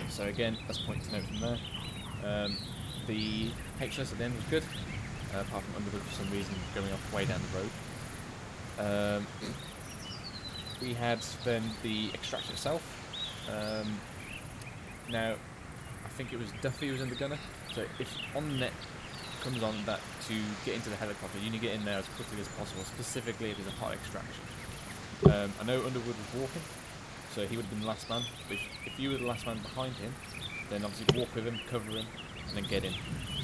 S1: So again, that's a point to note from there. The HLS at the end was good, apart from Underwood for some reason going off way down the road. We had then the extraction itself. Now, I think it was Duffy who was in the gunner, so if on the net comes on that to get into the helicopter, you need to get in there as quickly as possible, specifically if there's a hot extraction. I know Underwood was walking, so he would have been the last man, but if you were the last man behind him, then obviously walk with him, cover him, and then get in.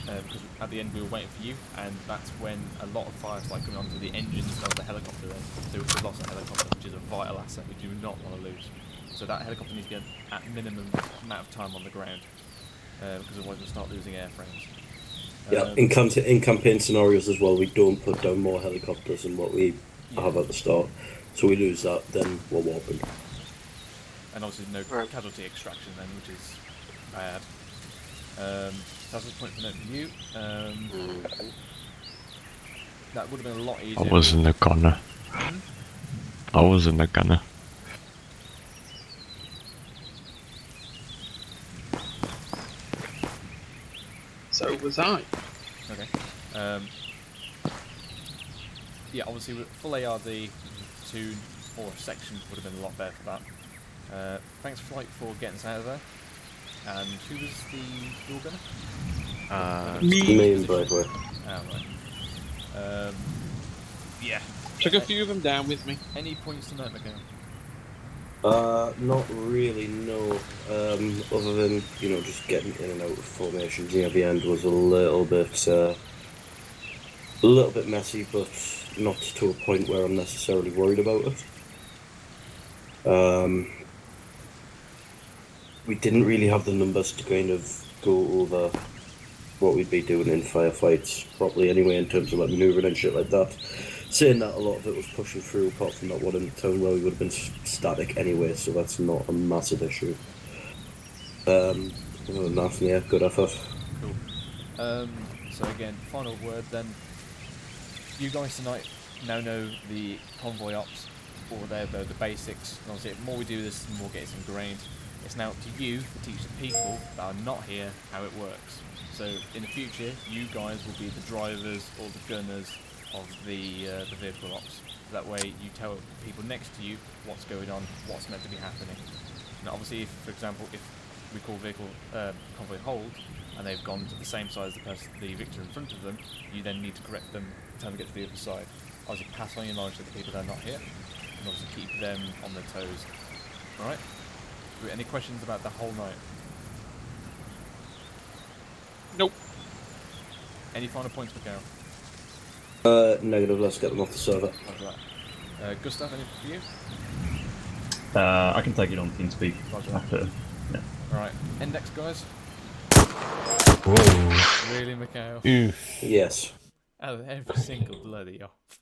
S1: Because at the end we were waiting for you, and that's when a lot of fire started coming onto the engines of the helicopter then, so we lost that helicopter, which is a vital asset we do not want to lose. So that helicopter needs to get at minimum amount of time on the ground, because otherwise we'll start losing airframes.
S2: Yeah, in campaign scenarios as well, we don't put down more helicopters than what we have at the start. So we lose that, then we're warping.
S1: And obviously no casualty extraction then, which is bad. That's a point for note from you. That would have been a lot easier.
S3: I wasn't a gunner. I wasn't a gunner.
S7: So was I.
S1: Okay. Yeah, obviously with full ARD, platoon or a section would have been a lot better for that. Thanks Flight for getting us out of there. And who was the door gunner?
S2: Me and Bradway.
S1: Oh, right. Yeah.
S7: Took a few of them down with me.
S1: Any points to note, Miguel?
S2: Not really, no. Other than, just getting in and out of formations near the end was a little bit messy, but not to a point where I'm necessarily worried about it. We didn't really have the numbers to kind of go over what we'd be doing in firefights properly anyway, in terms of like manoeuvring and shit like that. Saying that, a lot of it was pushing through, apart from that one in the town where we would have been static anyway, so that's not a massive issue. Other than that, yeah, good effort.
S1: Cool. So again, final word then. You guys tonight now know the convoy ops, or the basics, and obviously the more we do this, the more gets ingrained. It's now up to you to teach the people that are not here how it works. So in the future, you guys will be the drivers or the gunners of the vehicle ops. That way you tell people next to you what's going on, what's meant to be happening. Now obviously, if, for example, if we call vehicle convoy hold, and they've gone to the same side as the victor in front of them, you then need to correct them until they get to the other side. Obviously pass on your knowledge to the people that are not here, and obviously keep them on their toes. Alright? Any questions about the whole night?
S7: Nope.
S1: Any final points, Miguel?
S2: Negative, let's get them off the server.
S1: Gustav, anything for you?
S2: I can take it on TeamSpeak.
S1: Roger.
S2: Yeah.
S1: Alright, index guys.
S3: Whoa.
S1: Really, Miguel?
S2: Yes.
S1: Out of every single bloody off.